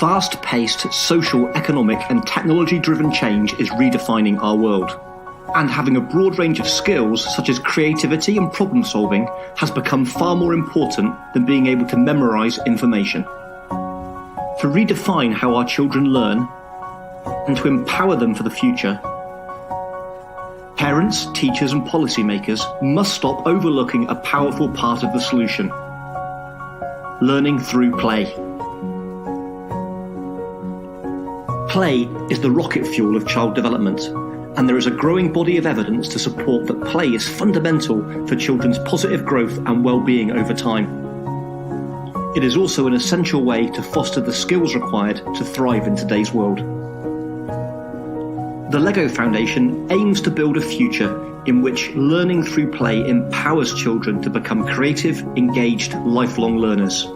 Fast-paced social, economic and technology-driven change is redefining our world. And having a broad range of skills, such as creativity and problem-solving, has become far more important than being able to memorize information. To redefine how our children learn and to empower them for the future, parents, teachers and policymakers must stop overlooking a powerful part of the solution: learning through play. Play is the rocket fuel of child development, and there is a growing body of evidence to support that play is fundamental for children's positive growth and well-being over time. It is also an essential way to foster the skills required to thrive in today's world. The LEGO Foundation aims to build a future in which learning through play empowers children to become creative, engaged, lifelong learners.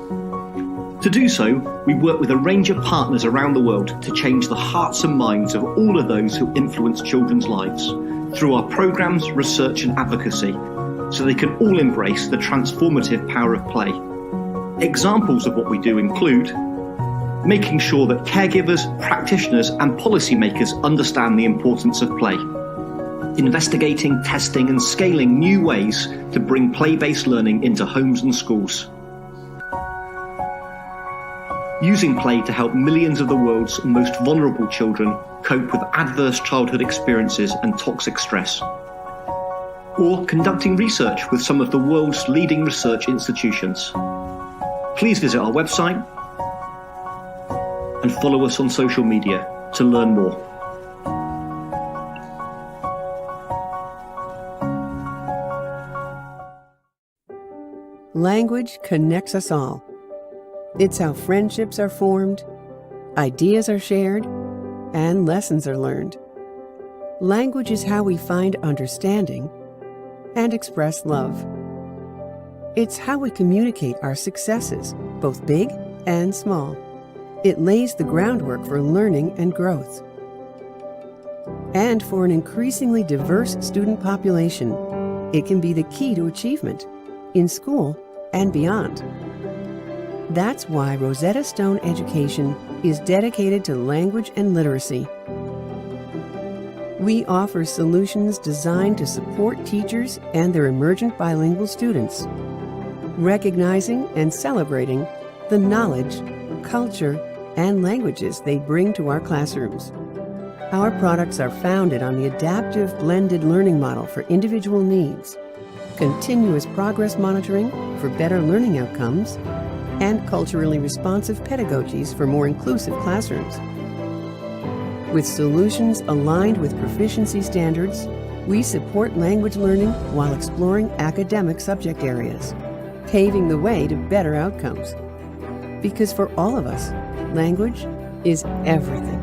To do so, we work with a range of partners around the world to change the hearts and minds of all of those who influence children's lives through our programs, research and advocacy, so they can all embrace the transformative power of play. Examples of what we do include making sure that caregivers, practitioners and policymakers understand the importance of play, investigating, testing and scaling new ways to bring play-based learning into homes and schools, using play to help millions of the world's most vulnerable children cope with adverse childhood experiences and toxic stress, or conducting research with some of the world's leading research institutions. Please visit our website and follow us on social media to learn more. Language connects us all. It's how friendships are formed, ideas are shared, and lessons are learned. Language is how we find understanding and express love. It's how we communicate our successes, both big and small. It lays the groundwork for learning and growth. And for an increasingly diverse student population, it can be the key to achievement in school and beyond. That's why Rosetta Stone Education is dedicated to language and literacy. We offer solutions designed to support teachers and their emergent bilingual students, recognizing and celebrating the knowledge, culture, and languages they bring to our classrooms. Our products are founded on the adaptive blended learning model for individual needs, continuous progress monitoring for better learning outcomes, and culturally responsive pedagogies for more inclusive classrooms. With solutions aligned with proficiency standards, we support language learning while exploring academic subject areas, paving the way to better outcomes. Because for all of us, language is everything.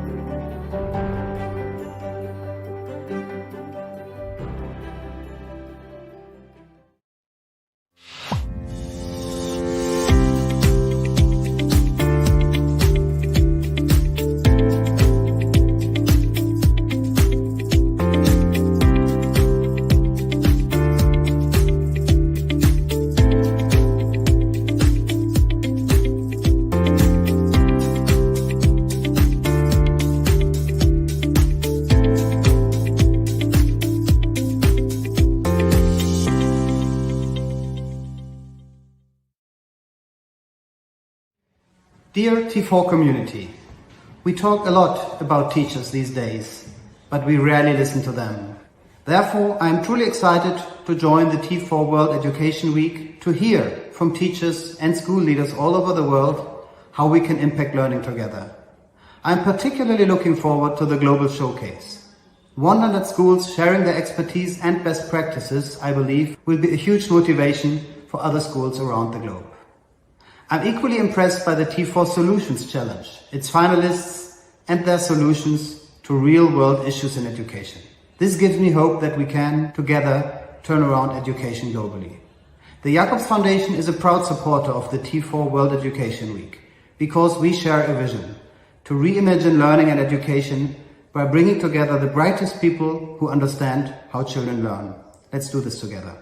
Dear T4 community, we talk a lot about teachers these days, but we rarely listen to them. Therefore, I am truly excited to join the T4 World Education Week to hear from teachers and school leaders all over the world how we can impact learning together. I am particularly looking forward to the global showcase. 100 schools sharing their expertise and best practices, I believe, will be a huge motivation for other schools around the globe. I'm equally impressed by the T4 Solutions Challenge, its finalists and their solutions to real-world issues in education. This gives me hope that we can, together, turn around education globally. The Jacobs Foundation is a proud supporter of the T4 World Education Week because we share a vision to reimagine learning and education by bringing together the brightest people who understand how children learn. Let's do this together.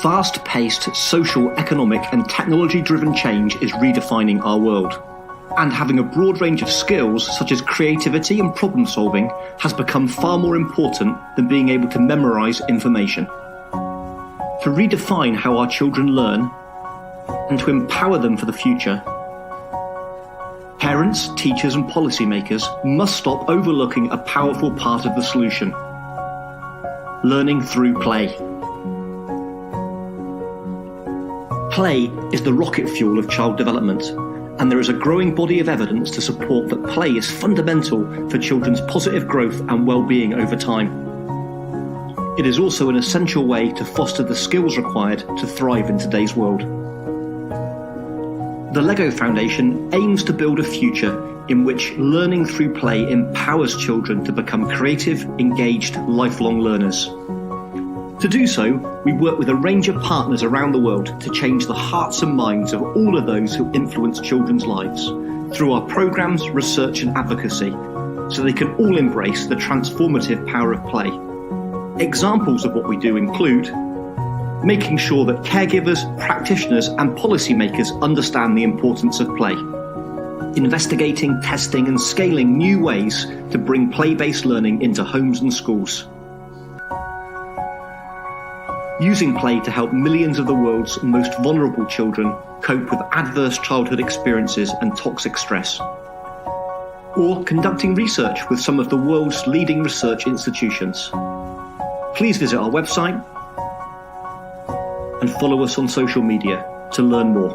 Fast-paced social, economic and technology-driven change is redefining our world. And having a broad range of skills such as creativity and problem solving has become far more important than being able to memorize information. To redefine how our children learn and to empower them for the future, parents, teachers and policymakers must stop overlooking a powerful part of the solution: learning through play. Play is the rocket fuel of child development, and there is a growing body of evidence to support that play is fundamental for children's positive growth and well-being over time. It is also an essential way to foster the skills required to thrive in today's world. The LEGO Foundation aims to build a future in which learning through play empowers children to become creative, engaged, lifelong learners. To do so, we work with a range of partners around the world to change the hearts and minds of all of those who influence children's lives through our programs, research and advocacy, so they can all embrace the transformative power of play. Examples of what we do include making sure that caregivers, practitioners and policymakers understand the importance of play, investigating, testing and scaling new ways to bring play-based learning into homes and schools, using play to help millions of the world's most vulnerable children cope with adverse childhood experiences and toxic stress, or conducting research with some of the world's leading research institutions. Please visit our website and follow us on social media to learn more.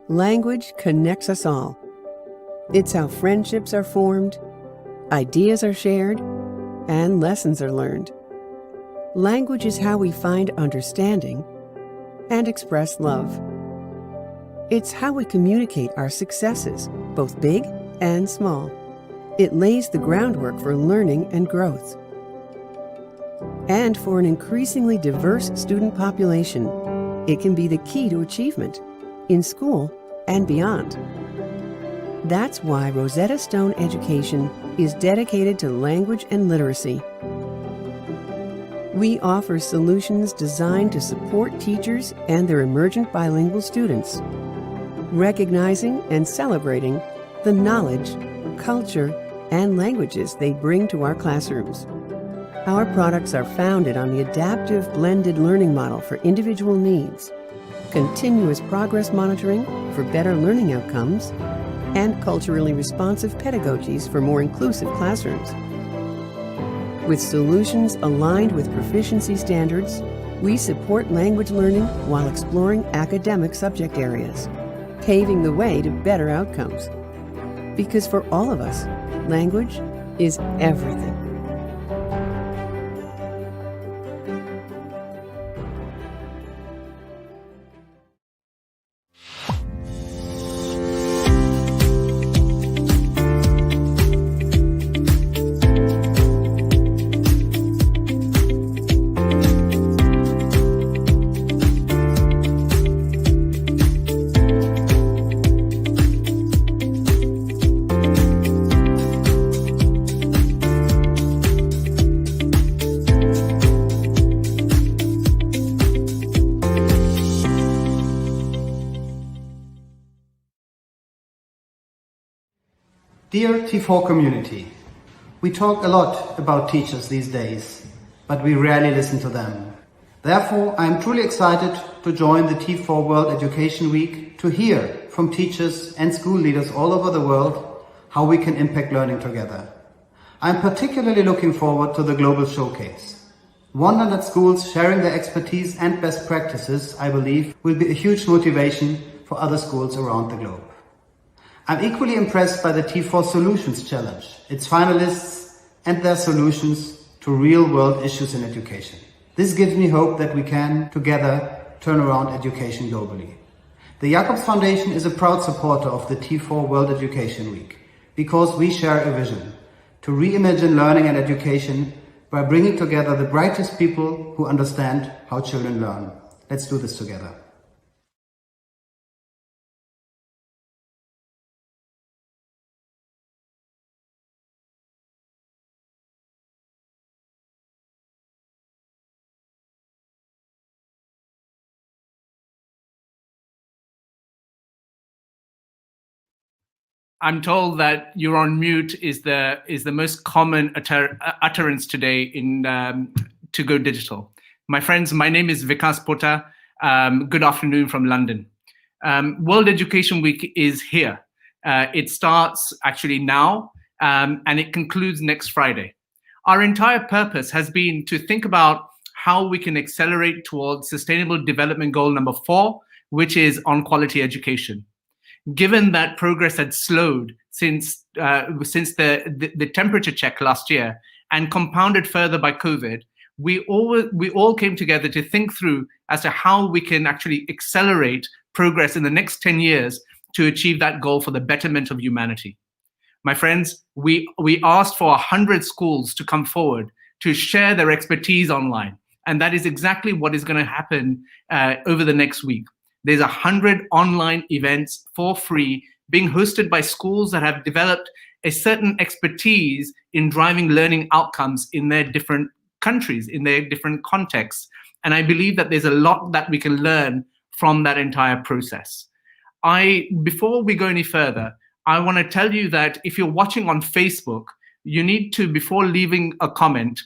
Language connects us all. It's how friendships are formed, ideas are shared, and lessons are learned. Language is how we find understanding and express love. It's how we communicate our successes, both big and small. It lays the groundwork for learning and growth. And for an increasingly diverse student population, it can be the key to achievement in school and beyond. That's why Rosetta Stone Education is dedicated to language and literacy. We offer solutions designed to support teachers and their emergent bilingual students, recognizing and celebrating the knowledge, culture, and languages they bring to our classrooms. Our products are founded on the adaptive blended learning model for individual needs, continuous progress monitoring for better learning outcomes, and culturally responsive pedagogies for more inclusive classrooms. With solutions aligned with proficiency standards, we support language learning while exploring academic subject areas, paving the way to better outcomes. Because for all of us, language is everything. Dear T4 community, we talk a lot about teachers these days, but we rarely listen to them. Therefore, I am truly excited to join the T4 World Education Week to hear from teachers and school leaders all over the world how we can impact learning together. I am particularly looking forward to the global showcase. 100 schools sharing their expertise and best practices, I believe, will be a huge motivation for other schools around the globe. I'm equally impressed by the T4 Solutions Challenge, its finalists and their solutions to real-world issues in education. This gives me hope that we can, together, turn around education globally. The Jacobs Foundation is a proud supporter of the T4 World Education Week because we share a vision to reimagine learning and education by bringing together the brightest people who understand how children learn. Let's do this together. I'm told that you're on mute is the most common utterance today in to go digital. My friends, my name is Vikas Pota. Good afternoon from London. World Education Week is here. It starts actually now, and it concludes next Friday. Our entire purpose has been to think about how we can accelerate towards Sustainable Development Goal number 4, which is on quality education. Given that progress had slowed since the temperature check last year and compounded further by COVID, we all came together to think through as to how we can actually accelerate progress in the next 10 years to achieve that goal for the betterment of humanity. My friends, we asked for 100 schools to come forward to share their expertise online. And that is exactly what is going to happen over the next week. There's 100 online events for free being hosted by schools that have developed a certain expertise in driving learning outcomes in their different countries, in their different contexts. And I believe that there's a lot that we can learn from that entire process. Before we go any further, I want to tell you that if you're watching on Facebook, you need to, before leaving a comment,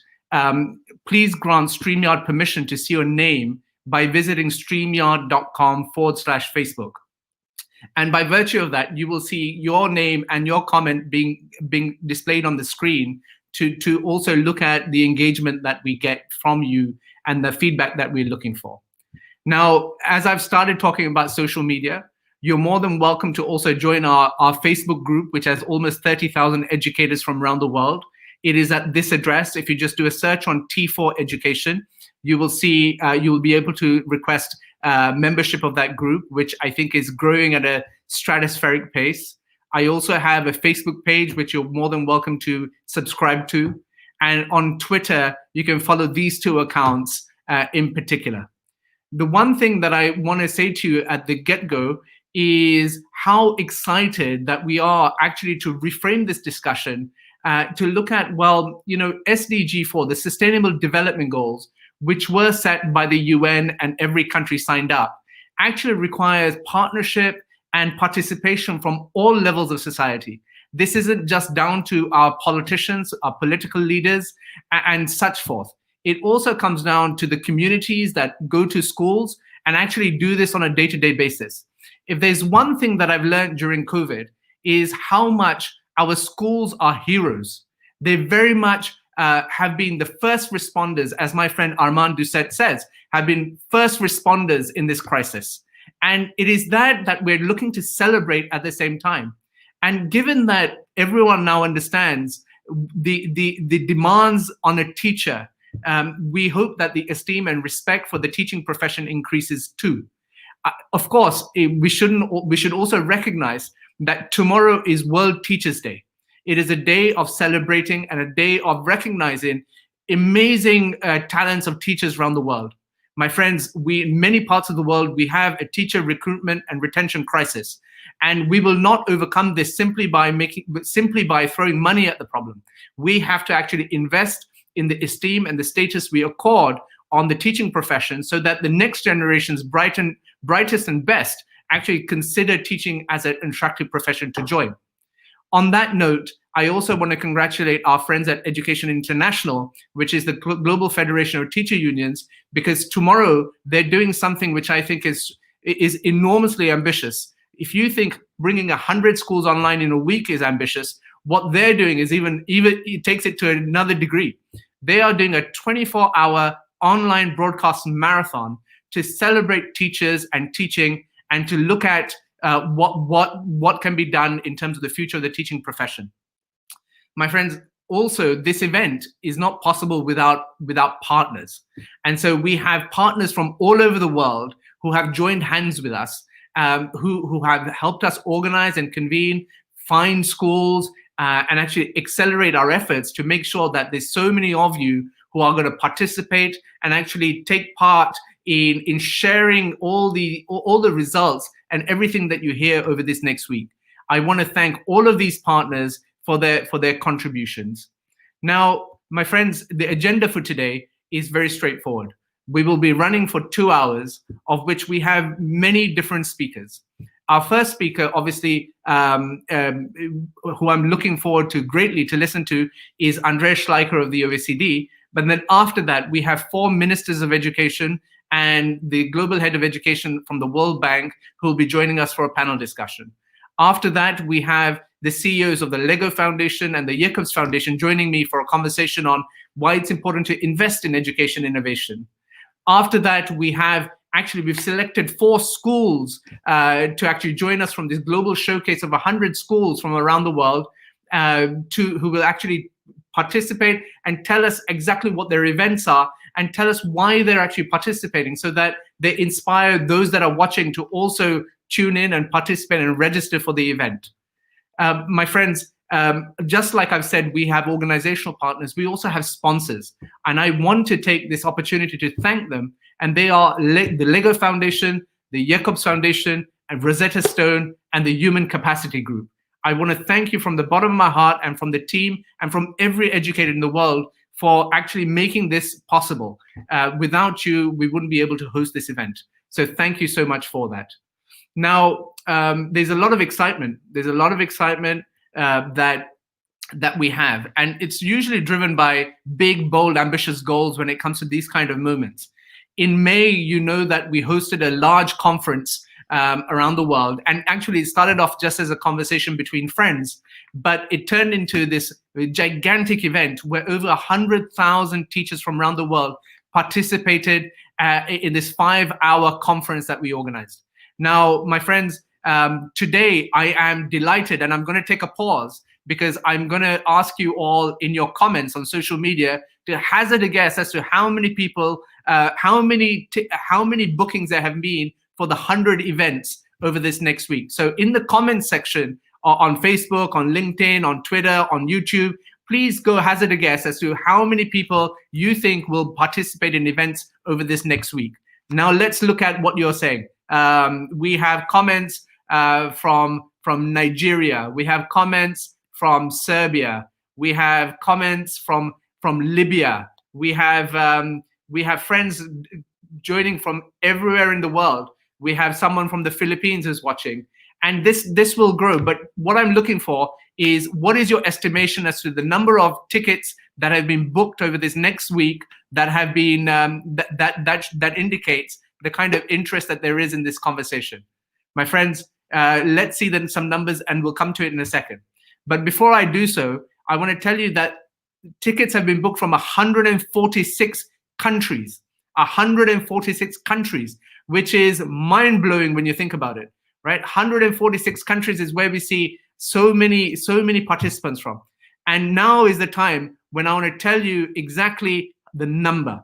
please grant StreamYard permission to see your name by visiting streamyard.com/Facebook. And by virtue of that, you will see your name and your comment being displayed on the screen to also look at the engagement that we get from you and the feedback that we're looking for. Now, as I've started talking about social media, you're more than welcome to also join our Facebook group, which has almost 30,000 educators from around the world. It is at this address. If you just do a search on T4 Education, you will see, you will be able to request membership of that group, which I think is growing at a stratospheric pace. I also have a Facebook page, which you're more than welcome to subscribe to. And on Twitter, you can follow these 2 accounts in particular. The one thing that I want to say to you at the get-go is how excited that we are actually to reframe this discussion to look at, well, SDG 4, the Sustainable Development Goals, which were set by the UN and every country signed up, actually requires partnership and participation from all levels of society. This isn't just down to our politicians, our political leaders, and such forth. It also comes down to the communities that go to schools and actually do this on a day-to-day basis. If there's one thing that I've learned during COVID is how much our schools are heroes. They very much have been the first responders, as my friend Armand Doucet says, have been first responders in this crisis. And it is that we're looking to celebrate at the same time. And given that everyone now understands the demands on a teacher, we hope that the esteem and respect for the teaching profession increases too. Of course, we should also recognize that tomorrow is World Teachers' Day. It is a day of celebrating and a day of recognizing amazing talents of teachers around the world. My friends, in many parts of the world, we have a teacher recruitment and retention crisis. And we will not overcome this simply by throwing money at the problem. We have to actually invest in the esteem and the status we accord on the teaching profession so that the next generation's brightest and best actually consider teaching as an attractive profession to join. On that note, I also want to congratulate our friends at Education International, which is the Global Federation of Teacher Unions, because tomorrow they're doing something which I think is enormously ambitious. If you think bringing 100 schools online in a week is ambitious, what they're doing is even it takes it to another degree. They are doing a 24-hour online broadcast marathon to celebrate teachers and teaching and to look at what can be done in terms of the future of the teaching profession. My friends, also this event is not possible without partners. And so we have partners from all over the world who have joined hands with us, who have helped us organize and convene, find schools, and actually accelerate our efforts to make sure that there's so many of you who are going to participate and actually take part in sharing all the results and everything that you hear over this next week. I want to thank all of these partners for their contributions. Now, my friends, the agenda for today is very straightforward. We will be running for 2 hours, of which we have many different speakers. Our first speaker, obviously, who I'm looking forward to greatly to listen to, is Andreas Schleicher of the OECD. But then after that, we have 4 ministers of education and the global head of education from the World Bank who will be joining us for a panel discussion. After that, we have the CEOs of the Lego Foundation and the Jacobs Foundation joining me for a conversation on why it's important to invest in education innovation. After that, we've selected 4 schools to actually join us from this global showcase of 100 schools from around the world who will actually participate and tell us exactly what their events are and tell us why they're actually participating, so that they inspire those that are watching to also tune in and participate and register for the event. My friends, just like I've said, we have organizational partners. We also have sponsors. And I want to take this opportunity to thank them. And they are the Lego Foundation, the Jacobs Foundation, and Rosetta Stone, and the Human Capacity Group. I want to thank you from the bottom of my heart and from the team and from every educator in the world for actually making this possible. Without you, we wouldn't be able to host this event. So thank you so much for that. Now, there's a lot of excitement. There's a lot of excitement that we have. And it's usually driven by big, bold, ambitious goals when it comes to these kind of moments. In May, you know that we hosted a large conference around the world. And actually, it started off just as a conversation between friends, but it turned into this gigantic event where over 100,000 teachers from around the world participated in this 5-hour conference that we organized. Now, my friends, today I am delighted, and I'm going to take a pause because I'm going to ask you all in your comments on social media to hazard a guess as to how many people, how many bookings there have been for the 100 events over this next week. So in the comments section on Facebook, on LinkedIn, on Twitter, on YouTube, please go hazard a guess as to how many people you think will participate in events over this next week. Now let's look at what you're saying. We have comments from Nigeria. We have comments from Serbia. We have comments from Libya. We have friends joining from everywhere in the world. We have someone from the Philippines who's watching, and this will grow. But what I'm looking for is, what is your estimation as to the number of tickets that have been booked over this next week that have been that indicates the kind of interest that there is in this conversation. My friends, let's see then some numbers, and we'll come to it in a second. But before I do so, I want to tell you that tickets have been booked from 146 countries. 146 countries, which is mind-blowing when you think about it, right? 146 countries is where we see so many participants from. And now is the time when I want to tell you exactly the number.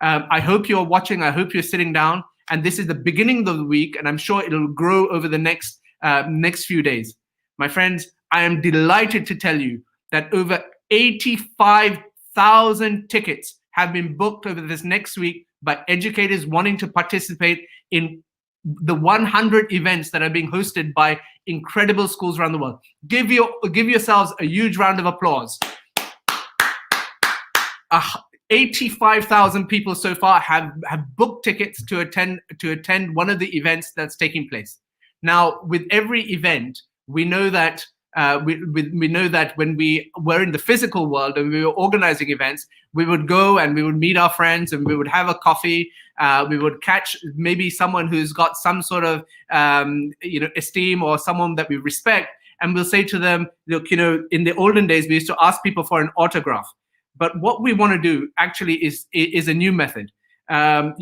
I hope you're watching. I hope you're sitting down. And this is the beginning of the week, and I'm sure it'll grow over the next few days. My friends, I am delighted to tell you that over 85,000 tickets have been booked over this next week by educators wanting to participate in the 100 events that are being hosted by incredible schools around the world. Give yourselves a huge round of applause. 85,000 people so far have booked tickets to attend one of the events that's taking place. Now, with every event, we know that we know that when we were in the physical world and we were organizing events, we would go and we would meet our friends and we would have a coffee. We would catch maybe someone who's got some sort of esteem or someone that we respect, and we'll say to them, look, in the olden days we used to ask people for an autograph. But what we want to do actually is a new method. Ever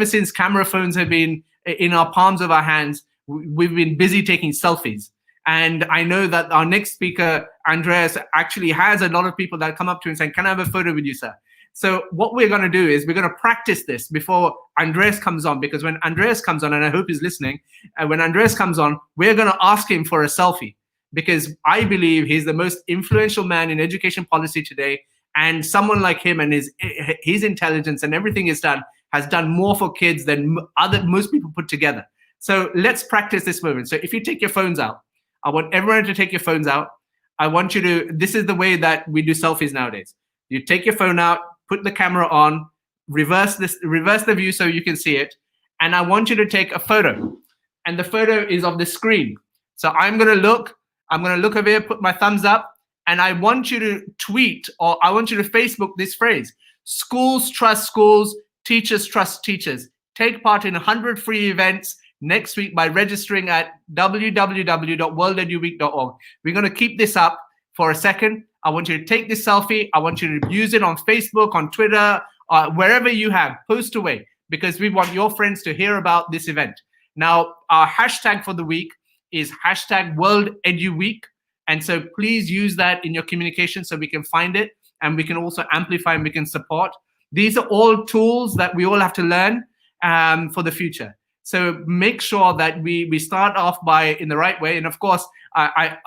since camera phones have been in our palms of our hands, we've been busy taking selfies. And I know that our next speaker, Andreas, actually has a lot of people that come up to him saying, "Can I have a photo with you, sir?" So what we're going to do is we're going to practice this before Andreas comes on, because when Andreas comes on, and I hope he's listening, when Andreas comes on, we're going to ask him for a selfie, because I believe he's the most influential man in education policy today. And someone like him and his intelligence and everything he's done has done more for kids than most people put together. So let's practice this moment. So if you take your phones out, I want everyone to take your phones out. I want you to, this is the way that we do selfies nowadays. You take your phone out, put the camera on, reverse the view so you can see it. And I want you to take a photo. and the photo is of the screen. So I'm going to look over here, put my thumbs up, and I want you to tweet, or I want you to Facebook this phrase: schools trust schools, teachers trust teachers. Take part in 100 free events next week by registering at www.worldeduweek.org. We're going to keep this up for a second. I want you to take this selfie. I want you to use it on Facebook, on Twitter, wherever you have. Post away, because we want your friends to hear about this event. Now, our hashtag for the week is #WorldEduWeek. And so please use that in your communication so we can find it, and we can also amplify and we can support. These are all tools that we all have to learn for the future. So make sure that we start off in the right way. And of course, I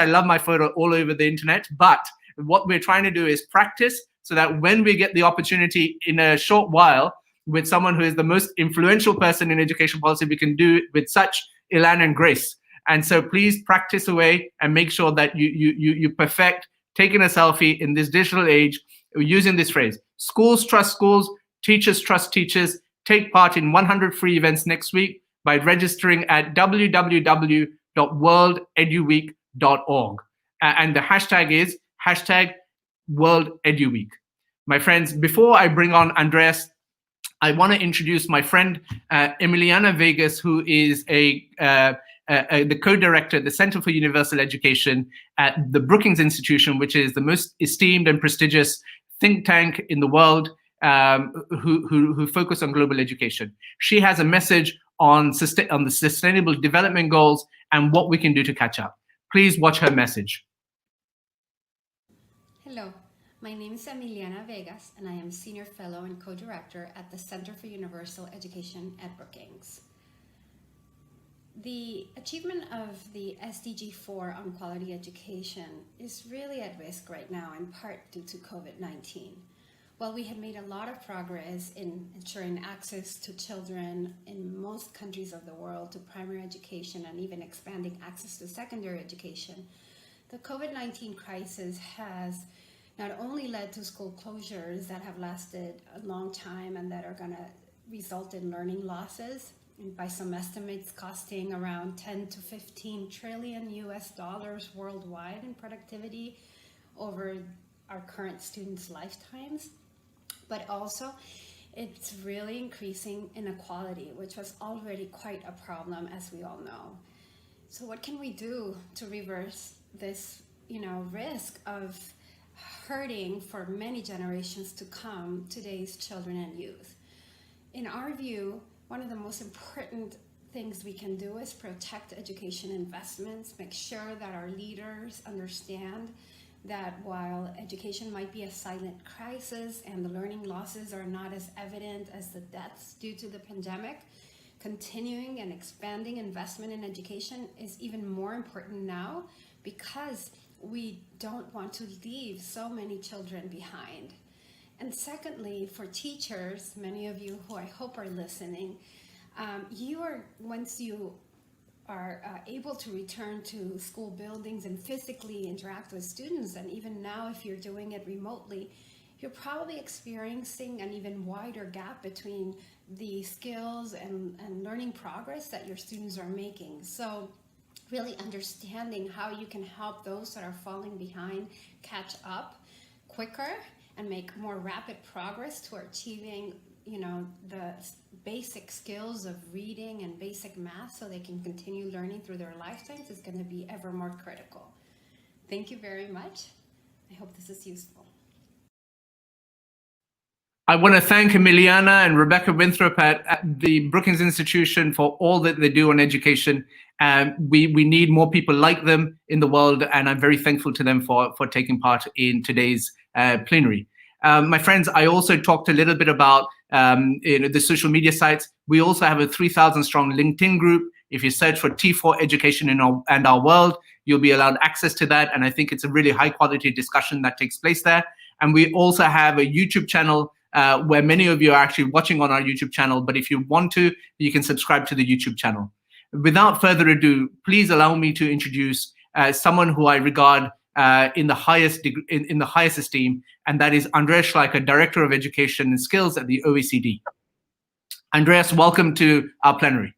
love my photo all over the internet, but what we're trying to do is practice so that when we get the opportunity in a short while with someone who is the most influential person in education policy, we can do it with such elan and grace. And so please practice away and make sure that you perfect taking a selfie in this digital age using this phrase: schools trust schools, teachers trust teachers. Take part in 100 free events next week by registering at www.worldeduweek.org. And the hashtag is #WorldEduWeek. My friends, before I bring on Andreas, I want to introduce my friend Emiliana Vegas, who is the co-director at the Center for Universal Education at the Brookings Institution, which is the most esteemed and prestigious think tank in the world, who focus on global education. She has a message on the Sustainable Development Goals and what we can do to catch up. Please watch her message. Hello, my name is Emiliana Vegas, and I am Senior Fellow and Co-Director at the Center for Universal Education at Brookings. The achievement of the SDG 4 on quality education is really at risk right now, in part due to COVID-19. While we had made a lot of progress in ensuring access to children in most countries of the world to primary education and even expanding access to secondary education, the COVID-19 crisis has not only led to school closures that have lasted a long time and that are going to result in learning losses, and by some estimates costing around 10 to 15 trillion US dollars worldwide in productivity over our current students' lifetimes, but also it's really increasing inequality, which was already quite a problem, as we all know. So what can we do to reverse this, risk of hurting for many generations to come, today's children and youth? In our view, one of the most important things we can do is protect education investments, make sure that our leaders understand that while education might be a silent crisis and the learning losses are not as evident as the deaths due to the pandemic, continuing and expanding investment in education is even more important now, because we don't want to leave so many children behind. And secondly, for teachers, many of you who I hope are listening, once you are able to return to school buildings and physically interact with students, and even now if you're doing it remotely, you're probably experiencing an even wider gap between the skills and learning progress that your students are making. So really understanding how you can help those that are falling behind catch up quicker and make more rapid progress toward achieving the basic skills of reading and basic math so they can continue learning through their lifetimes is going to be ever more critical. Thank you very much. I hope this is useful. I want to thank Emiliana and Rebecca Winthrop at the Brookings Institution for all that they do on education. We need more people like them in the world, and I'm very thankful to them for taking part in today's plenary. My friends, I also talked a little bit about the social media sites. We also have a 3,000 strong LinkedIn group. If you search for T4 Education and Our World, you'll be allowed access to that. And I think it's a really high quality discussion that takes place there. And we also have a YouTube channel where many of you are actually watching on our YouTube channel. But if you want to, you can subscribe to the YouTube channel. Without further ado, please allow me to introduce someone who I regard in the highest esteem, and that is Andreas Schleicher, Director of Education and Skills at the OECD. Andreas, welcome to our plenary.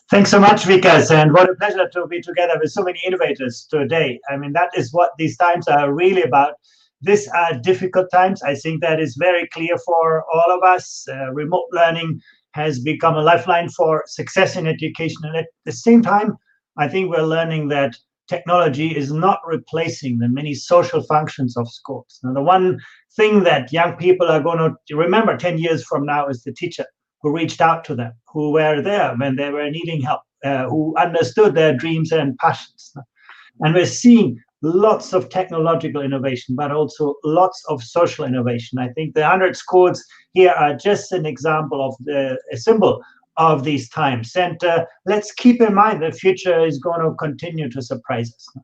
Thanks so much, Vikas, and what a pleasure to be together with so many innovators today. I mean, that is what these times are really about. These are difficult times. I think that is very clear for all of us. Remote learning has become a lifeline for success in education. And at the same time, I think we're learning that technology is not replacing the many social functions of schools. Now, the one thing that young people are going to remember 10 years from now is the teacher who reached out to them, who were there when they were needing help, who understood their dreams and passions. And we're seeing lots of technological innovation, but also lots of social innovation. I think the 100 schools here are just an example of a symbol of these times. And let's keep in mind the future is going to continue to surprise us.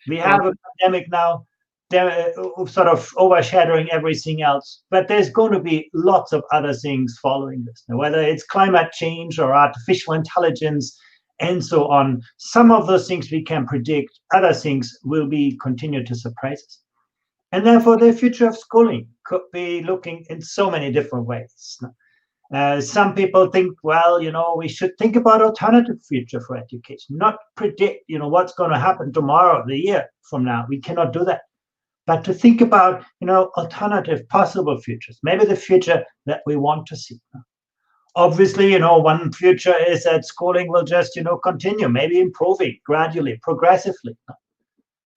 We have a pandemic now, sort of overshadowing everything else, but there's going to be lots of other things following this. Now, whether it's climate change or artificial intelligence and so on, some of those things we can predict, other things will be continue to surprise us. And therefore, the future of schooling could be looking in so many different ways. Some people think, well, we should think about alternative future for education, not predict, what's going to happen tomorrow, the year from now. We cannot do that. But to think about, alternative possible futures, maybe the future that we want to see. Obviously, one future is that schooling will just, continue, maybe improving gradually, progressively.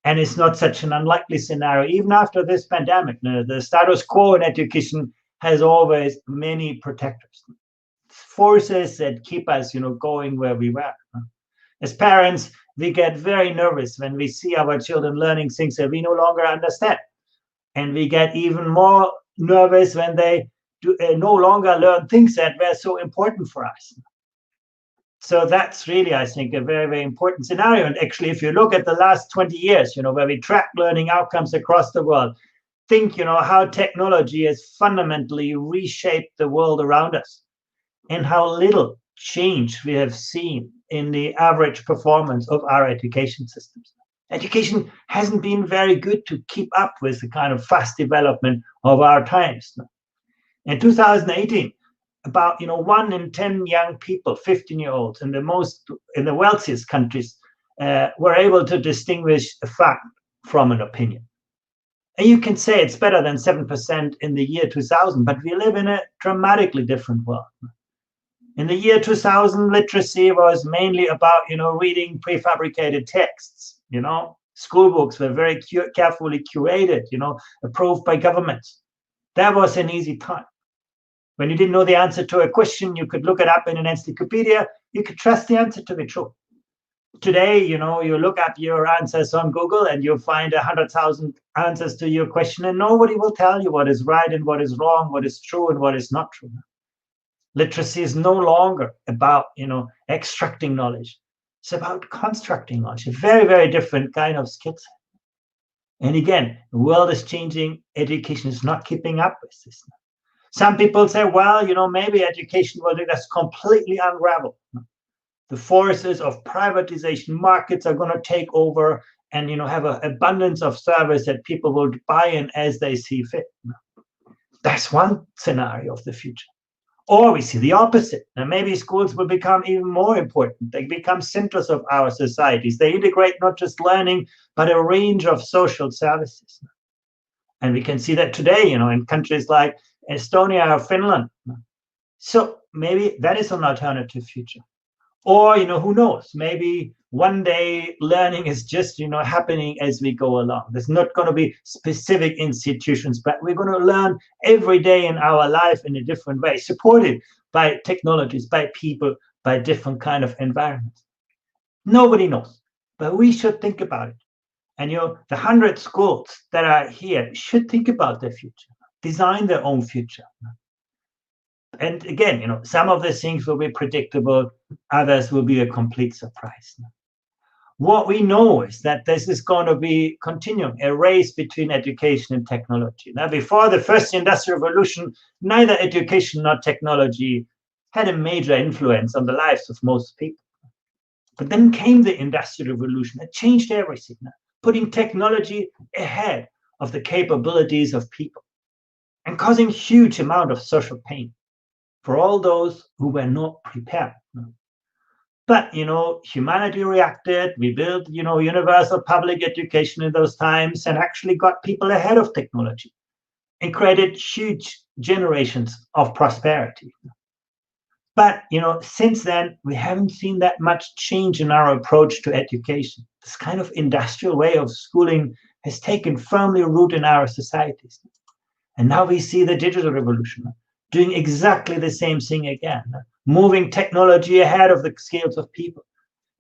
And it's not such an unlikely scenario. Even after this pandemic, the status quo in education has always many protectors, forces that keep us, going where we were. As parents, we get very nervous when we see our children learning things that we no longer understand. And we get even more nervous when they no longer learn things that were so important for us. So that's really, I think, a very, very important scenario. And actually, if you look at the last 20 years, where we track learning outcomes across the world, think, how technology has fundamentally reshaped the world around us and how little change we have seen in the average performance of our education systems. Education hasn't been very good to keep up with the kind of fast development of our times. In 2018, about 1 in 10 young people, 15-year-olds, in the wealthiest countries, were able to distinguish a fact from an opinion. And you can say it's better than 7% in the year 2000, but we live in a dramatically different world. In the year 2000, literacy was mainly about, reading prefabricated texts. School books were very carefully curated, approved by governments. That was an easy time. When you didn't know the answer to a question, you could look it up in an encyclopedia. You could trust the answer to be true. Today, you look up your answers on Google and you'll find 100,000 answers to your question, and nobody will tell you what is right and what is wrong, what is true and what is not true. Literacy is no longer about, extracting knowledge. It's about constructing knowledge, a very, very different kind of skill set. And again, the world is changing. Education is not keeping up with this. Some people say, well, maybe education will just completely unravel. The forces of privatization, markets are going to take over and, have an abundance of service that people will buy in as they see fit. That's one scenario of the future. Or we see the opposite. And maybe schools will become even more important. They become centers of our societies. They integrate not just learning, but a range of social services. And we can see that today, in countries like Estonia or Finland. So maybe that is an alternative future. Or, who knows, maybe one day learning is just, happening as we go along. There's not going to be specific institutions, but we're going to learn every day in our life in a different way, supported by technologies, by people, by different kind of environments. Nobody knows, but we should think about it. And, the 100 schools that are here should think about their future, design their own future. And again, some of the things will be predictable, others will be a complete surprise. What we know is that this is going to be continuing, a race between education and technology. Now, before the first industrial revolution, neither education nor technology had a major influence on the lives of most people. But then came the industrial revolution. It changed everything, putting technology ahead of the capabilities of people and causing huge amount of social pain for all those who were not prepared. But, humanity reacted. We built, universal public education in those times and actually got people ahead of technology and created huge generations of prosperity. But, since then, we haven't seen that much change in our approach to education. This kind of industrial way of schooling has taken firmly root in our societies. And now we see the digital revolution doing exactly the same thing again, moving technology ahead of the skills of people.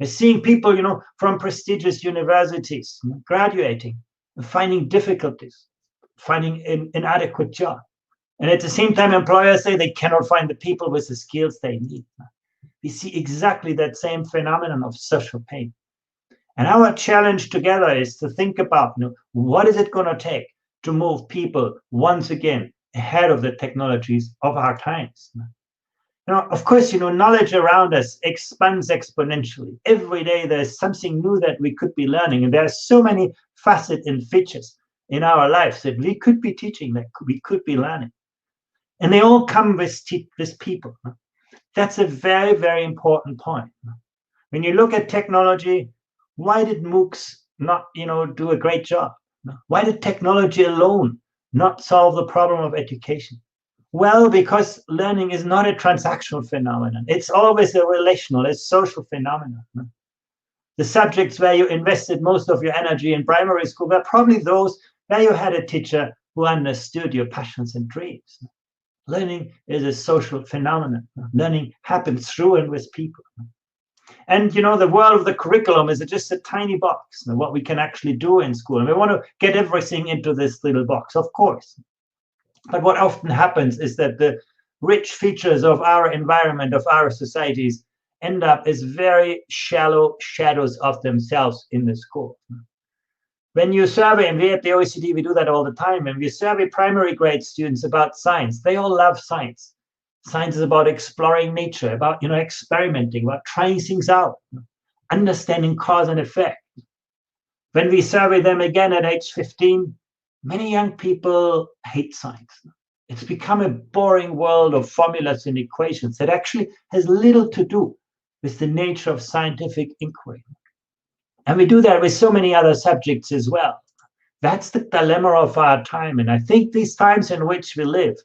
We're seeing people, from prestigious universities graduating and finding difficulties, finding an inadequate job. And at the same time, employers say they cannot find the people with the skills they need. We see exactly that same phenomenon of social pain. And our challenge together is to think about, what is it going to take to move people once again ahead of the technologies of our times. Of course, knowledge around us expands exponentially. Every day there's something new that we could be learning, and there are so many facets and features in our lives that we could be teaching, that we could be learning. And they all come with people. That's a very, very important point. When you look at technology, why did MOOCs not, do a great job? Why did technology alone not solve the problem of education? Well, because learning is not a transactional phenomenon. It's always a relational, a social phenomenon. The subjects where you invested most of your energy in primary school were probably those where you had a teacher who understood your passions and dreams. Learning is a social phenomenon. Learning happens through and with people. And, the world of the curriculum is just a tiny box, what we can actually do in school. And we want to get everything into this little box, of course. But what often happens is that the rich features of our environment, of our societies, end up as very shallow shadows of themselves in the school. When you survey, and we at the OECD, we do that all the time, and we survey primary grade students about science, they all love science. Science is about exploring nature, about, experimenting, about trying things out, understanding cause and effect. When we survey them again at age 15, many young people hate science. It's become a boring world of formulas and equations that actually has little to do with the nature of scientific inquiry. And we do that with so many other subjects as well. That's the dilemma of our time. And I think these times in which we live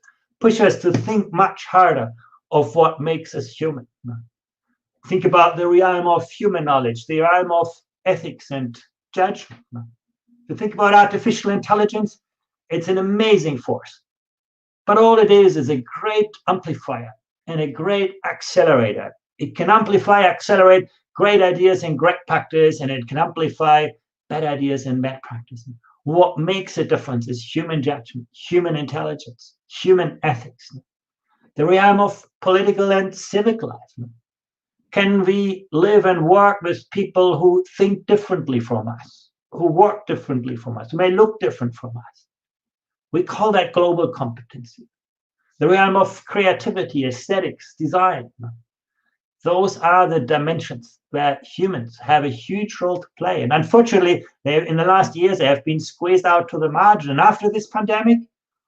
push us to think much harder of what makes us human. Think about the realm of human knowledge, the realm of ethics and judgment. If you think about artificial intelligence, it's an amazing force. But all it is a great amplifier and a great accelerator. It can amplify, accelerate great ideas and great practice, and it can amplify bad ideas and bad practice. What makes a difference is human judgment, human intelligence, human ethics, the realm of political and civic life. Can we live and work with people who think differently from us, who work differently from us, who may look different from us? We call that global competency. The realm of creativity, aesthetics, design. Those are the dimensions where humans have a huge role to play. And unfortunately, in the last years, they have been squeezed out to the margin. And after this pandemic,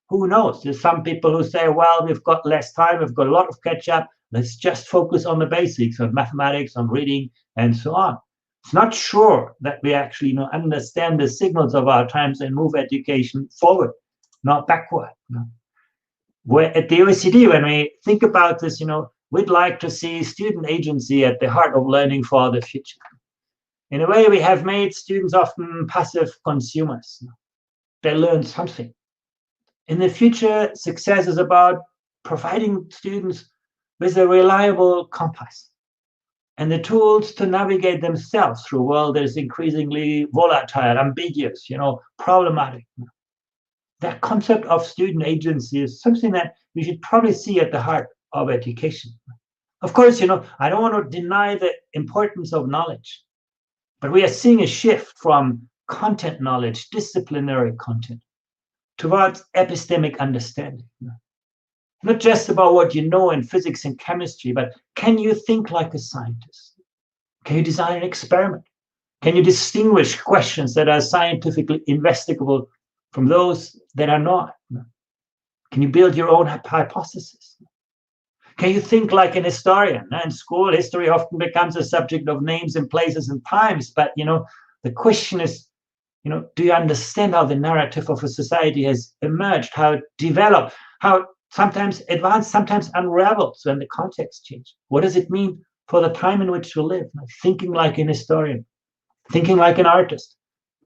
who knows? There's some people who say, well, we've got less time, we've got a lot of catch up. Let's just focus on the basics of mathematics, on reading, and so on. It's not sure that we actually understand the signals of our times and move education forward, not backward. We're at the OECD, when we think about this, we'd like to see student agency at the heart of learning for the future. In a way, we have made students often passive consumers. They learn something. In the future, success is about providing students with a reliable compass and the tools to navigate themselves through a world that is increasingly volatile, ambiguous, problematic. That concept of student agency is something that we should probably see at the heart of education. Of course, I don't want to deny the importance of knowledge, but we are seeing a shift from content knowledge, disciplinary content, towards epistemic understanding. Not just about what you know in physics and chemistry, but can you think like a scientist? Can you design an experiment? Can you distinguish questions that are scientifically investigable from those that are not? Can you build your own hypothesis? Can you think like an historian? In school, history often becomes a subject of names and places and times. But, the question is, do you understand how the narrative of a society has emerged, how it developed, how sometimes advanced, sometimes unraveled when the context changed? What does it mean for the time in which we live? Thinking like an historian, thinking like an artist,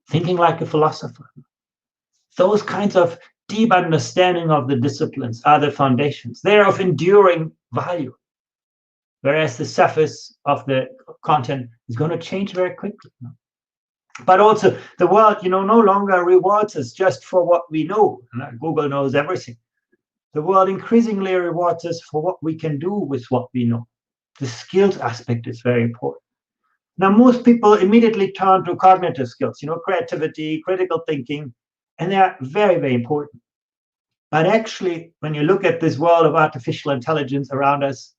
thinking like a philosopher. Those kinds of deep understanding of the disciplines are the foundations. They're of enduring value, whereas the surface of the content is going to change very quickly. But also the world, no longer rewards us just for what we know. Google knows everything. The world increasingly rewards us for what we can do with what we know. The skills aspect is very important. Now, most people immediately turn to cognitive skills, creativity, critical thinking, and they are very, very important. But actually, when you look at this world of artificial intelligence around us,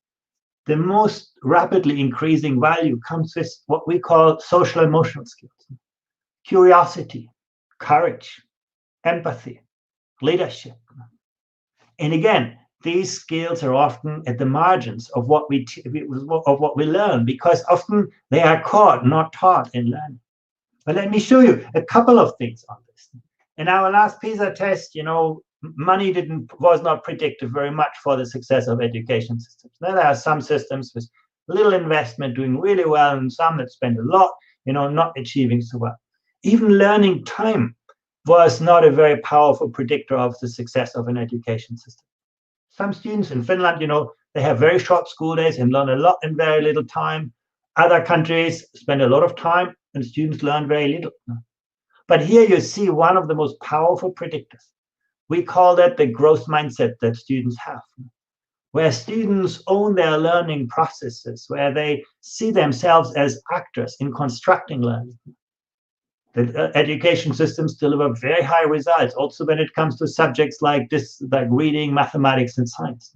the most rapidly increasing value comes with what we call social emotional skills. Curiosity, courage, empathy, leadership. And again, these skills are often at the margins of what we learn, because often they are caught, not taught in learning. But let me show you a couple of things on this. In our last PISA test, money was not predictive very much for the success of education systems. Now, there are some systems with little investment doing really well, and some that spend a lot, not achieving so well. Even learning time was not a very powerful predictor of the success of an education system. Some students in Finland, they have very short school days and learn a lot in very little time. Other countries spend a lot of time and students learn very little. But here you see one of the most powerful predictors. We call that the growth mindset that students have, where students own their learning processes, where they see themselves as actors in constructing learning. The education systems deliver very high results, also when it comes to subjects like this, like reading, mathematics, and science.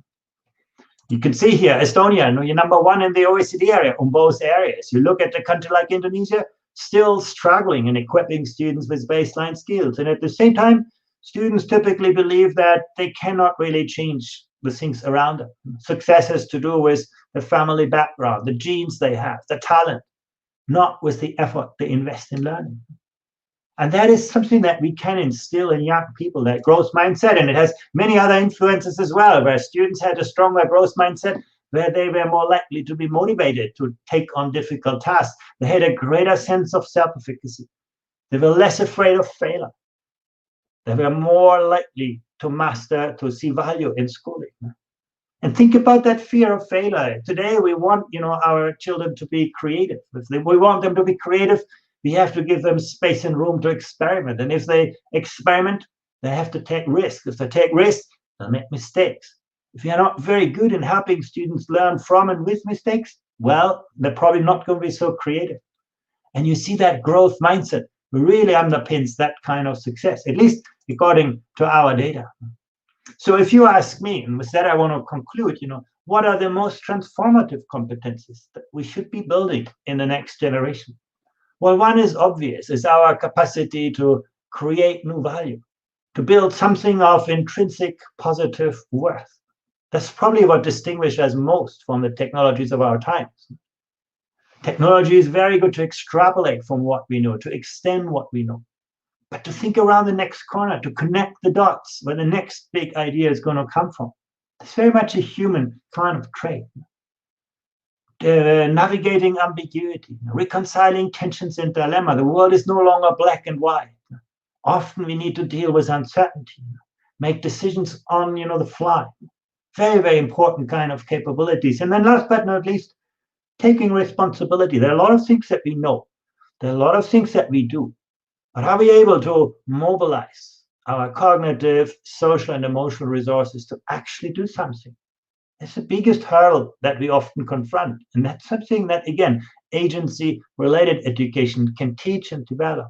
You can see here, Estonia, you're number one in the OECD area on both areas. You look at a country like Indonesia, still struggling in equipping students with baseline skills. And at the same time, students typically believe that they cannot really change the things around them. Success has to do with the family background, the genes they have, the talent, not with the effort they invest in learning. And that is something that we can instill in young people, that growth mindset. And it has many other influences as well, where students had a stronger growth mindset, where they were more likely to be motivated to take on difficult tasks. They had a greater sense of self-efficacy. They were less afraid of failure. They were more likely to see value in schooling. And think about that fear of failure. Today, we want, our children to be creative. If we want them to be creative, we have to give them space and room to experiment. And if they experiment, they have to take risks. If they take risks, they'll make mistakes. If you're not very good in helping students learn from and with mistakes, well, they're probably not going to be so creative. And you see that growth mindset really underpins that kind of success, at least according to our data. So if you ask me, and with that I want to conclude, what are the most transformative competencies that we should be building in the next generation? Well, one is obvious, is our capacity to create new value, to build something of intrinsic positive worth. That's probably what distinguishes us most from the technologies of our times. Technology is very good to extrapolate from what we know, to extend what we know, but to think around the next corner, to connect the dots where the next big idea is going to come from. It's very much a human kind of trait. Navigating ambiguity, reconciling tensions and dilemma. The world is no longer black and white. Often we need to deal with uncertainty, make decisions on the fly. Very, very important kind of capabilities. And then last but not least, taking responsibility. There are a lot of things that we know. There are a lot of things that we do. But are we able to mobilize our cognitive, social, and emotional resources to actually do something? That's the biggest hurdle that we often confront. And that's something that, again, agency-related education can teach and develop.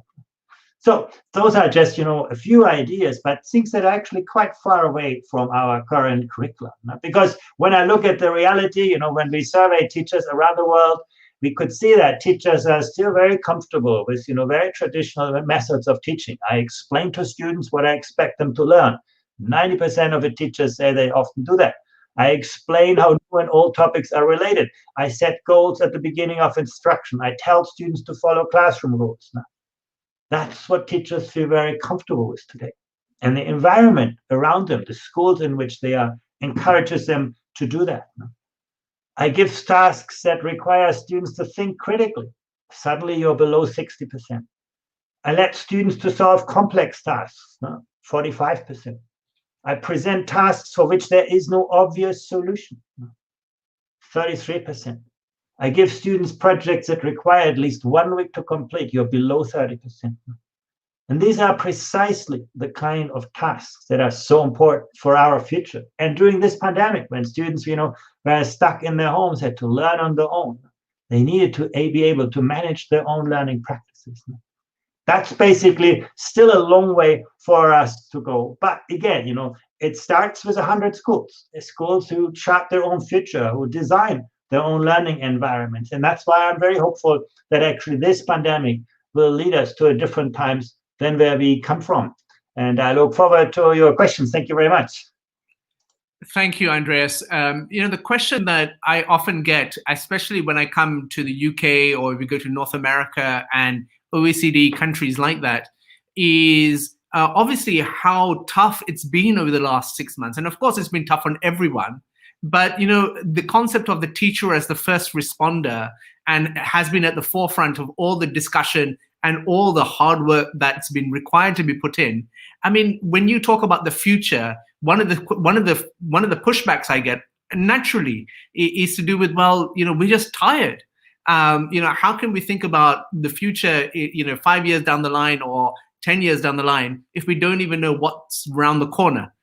So those are just, a few ideas, but things that are actually quite far away from our current curriculum. Because when I look at the reality, when we survey teachers around the world, we could see that teachers are still very comfortable with, very traditional methods of teaching. I explain to students what I expect them to learn. 90% of the teachers say they often do that. I explain how new when all topics are related. I set goals at the beginning of instruction. I tell students to follow classroom rules. Now, that's what teachers feel very comfortable with today. And the environment around them, the schools in which they are, encourages them to do that. I give tasks that require students to think critically. Suddenly you're below 60%. I let students to solve complex tasks, 45%. I present tasks for which there is no obvious solution, 33%. I give students projects that require at least 1 week to complete. You're below 30%. And these are precisely the kind of tasks that are so important for our future. And during this pandemic, when students, were stuck in their homes, had to learn on their own, they needed to be able to manage their own learning practices. That's basically still a long way for us to go. But again, it starts with 100 schools who chart their own future, who design their own learning environments. And that's why I'm very hopeful that actually this pandemic will lead us to a different times than where we come from. And I look forward to your questions. Thank you very much. Thank you, Andreas. The question that I often get, especially when I come to the UK or we go to North America and OECD countries like that, is obviously how tough it's been over the last 6 months. And of course, it's been tough on everyone. But, the concept of the teacher as the first responder and has been at the forefront of all the discussion and all the hard work that's been required to be put in. I mean, when you talk about the future, one of the pushbacks I get naturally is to do with, we're just tired. How can we think about the future, 5 years down the line or 10 years down the line if we don't even know what's around the corner?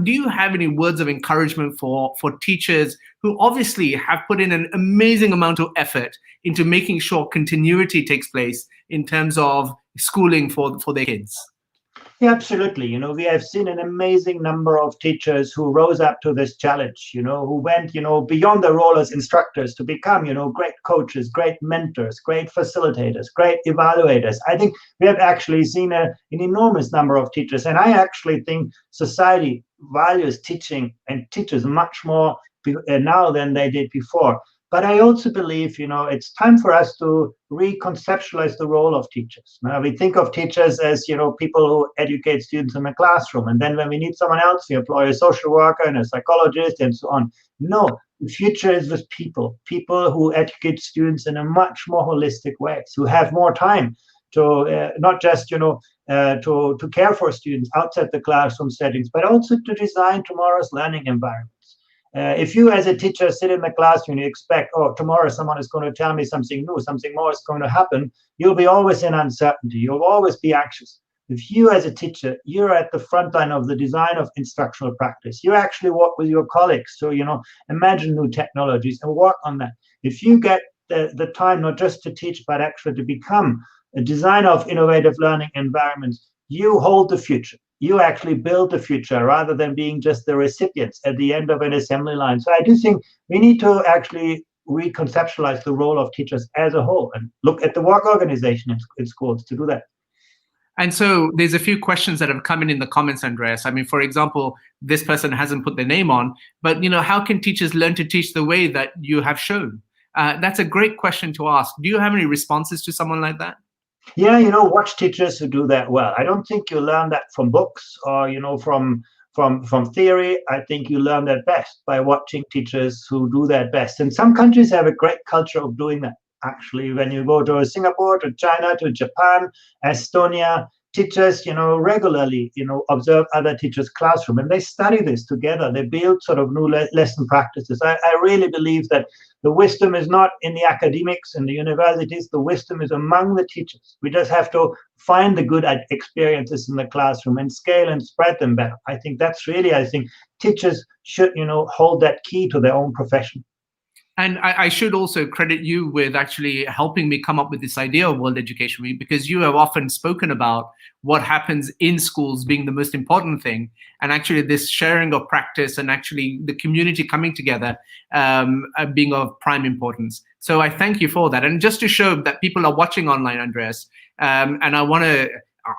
Do you have any words of encouragement for teachers who obviously have put in an amazing amount of effort into making sure continuity takes place in terms of schooling for their kids? Yeah, absolutely. We have seen an amazing number of teachers who rose up to this challenge, who went, beyond the role as instructors to become, great coaches, great mentors, great facilitators, great evaluators. I think we have actually seen an enormous number of teachers. And I actually think society values teaching and teachers much more now than they did before. But I also believe, it's time for us to reconceptualize the role of teachers. Now, we think of teachers as, people who educate students in the classroom. And then when we need someone else, we employ a social worker and a psychologist and so on. No, the future is with people who educate students in a much more holistic way, who have more time to not just, to care for students outside the classroom settings, but also to design tomorrow's learning environment. If you as a teacher sit in the classroom, you expect, tomorrow someone is going to tell me something new, something more is going to happen, you'll be always in uncertainty. You'll always be anxious. If you as a teacher, you're at the front line of the design of instructional practice, you actually work with your colleagues to, imagine new technologies and work on that. If you get the time not just to teach, but actually to become a designer of innovative learning environments, you hold the future. You actually build the future rather than being just the recipients at the end of an assembly line. So I do think we need to actually reconceptualize the role of teachers as a whole and look at the work organization in schools to do that. And so there's a few questions that have come in the comments, Andreas. I mean, for example, this person hasn't put their name on, but how can teachers learn to teach the way that you have shown? That's a great question to ask. Do you have any responses to someone like that? Yeah, watch teachers who do that well. I don't think you learn that from books or, from theory. I think you learn that best by watching teachers who do that best. And some countries have a great culture of doing that. Actually, when you go to Singapore, to China, to Japan, Estonia, teachers, regularly, observe other teachers' classroom and they study this together. They build sort of new lesson practices. I really believe that the wisdom is not in the academics and the universities. The wisdom is among the teachers. We just have to find the good experiences in the classroom and scale and spread them better. I think teachers should, hold that key to their own profession. And I should also credit you with actually helping me come up with this idea of World Education Week, because you have often spoken about what happens in schools being the most important thing, and actually this sharing of practice and actually the community coming together being of prime importance. So I thank you for that. And just to show that people are watching online, Andreas, and I want to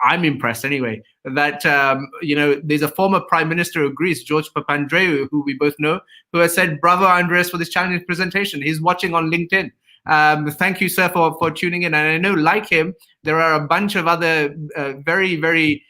I'm impressed anyway, that, there's a former Prime Minister of Greece, George Papandreou, who we both know, who has said, "Bravo, Andreas, for this challenging presentation." He's watching on LinkedIn. Thank you, sir, for tuning in. And I know, like him, there are a bunch of other very, very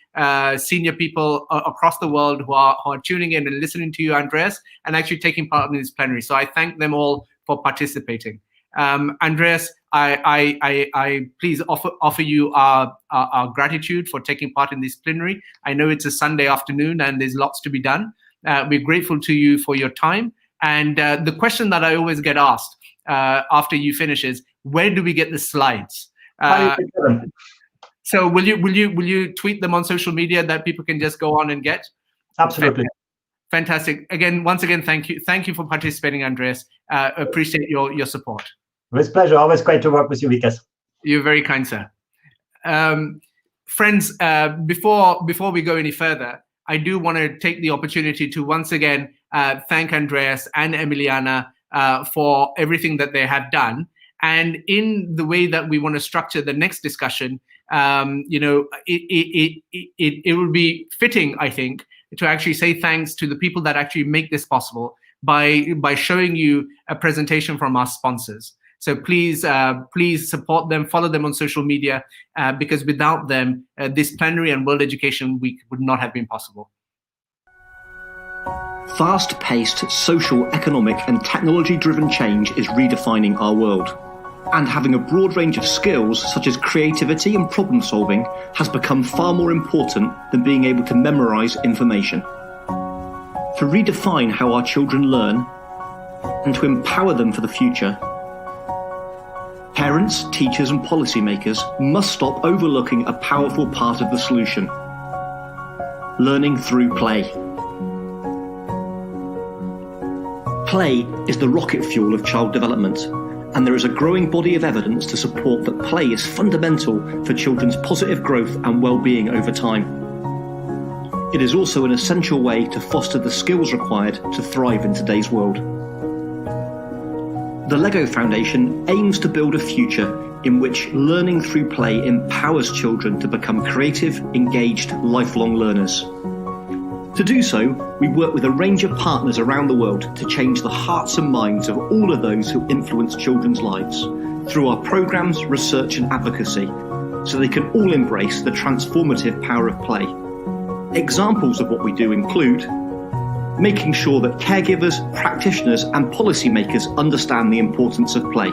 senior people across the world who are tuning in and listening to you, Andreas, and actually taking part in this plenary. So I thank them all for participating. Andreas, I please offer you our gratitude for taking part in this plenary. I know it's a Sunday afternoon and there's lots to be done. We're grateful to you for your time. And the question that I always get asked after you finish is, where do we get the slides? So will you tweet them on social media that people can just go on and get? Absolutely. Fantastic. Once again, thank you. Thank you for participating, Andreas. Appreciate your support. With pleasure. Always great to work with you, Vikas. You're very kind, sir. Friends, before we go any further, I do want to take the opportunity to once again thank Andreas and Emiliana for everything that they have done. And in the way that we want to structure the next discussion, it will be fitting, I think, to actually say thanks to the people that actually make this possible by showing you a presentation from our sponsors. So please support them, follow them on social media, because without them, this plenary and World Education Week would not have been possible. Fast-paced social, economic and technology-driven change is redefining our world. And having a broad range of skills, such as creativity and problem-solving, has become far more important than being able to memorize information. To redefine how our children learn and to empower them for the future, parents, teachers and policymakers must stop overlooking a powerful part of the solution: learning through play. Play is the rocket fuel of child development, and there is a growing body of evidence to support that play is fundamental for children's positive growth and well-being over time. It is also an essential way to foster the skills required to thrive in today's world. The LEGO Foundation aims to build a future in which learning through play empowers children to become creative, engaged, lifelong learners. To do so, we work with a range of partners around the world to change the hearts and minds of all of those who influence children's lives through our programs, research and advocacy, so they can all embrace the transformative power of play. Examples of what we do include making sure that caregivers, practitioners and policymakers understand the importance of play,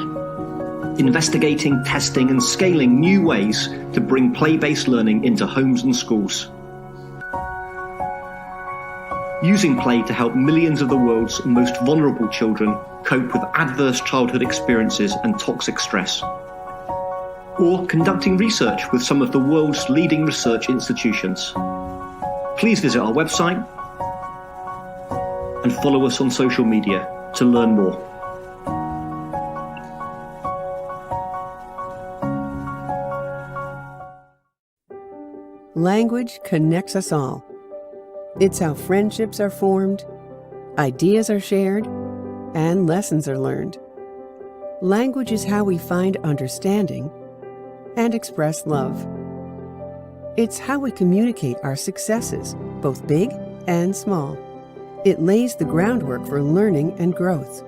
investigating, testing and scaling new ways to bring play-based learning into homes and schools, using play to help millions of the world's most vulnerable children cope with adverse childhood experiences and toxic stress, or conducting research with some of the world's leading research institutions. Please visit our website and follow us on social media to learn more. Language connects us all. It's how friendships are formed, ideas are shared, and lessons are learned. Language is how we find understanding and express love. It's how we communicate our successes, both big and small. It lays the groundwork for learning and growth.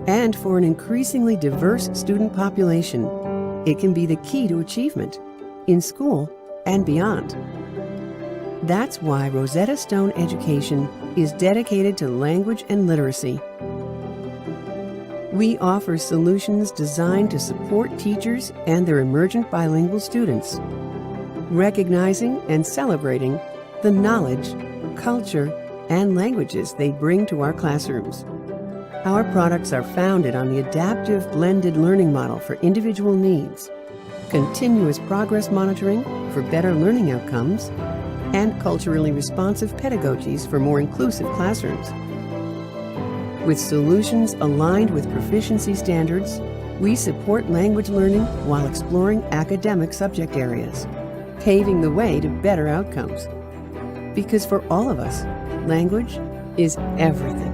And for an increasingly diverse student population, it can be the key to achievement in school and beyond. That's why Rosetta Stone Education is dedicated to language and literacy. We offer solutions designed to support teachers and their emergent bilingual students, recognizing and celebrating the knowledge, culture, and languages they bring to our classrooms. Our products are founded on the adaptive blended learning model for individual needs, continuous progress monitoring for better learning outcomes, and culturally responsive pedagogies for more inclusive classrooms. With solutions aligned with proficiency standards, we support language learning while exploring academic subject areas, paving the way to better outcomes. Because for all of us, language is everything.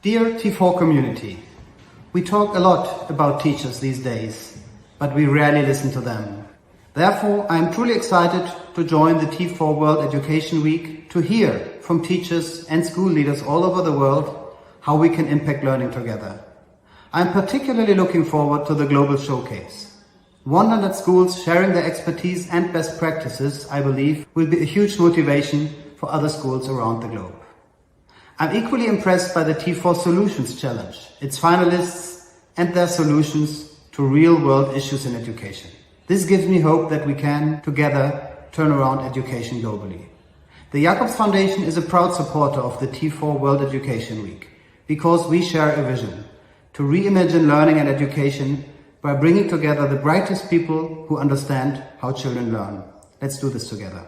Dear T4 community, we talk a lot about teachers these days, but we rarely listen to them. Therefore, I am truly excited to join the T4 World Education Week to hear from teachers and school leaders all over the world how we can impact learning together. I am particularly looking forward to the global showcase. 100 schools sharing their expertise and best practices, I believe, will be a huge motivation for other schools around the globe. I'm equally impressed by the T4 Solutions Challenge, its finalists and their solutions to real-world issues in education. This gives me hope that we can, together, turn around education globally. The Jacobs Foundation is a proud supporter of the T4 World Education Week because we share a vision to reimagine learning and education by bringing together the brightest people who understand how children learn. Let's do this together.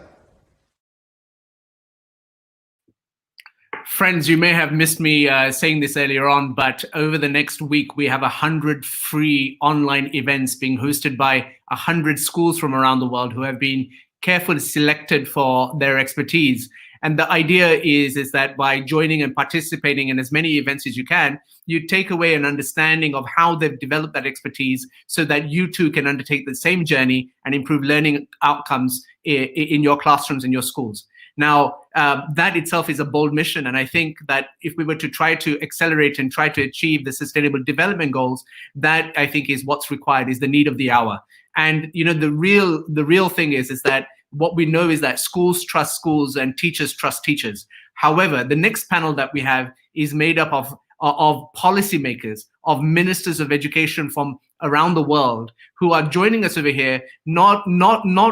Friends, you may have missed me saying this earlier on, but over the next week, we have 100 free online events being hosted by 100 schools from around the world who have been carefully selected for their expertise. And the idea is that by joining and participating in as many events as you can, you take away an understanding of how they've developed that expertise so that you too can undertake the same journey and improve learning outcomes in your classrooms and your schools. Now, that itself is a bold mission. And I think that if we were to try to accelerate and try to achieve the Sustainable Development Goals, that I think is what's required, is the need of the hour. And, you know, the real thing is that what we know is that schools trust schools and teachers trust teachers. However, the next panel that we have is made up of policymakers, of ministers of education from around the world who are joining us over here, not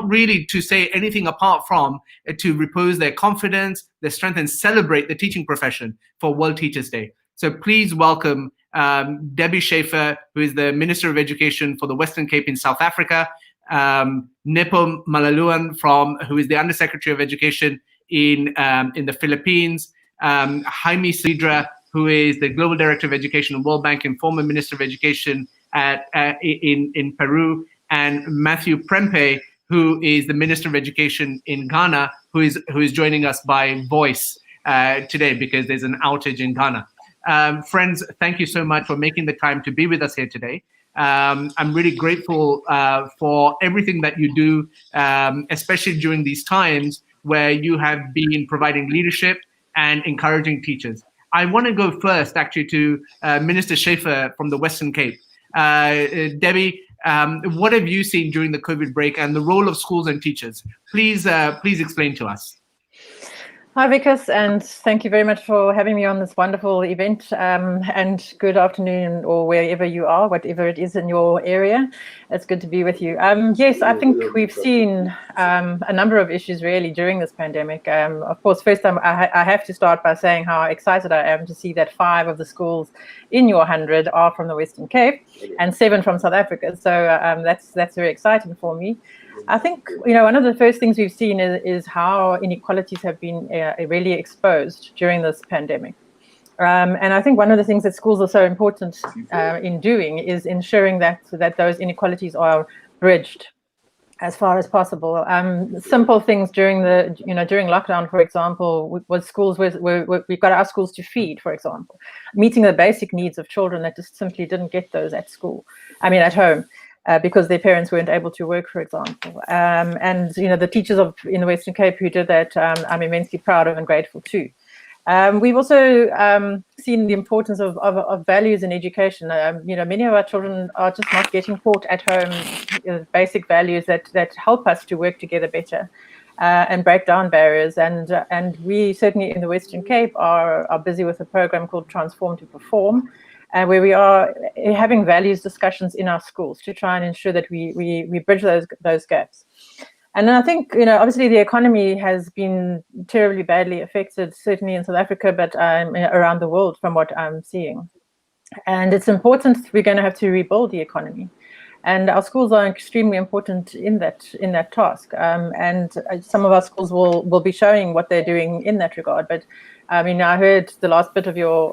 really to say anything apart from to repose their confidence, their strength, and celebrate the teaching profession for World Teachers Day. So please welcome Debbie Schafer, who is the Minister of Education for the Western Cape in South Africa, Nepo Malaluan, who is the Undersecretary of Education in the Philippines, Jaime, who is the Global Director of Education at World Bank and former Minister of Education in Peru, and Matthew Prempeh, who is the Minister of Education in Ghana, who is joining us by voice today because there's an outage in Ghana. Friends, thank you so much for making the time to be with us here today. I'm really grateful for everything that you do, especially during these times where you have been providing leadership and encouraging teachers. I want to go first, actually, to Minister Schafer from the Western Cape. Debbie, what have you seen during the COVID break and the role of schools and teachers? Please explain to us. Hi, Vikas, and thank you very much for having me on this wonderful event, and good afternoon or wherever you are, whatever it is in your area. It's good to be with you. Yes, I think we've seen a number of issues really during this pandemic. Of course, first time I have to start by saying how excited I am to see that 5 of the schools in your 100 are from the Western Cape and 7 from South Africa. So that's very exciting for me. I think, you know, one of the first things we've seen is how inequalities have been really exposed during this pandemic. And I think one of the things that schools are so important in doing is ensuring that those inequalities are bridged as far as possible. Simple things during lockdown, for example, was schools we've got our schools to feed, for example, meeting the basic needs of children that just simply didn't get those at home. Because their parents weren't able to work, for example. And, you know, the teachers in the Western Cape who did that, I'm immensely proud of and grateful too. We've also seen the importance of values in education. You know, many of our children are just not getting taught at home basic values that help us to work together better and break down barriers. And we certainly in the Western Cape are busy with a program called Transform to Perform, where we are having values discussions in our schools to try and ensure that we bridge those gaps. And then I think, you know, obviously the economy has been terribly badly affected, certainly in South Africa, but around the world from what I'm seeing. And it's important, we're going to have to rebuild the economy. And our schools are extremely important in that task. And some of our schools will be showing what they're doing in that regard. But I mean, I heard the last bit of your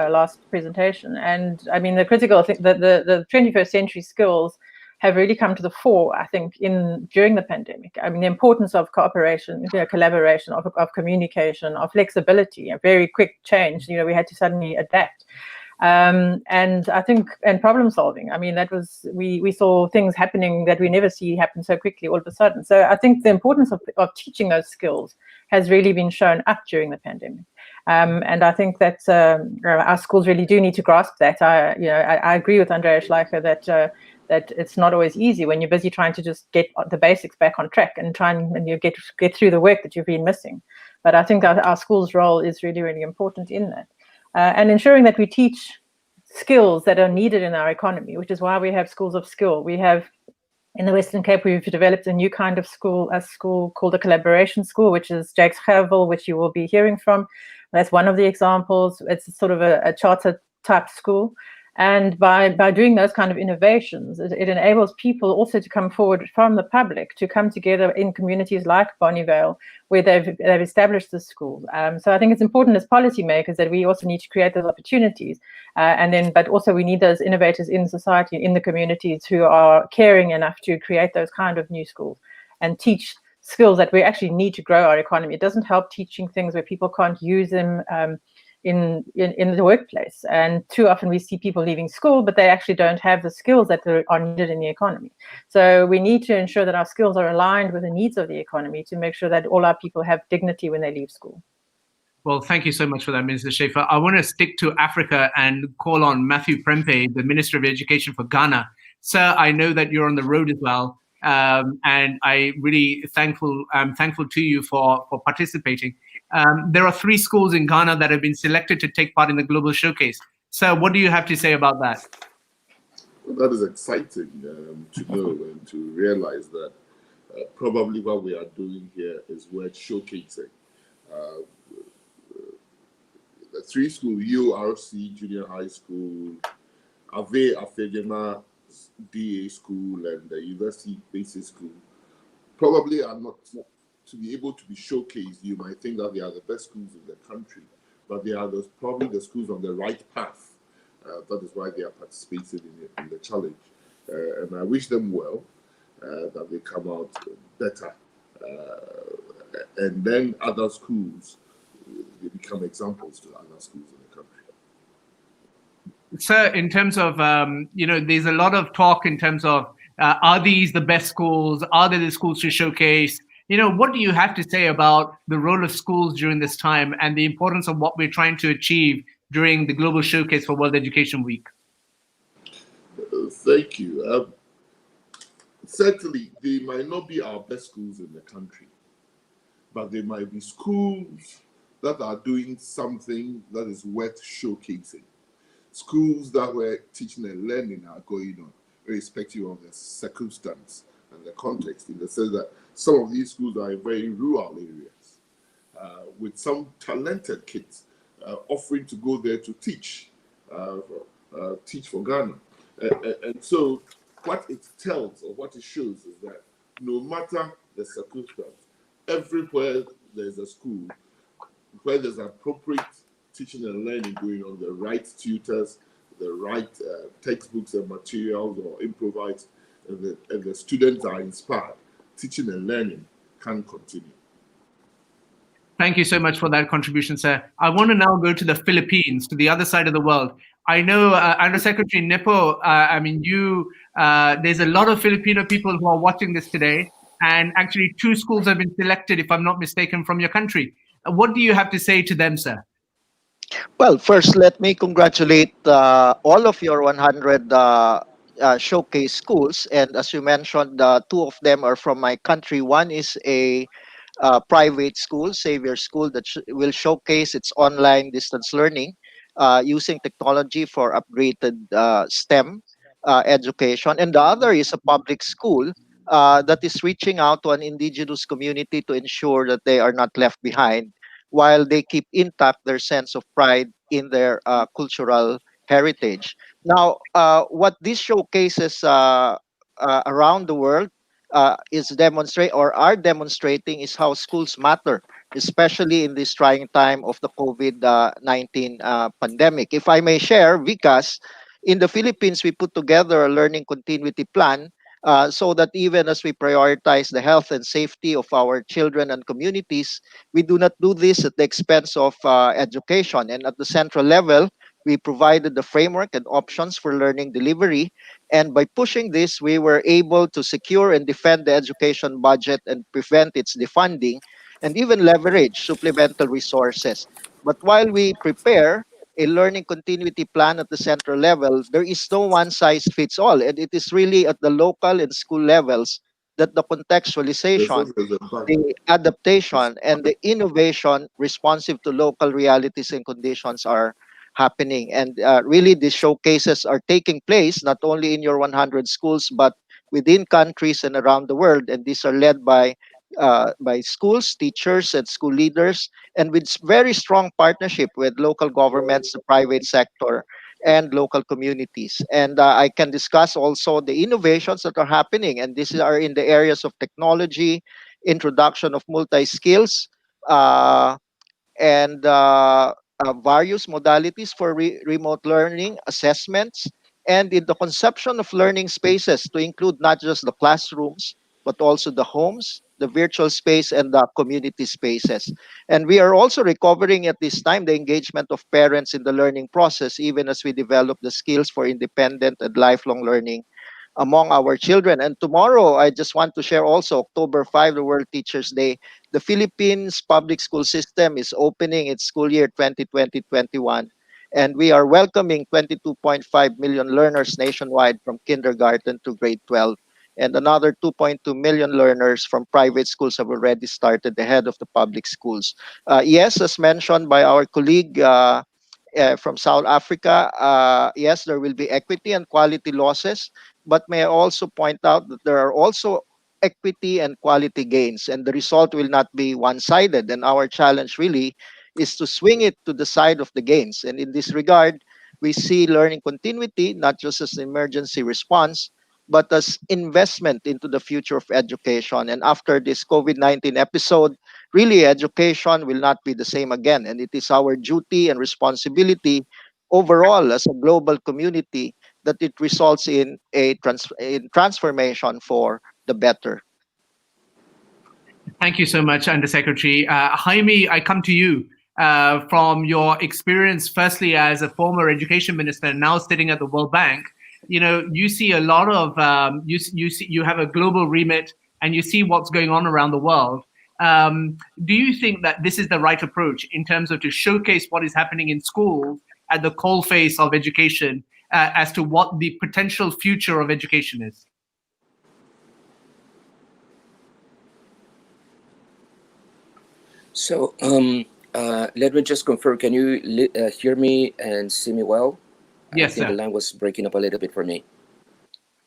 last presentation, and I mean, the critical thing, the 21st century skills have really come to the fore, I think, during the pandemic. I mean, the importance of cooperation, collaboration, of communication, of flexibility, a very quick change. We had to suddenly adapt. And I think, and problem solving. I mean, that was, we saw things happening that we never see happen so quickly all of a sudden. So I think the importance of teaching those skills has really been shown up during the pandemic. And I think that our schools really do need to grasp that. I agree with Andreas Schleicher that it's not always easy when you're busy trying to just get the basics back on track and you get through the work that you've been missing. But I think our school's role is really, really important in that. And ensuring that we teach skills that are needed in our economy, which is why we have schools of skill. We have, in the Western Cape, we've developed a new kind of school, a school called a collaboration school, which is Jake's Schafer, which you will be hearing from. That's one of the examples. It's sort of a charter type school. And by doing those kind of innovations, it enables people also to come forward from the public, to come together in communities like Bonnievale, where they've established the school. So I think it's important as policymakers that we also need to create those opportunities. But also we need those innovators in society, in the communities, who are caring enough to create those kind of new schools and teach skills that we actually need to grow our economy. It doesn't help teaching things where people can't use them in the workplace. And too often we see people leaving school, but they actually don't have the skills that are needed in the economy. So we need to ensure that our skills are aligned with the needs of the economy to make sure that all our people have dignity when they leave school. Well, thank you so much for that, Minister Schafer. I want to stick to Africa and call on Matthew Prempeh, the Minister of Education for Ghana. Sir, I know that you're on the road as well, and I'm thankful to you for participating. There are 3 schools in Ghana that have been selected to take part in the Global Showcase. So what do you have to say about that? Well, that is exciting to know and to realize that probably what we are doing here is worth showcasing. The 3 schools, URC Junior High School, Ave Afegema DA School, and the University Basic School, probably are not to be able to be showcased. You might think that they are the best schools in the country, but they are probably the schools on the right path. That is why they are participating in the challenge. And I wish them well, that they come out better. And then other schools, they become examples to other schools in the country. Sir, in terms of, there's a lot of talk in terms of, are these the best schools? Are they the schools to showcase? What do you have to say about the role of schools during this time and the importance of what we're trying to achieve during the Global Showcase for World Education Week? Thank you. Certainly, they might not be our best schools in the country, but they might be schools that are doing something that is worth showcasing. Schools that where teaching and learning are going on, irrespective of the circumstance and the context, in the sense that some of these schools are in very rural areas, with some talented kids offering to go there to teach for Ghana. And so what it tells or what it shows is that no matter the circumstance, everywhere there's a school where there's appropriate teaching and learning going on, the right tutors, the right textbooks and materials or improvised, and the students are inspired, teaching and learning can continue. Thank you so much for that contribution, sir. I want to now go to the Philippines, to the other side of the world. I know, Undersecretary Nepo, there's a lot of Filipino people who are watching this today, and actually 2 schools have been selected, if I'm not mistaken, from your country. What do you have to say to them, sir? Well, first, let me congratulate all of your 100 showcase schools. And as you mentioned, 2 of them are from my country. One is a private school, Xavier School, that will showcase its online distance learning using technology for upgraded STEM education. And the other is a public school that is reaching out to an indigenous community to ensure that they are not left behind, while they keep intact their sense of pride in their cultural heritage. Now, what this showcases around the world is are demonstrating is how schools matter, especially in this trying time of the COVID-19 pandemic. If I may share, Vikas, in the Philippines, we put together a learning continuity plan so that even as we prioritize the health and safety of our children and communities, we do not do this at the expense of education. And at the central level, we provided the framework and options for learning delivery. And by pushing this, we were able to secure and defend the education budget and prevent its defunding and even leverage supplemental resources. But while we prepare a learning continuity plan at the central level, there is no one size fits all. And it is really at the local and school levels that the There's contextualization, always a bug. the adaptation, and the innovation responsive to local realities and conditions are happening. And really, these showcases are taking place not only in your 100 schools, but within countries and around the world. And these are led by schools, teachers, and school leaders, and with very strong partnership with local governments, the private sector, and local communities. And I can discuss also the innovations that are happening, and these are in the areas of technology, introduction of multi skills, uh, and various modalities for remote learning, assessments, and in the conception of learning spaces to include not just the classrooms, but also the homes, the virtual space, and the community spaces. And we are also recovering at this time the engagement of parents in the learning process, even as we develop the skills for independent and lifelong learning among our children. And tomorrow, I just want to share also October 5, the World Teachers Day. The Philippines public school system is opening its school year 2020-21, and we are welcoming 22.5 million learners nationwide from kindergarten to grade 12. And another 2.2 million learners from private schools have already started ahead of the public schools. Yes, as mentioned by our colleague from South Africa, yes, there will be equity and quality losses, but may I also point out that there are also equity and quality gains, and the result will not be one-sided. And our challenge really is to swing it to the side of the gains. And in this regard, we see learning continuity not just as an emergency response, but as investment into the future of education. And after this COVID-19 episode, really education will not be the same again. And it is our duty and responsibility overall as a global community that it results in a transformation for the better. Thank you so much, Undersecretary. Jaime, I come to you from your experience, firstly as a former education minister, now sitting at the World Bank. You know, you see a lot of you have a global remit, and you see what's going on around the world. Do you think that this is the right approach in terms of to showcase what is happening in schools at the coalface of education as to what the potential future of education is? So let me just confirm, can you hear me and see me well? Yes, I think sir. the line was breaking up a little bit for me.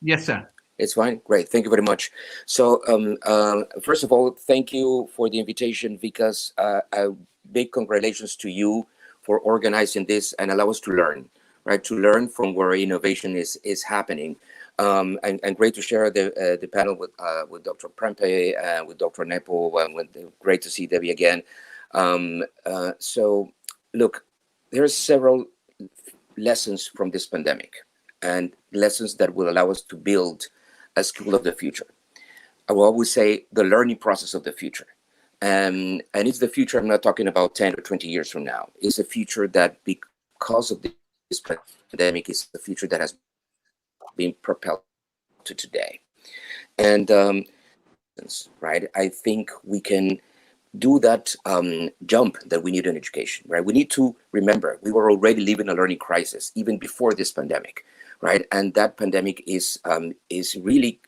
Yes, sir. It's fine? Great, thank you very much. So first of all, thank you for the invitation, because big congratulations to you for organizing this and allow us to learn, right? To learn from where innovation is happening. And great to share the panel with Dr. Prempeh, with Dr. Nepo, and great to see Debbie again. So look, there are several lessons from this pandemic, and lessons that will allow us to build a school of the future. I will always say the learning process of the future. And it's the future, I'm not talking about 10 or 20 years from now. It's a future that, because of this pandemic, is the future that has been propelled to today. And right, I think we can do that jump that we need in education, right? We need to remember we were already living a learning crisis even before this pandemic, right? And that pandemic is really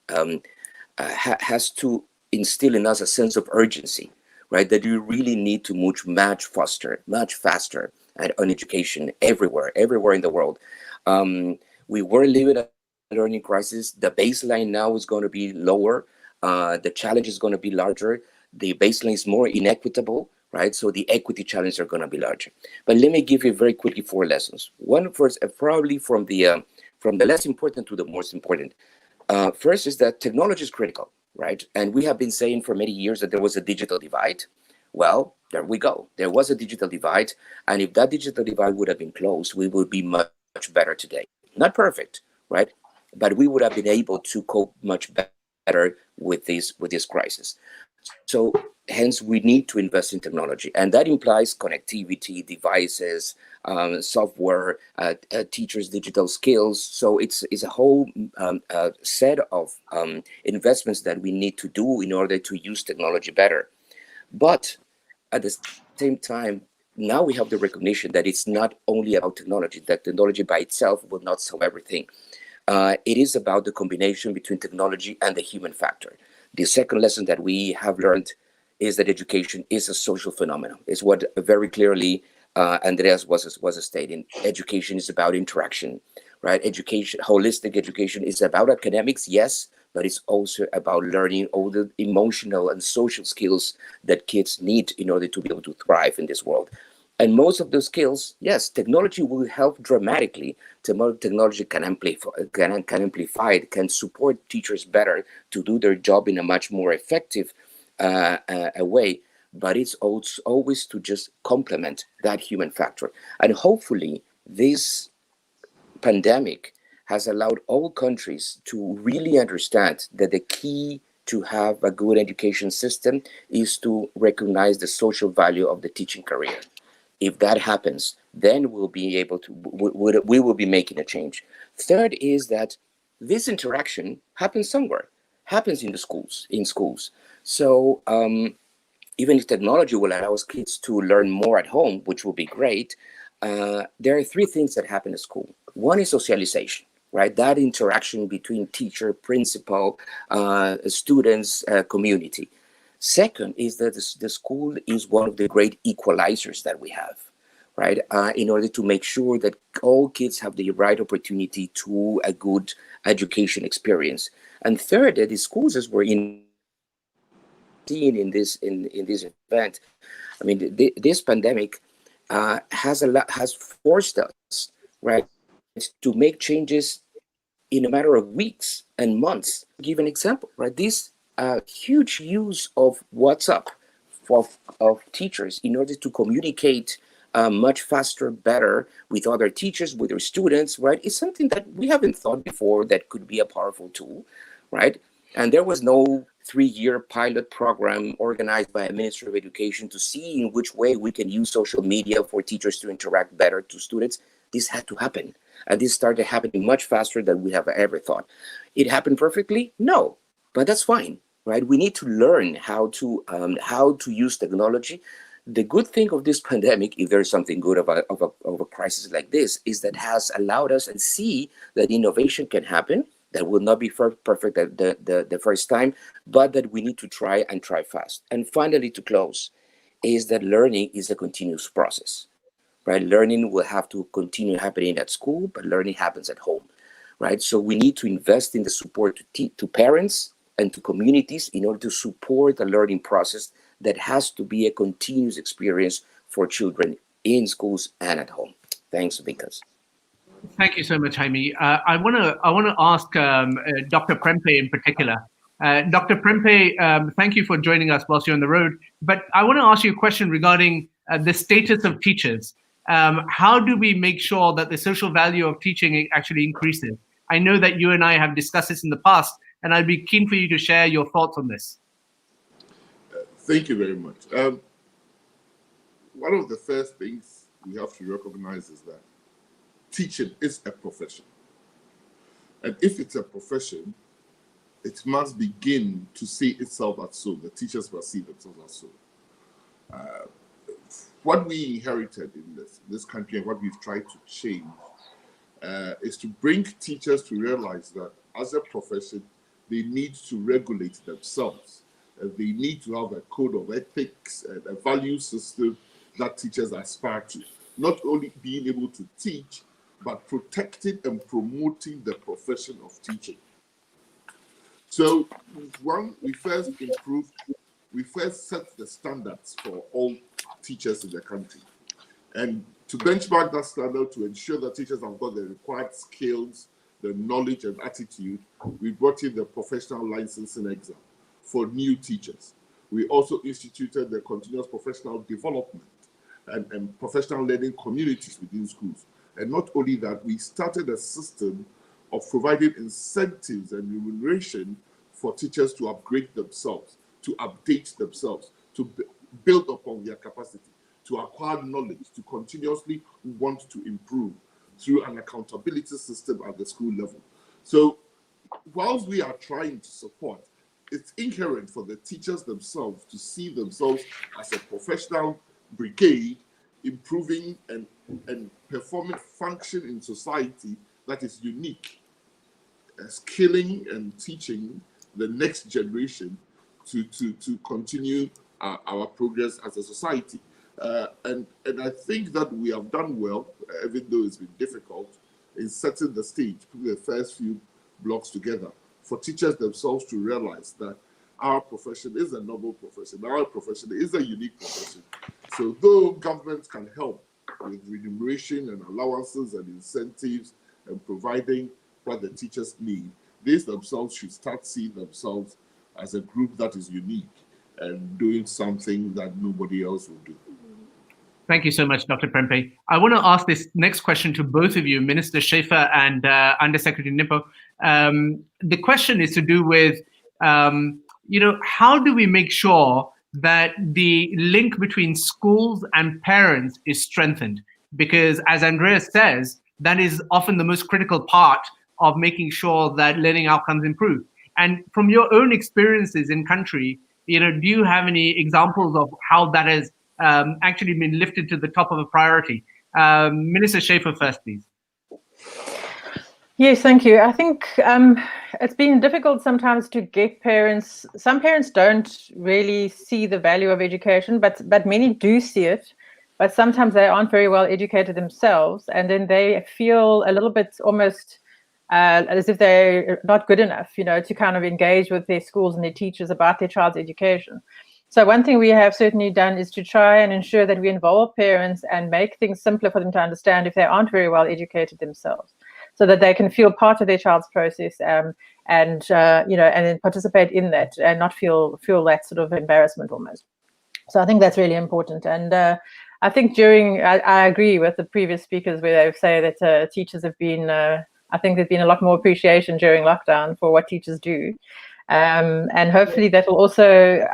has to instill in us a sense of urgency, right? That you really need to move much faster on education everywhere in the world. We were living a learning crisis. The baseline now is going to be lower. The challenge is going to be larger. The baseline is more inequitable, right? So the equity challenges are going to be larger. But let me give you very quickly 4 lessons. One, first, probably from the less important to the most important. First is that technology is critical, right? And we have been saying for many years that there was a digital divide. Well, there we go. There was a digital divide. And if that digital divide would have been closed, we would be much better today. Not perfect, right? but we would have been able to cope much better with this crisis. So hence we need to invest in technology, and that implies connectivity, devices, software, teachers' digital skills. So it's a whole set of investments that we need to do in order to use technology better. But at the same time, now we have the recognition that it's not only about technology, that technology by itself will not solve everything. It is about the combination between technology and the human factor. The second lesson that we have learned is that education is a social phenomenon. It's what very clearly Andreas was stating. Education is about interaction, right? Education, holistic education, is about academics, yes, but it's also about learning all the emotional and social skills that kids need in order to be able to thrive in this world. And most of those skills, yes, technology will help dramatically. Technology can amplify it, can support teachers better to do their job in a much more effective way. But it's also always to just complement that human factor. And hopefully this pandemic has allowed all countries to really understand that the key to have a good education system is to recognize the social value of the teaching career. If that happens, then we'll be able to, we will be making a change. Third is that this interaction happens somewhere, happens in schools. So even if technology will allow us kids to learn more at home, which will be great, there are three things that happen at school. One is socialization, right? That interaction between teacher, principal, students, community. Second is that the school is one of the great equalizers that we have, right? In order to make sure that all kids have the right opportunity to a good education experience. And third, that the schools, as we're seeing in this event, I mean, this pandemic has forced us, right, to make changes in a matter of weeks and months. I'll give an example, right? This huge use of WhatsApp of teachers in order to communicate much faster, better with other teachers, with their students, right? It's something that we haven't thought before that could be a powerful tool, right? And there was no 3-year pilot program organized by a Ministry of Education to see in which way we can use social media for teachers to interact better to students. This had to happen. And this started happening much faster than we have ever thought. It happened perfectly? No, but that's fine, right? We need to learn how to use technology. The good thing of this pandemic, if there's something good of a crisis like this, is that has allowed us and see that innovation can happen. That will not be perfect the first time, but that we need to try fast. And finally, to close, is that learning is a continuous process, right? Learning will have to continue happening at school, but learning happens at home, right? So we need to invest in the support to parents and to communities in order to support the learning process that has to be a continuous experience for children in schools and at home. Thanks, Vikas. Thank you so much, Jaime. I want to ask Dr. Prempeh in particular. Dr. Prempeh, thank you for joining us whilst you're on the road. But I want to ask you a question regarding the status of teachers. How do we make sure that the social value of teaching actually increases? I know that you and I have discussed this in the past, and I'd be keen for you to share your thoughts on this. Thank you very much. One of the first things we have to recognize is that teaching is a profession. And if it's a profession, it must begin to see itself as so. The teachers must see themselves as so. What we inherited in this country and what we've tried to change is to bring teachers to realize that as a profession, they need to regulate themselves. They need to have a code of ethics and a value system that teachers aspire to. Not only being able to teach, but protecting and promoting the profession of teaching. So one, we first set the standards for all teachers in the country. And to benchmark that standard, to ensure that teachers have got the required skills, the knowledge and attitude, we brought in the professional licensing exam for new teachers. We also instituted the continuous professional development and professional learning communities within schools. And not only that, we started a system of providing incentives and remuneration for teachers to upgrade themselves, to update themselves, to build upon their capacity, to acquire knowledge, to continuously want to improve through an accountability system at the school level. So whilst we are trying to support, it's inherent for the teachers themselves to see themselves as a professional brigade improving and performing function in society that is unique, skilling and teaching the next generation to continue our progress as a society. And I think that we have done well, even though it's been difficult, in setting the stage, putting the first few blocks together for teachers themselves to realize that our profession is a noble profession, our profession is a unique profession. So though government can help with remuneration and allowances and incentives and providing what the teachers need, they themselves should start seeing themselves as a group that is unique and doing something that nobody else will do. Thank you so much, Dr. Prempeh. I want to ask this next question to both of you, Minister Schafer and Undersecretary Nepo. The question is to do with, how do we make sure that the link between schools and parents is strengthened? Because as Andreas says, that is often the most critical part of making sure that learning outcomes improve. And from your own experiences in country, do you have any examples of how that has actually been lifted to the top of a priority? Minister Schafer first, please. Yes, thank you. I think it's been difficult sometimes to get parents. Some parents don't really see the value of education, but many do see it. But sometimes they aren't very well educated themselves, and then they feel a little bit almost as if they're not good enough, to kind of engage with their schools and their teachers about their child's education. So one thing we have certainly done is to try and ensure that we involve parents and make things simpler for them to understand if they aren't very well educated themselves, so that they can feel part of their child's process and then participate in that and not feel that sort of embarrassment almost. So I think that's really important. And I think I agree with the previous speakers where they say that teachers have been, I think there's been a lot more appreciation during lockdown for what teachers do. And hopefully that will also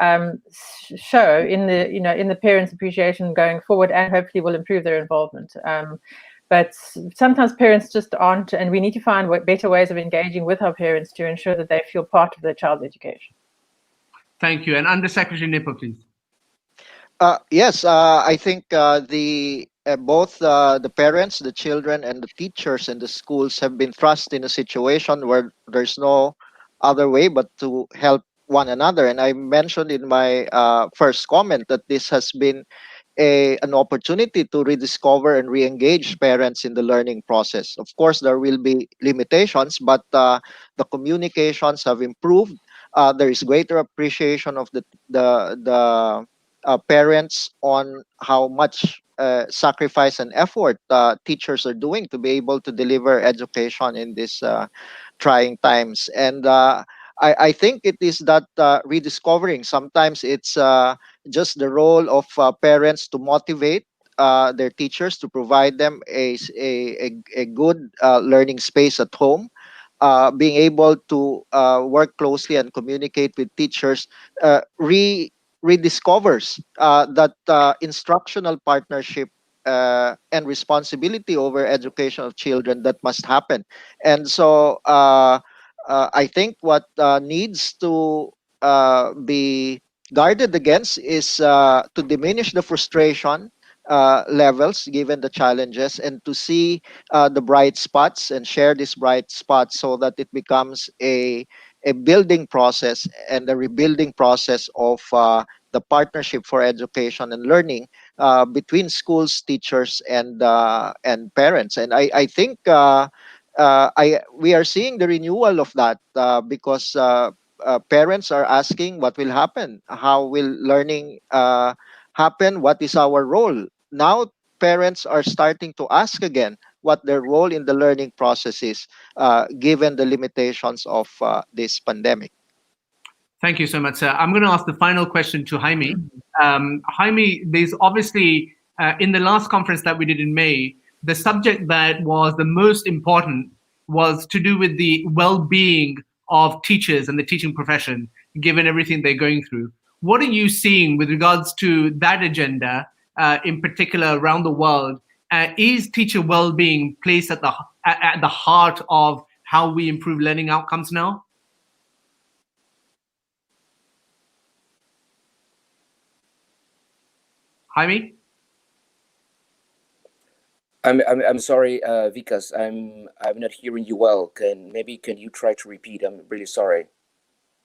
show in the parents' appreciation going forward, and hopefully will improve their involvement. But sometimes parents just aren't, and we need to find better ways of engaging with our parents to ensure that they feel part of their child's education. Thank you. And Undersecretary Nepo, please. Yes, I think both the parents, the children, and the teachers in the schools have been thrust in a situation where there's no other way but to help one another. And I mentioned in my first comment that this has been an opportunity to rediscover and re-engage parents in the learning process. Of course, there will be limitations, but the communications have improved. There is greater appreciation of the parents on how much sacrifice and effort teachers are doing to be able to deliver education in these trying times. And I think it is that rediscovering. Sometimes it's just the role of parents to motivate their teachers, to provide them a good learning space at home. Being able to work closely and communicate with teachers rediscovers that instructional partnership and responsibility over education of children that must happen. And so I think what needs to be guarded against is to diminish the frustration levels given the challenges, and to see the bright spots and share these bright spots so that it becomes a building process and a rebuilding process of the partnership for education and learning between schools, teachers, and parents. And I think we are seeing the renewal of that because parents are asking what will happen, how will learning happen, what is our role. Now parents are starting to ask again what their role in the learning process is, given the limitations of this pandemic. Thank you so much, sir. I'm going to ask the final question to Jaime. Jaime, there's obviously, in the last conference that we did in May, the subject that was the most important was to do with the well-being of teachers and the teaching profession, given everything they're going through. What are you seeing with regards to that agenda, in particular around the world? Is teacher well-being placed at the heart of how we improve learning outcomes now? Jaime? I'm sorry, Vikas. I'm not hearing you well. Can you try to repeat? I'm really sorry.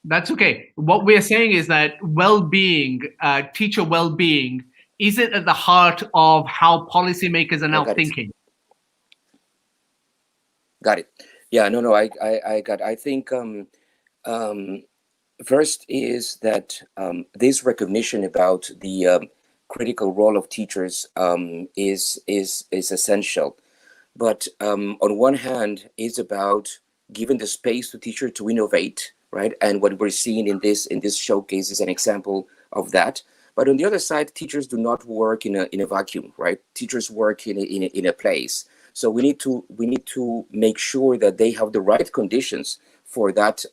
That's okay. What we're saying is that well-being, teacher well-being, is it at the heart of how policymakers are now thinking? Got it. Yeah. No. I got. I think first is that this recognition about the critical role of teachers is essential, but on one hand, it's about giving the space to teachers to innovate, right? And what we're seeing in this showcase is an example of that. But on the other side, teachers do not work in a vacuum, right? Teachers work in a place. So we need to make sure that they have the right conditions for that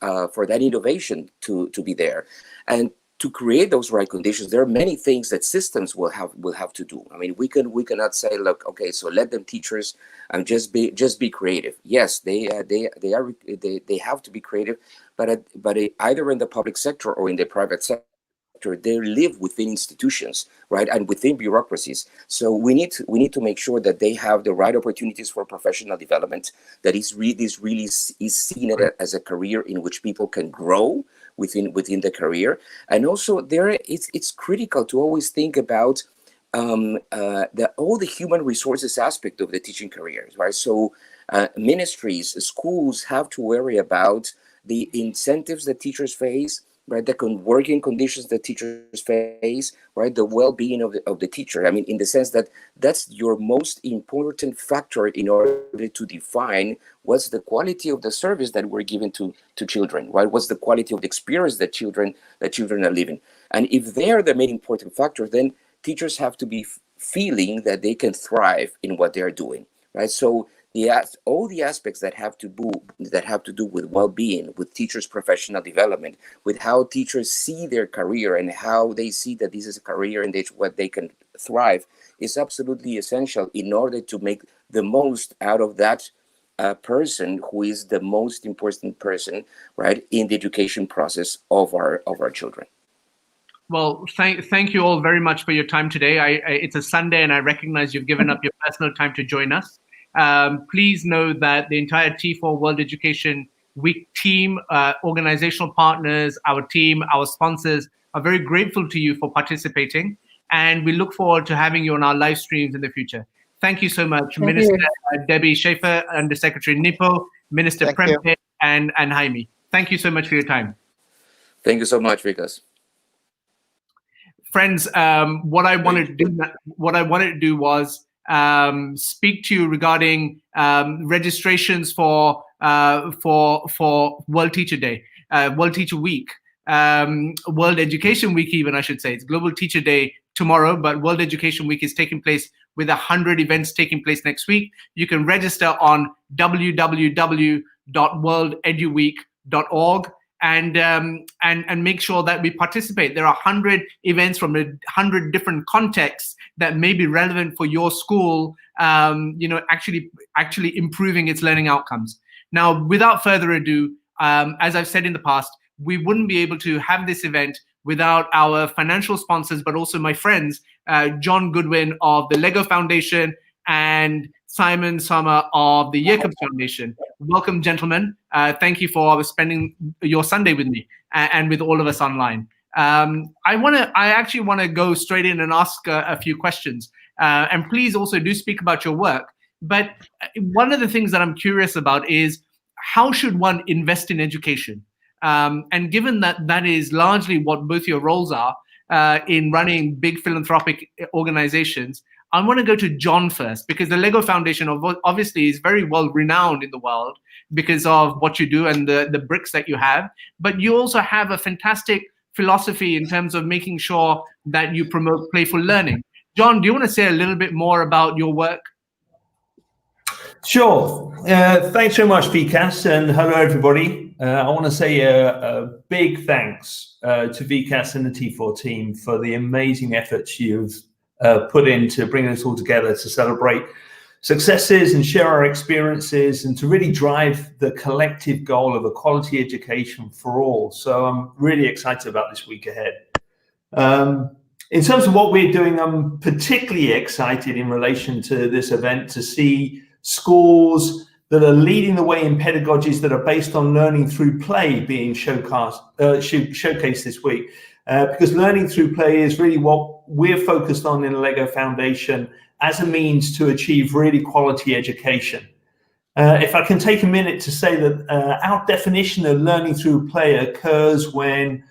innovation to be there. And to create those right conditions, there are many things that systems will have to do. I mean, we cannot say, look, okay, so let them teachers just be creative. Yes, they have to be creative, but either in the public sector or in the private sector, they live within institutions, right, and within bureaucracies. So we need to make sure that they have the right opportunities for professional development. That is really seen as a career in which people can grow within the career. And also it's critical to always think about all the human resources aspect of the teaching careers, right? So ministries, schools have to worry about the incentives that teachers face, right? The working conditions that teachers face, right? The well-being of the teacher. I mean, in the sense that that's your most important factor in order to define what's the quality of the service that we're giving to children, right? What's the quality of the experience that children are living. And if they're the main important factor, then teachers have to be feeling that they can thrive in what they're doing, right? So all the aspects that have to do with well-being, with teachers' professional development, with how teachers see their career and how they see that this is a career in which what they can thrive, is absolutely essential in order to make the most out of that person who is the most important person, right, in the education process of our children. Well, thank you all very much for your time today. It's a Sunday, and I recognize you've given up your personal time to join us. Please know that the entire T4 World Education Week team, organizational partners, our team, our sponsors are very grateful to you for participating, and we look forward to having you on our live streams in the future. Thank you so much, Minister Debbie Schafer, Under Secretary Nepo, Minister Prempeh, and Jaime. Thank you so much for your time. Thank you so much, Vikas. Friends, what I wanted to do was speak to you regarding registrations for World Teacher Day, World Teacher Week, World Education Week, even I should say. It's Global Teacher Day tomorrow, but World Education Week is taking place with 100 events taking place next week. You can register on www.worldeduweek.org. And make sure that we participate. There are 100 events from 100 different contexts that may be relevant for your school, actually improving its learning outcomes. Now, without further ado, as I've said in the past, we wouldn't be able to have this event without our financial sponsors, but also my friends, John Goodwin of the Lego Foundation and Simon Sommer of the Jacobs Foundation. Welcome, gentlemen. Thank you for spending your Sunday with me and with all of us online. I actually want to go straight in and ask a few questions. And please also do speak about your work. But one of the things that I'm curious about is how should one invest in education? And given that that is largely what both your roles are in running big philanthropic organizations, I want to go to John first, because the Lego Foundation obviously is very well renowned in the world because of what you do and the bricks that you have. But you also have a fantastic philosophy in terms of making sure that you promote playful learning. John, do you want to say a little bit more about your work? Sure. Thanks very much, Vikas, and hello, everybody. I want to say a big thanks to Vikas and the T4 team for the amazing efforts you've put into bringing us all together to celebrate successes and share our experiences and to really drive the collective goal of a quality education for all. So I'm really excited about this week ahead. In terms of what we're doing, I'm particularly excited in relation to this event to see schools that are leading the way in pedagogies that are based on learning through play being showcased this week. Because learning through play is really what we're focused on in the LEGO Foundation as a means to achieve really quality education. If I can take a minute to say that our definition of learning through play occurs when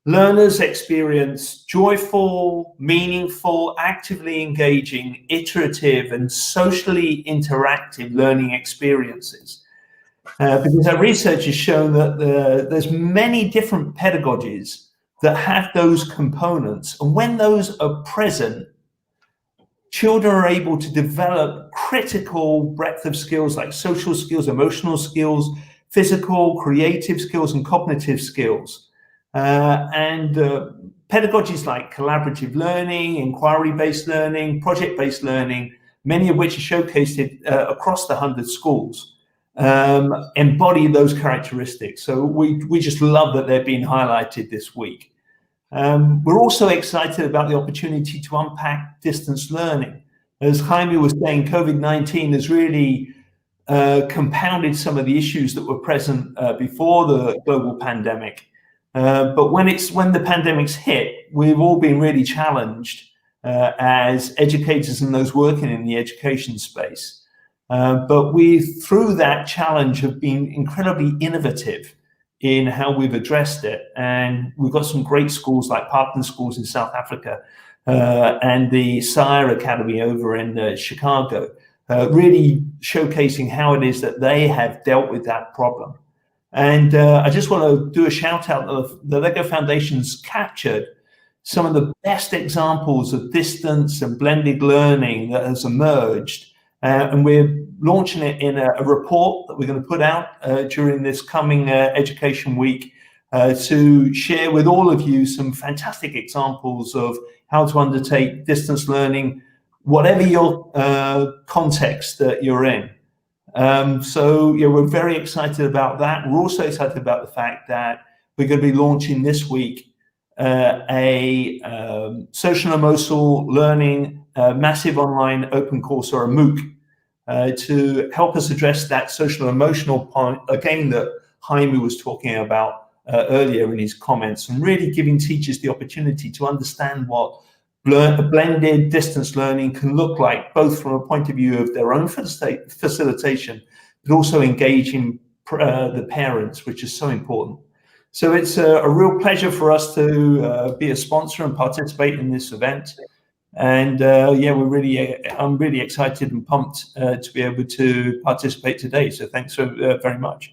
learners experience joyful, meaningful, actively engaging, iterative, and socially interactive learning experiences. Because our research has shown that there's many different pedagogies that have those components. And when those are present, children are able to develop critical breadth of skills like social skills, emotional skills, physical, creative skills, and cognitive skills. Pedagogies like collaborative learning, inquiry-based learning, project-based learning, many of which are showcased across the 100 schools, embody those characteristics. So we just love that they're being highlighted this week. We're also excited about the opportunity to unpack distance learning. As Jaime was saying, COVID-19 has really compounded some of the issues that were present before the global pandemic. But when the pandemic's hit, we've all been really challenged as educators and those working in the education space. But we, through that challenge, have been incredibly innovative in how we've addressed it. And we've got some great schools like Parkland Schools in South Africa and the Sire Academy over in Chicago, really showcasing how it is that they have dealt with that problem. And I just want to do a shout out of the LEGO Foundation's captured some of the best examples of distance and blended learning that has emerged. And we're launching it in a report that we're going to put out during this coming Education Week to share with all of you some fantastic examples of how to undertake distance learning, whatever your context that you're in. So yeah, we're very excited about that. We're also excited about the fact that we're going to be launching this week a social and emotional learning massive online open course, or a MOOC, to help us address that social and emotional point again that Jaime was talking about earlier in his comments, and really giving teachers the opportunity to understand what blended distance learning can look like, both from a point of view of their own facilitation, but also engaging the parents, which is so important. So it's a real pleasure for us to be a sponsor and participate in this event. And yeah, I'm really excited and pumped to be able to participate today. So thanks very much.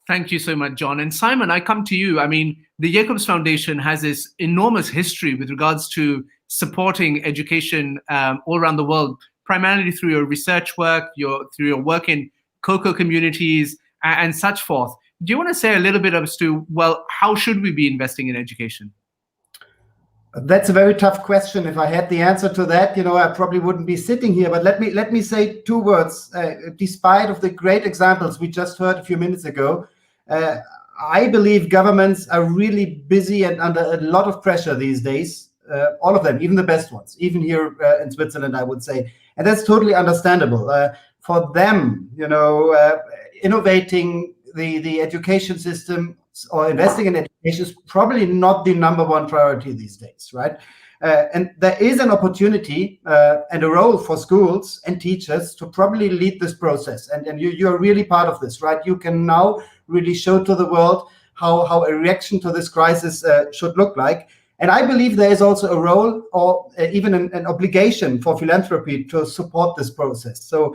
Thank you so much, John. And Simon, I come to you. I mean, the Jacobs Foundation has this enormous history with regards to supporting education all around the world, primarily through your research work, through your work in COCO communities and such forth. Do you want to say a little bit as to, well, how should we be investing in education? That's a very tough question. If I had the answer to that, I probably wouldn't be sitting here. But let me say two words. Despite of the great examples we just heard a few minutes ago, I believe governments are really busy and under a lot of pressure these days. All of them, even the best ones, even here in Switzerland, I would say. And that's totally understandable. For them, innovating the education system or investing in education is probably not the #1 priority these days, right? And there is an opportunity and a role for schools and teachers to probably lead this process. And you're really part of this, right? You can now really show to the world how a reaction to this crisis should look like. And I believe there is also a role or even an obligation for philanthropy to support this process. So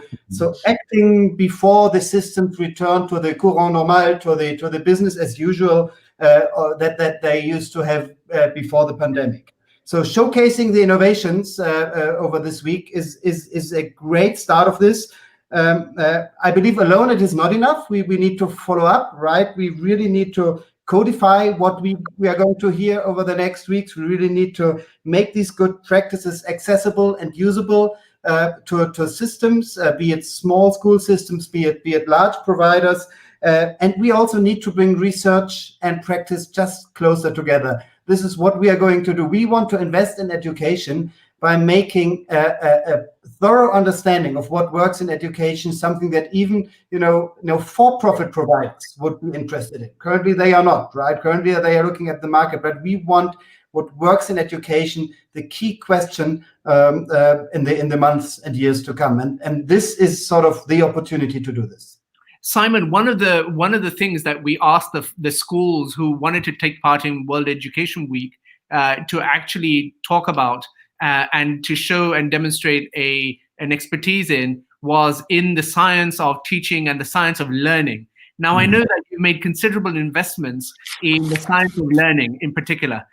acting before the systems return to the courant normal, to the business as usual that they used to have before the pandemic. So showcasing the innovations over this week is a great start of this. I believe alone it is not enough. We need to follow up, right? We really need to codify what we are going to hear over the next weeks. We really need to make these good practices accessible and usable to systems, be it small school systems, be it large providers. And we also need to bring research and practice just closer together. This is what we are going to do. We want to invest in education by making a thorough understanding of what works in education, something that even for-profit providers would be interested in. Currently, they are not, right? Currently, they are looking at the market, but we want what works in education, the key question in the months and years to come. And this is sort of the opportunity to do this. Simon, one of the things that we asked the schools who wanted to take part in World Education Week to actually talk about and to show and demonstrate an expertise in was in the science of teaching and the science of learning. Now, I know that you've made considerable investments in the science of learning in particular.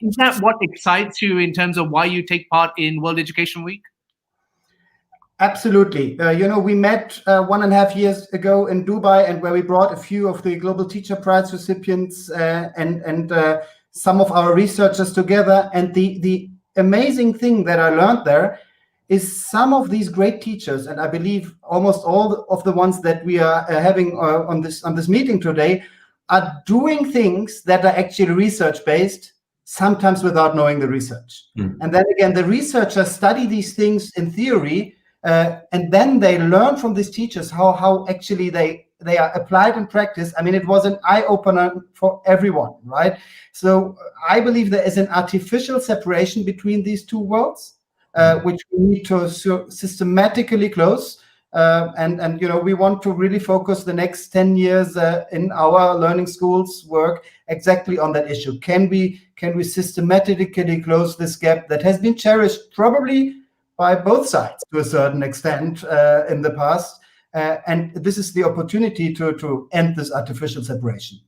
Is that what excites you in terms of why you take part in World Education Week? Absolutely. We met 1.5 years ago in Dubai, and where we brought a few of the Global Teacher Prize recipients and some of our researchers together. And the amazing thing that I learned there is some of these great teachers, and I believe almost all of the ones that we are having on this meeting today, are doing things that are actually research-based, sometimes without knowing the research. And then again, the researchers study these things in theory, and then they learn from these teachers how actually they are applied in practice. I mean, it was an eye-opener for everyone, right? So I believe there is an artificial separation between these two worlds, which we need to systematically close. And we want to really focus the next 10 years in our learning schools work exactly on that issue. Can we systematically close this gap that has been cherished probably by both sides to a certain extent in the past? And this is the opportunity to end this artificial separation.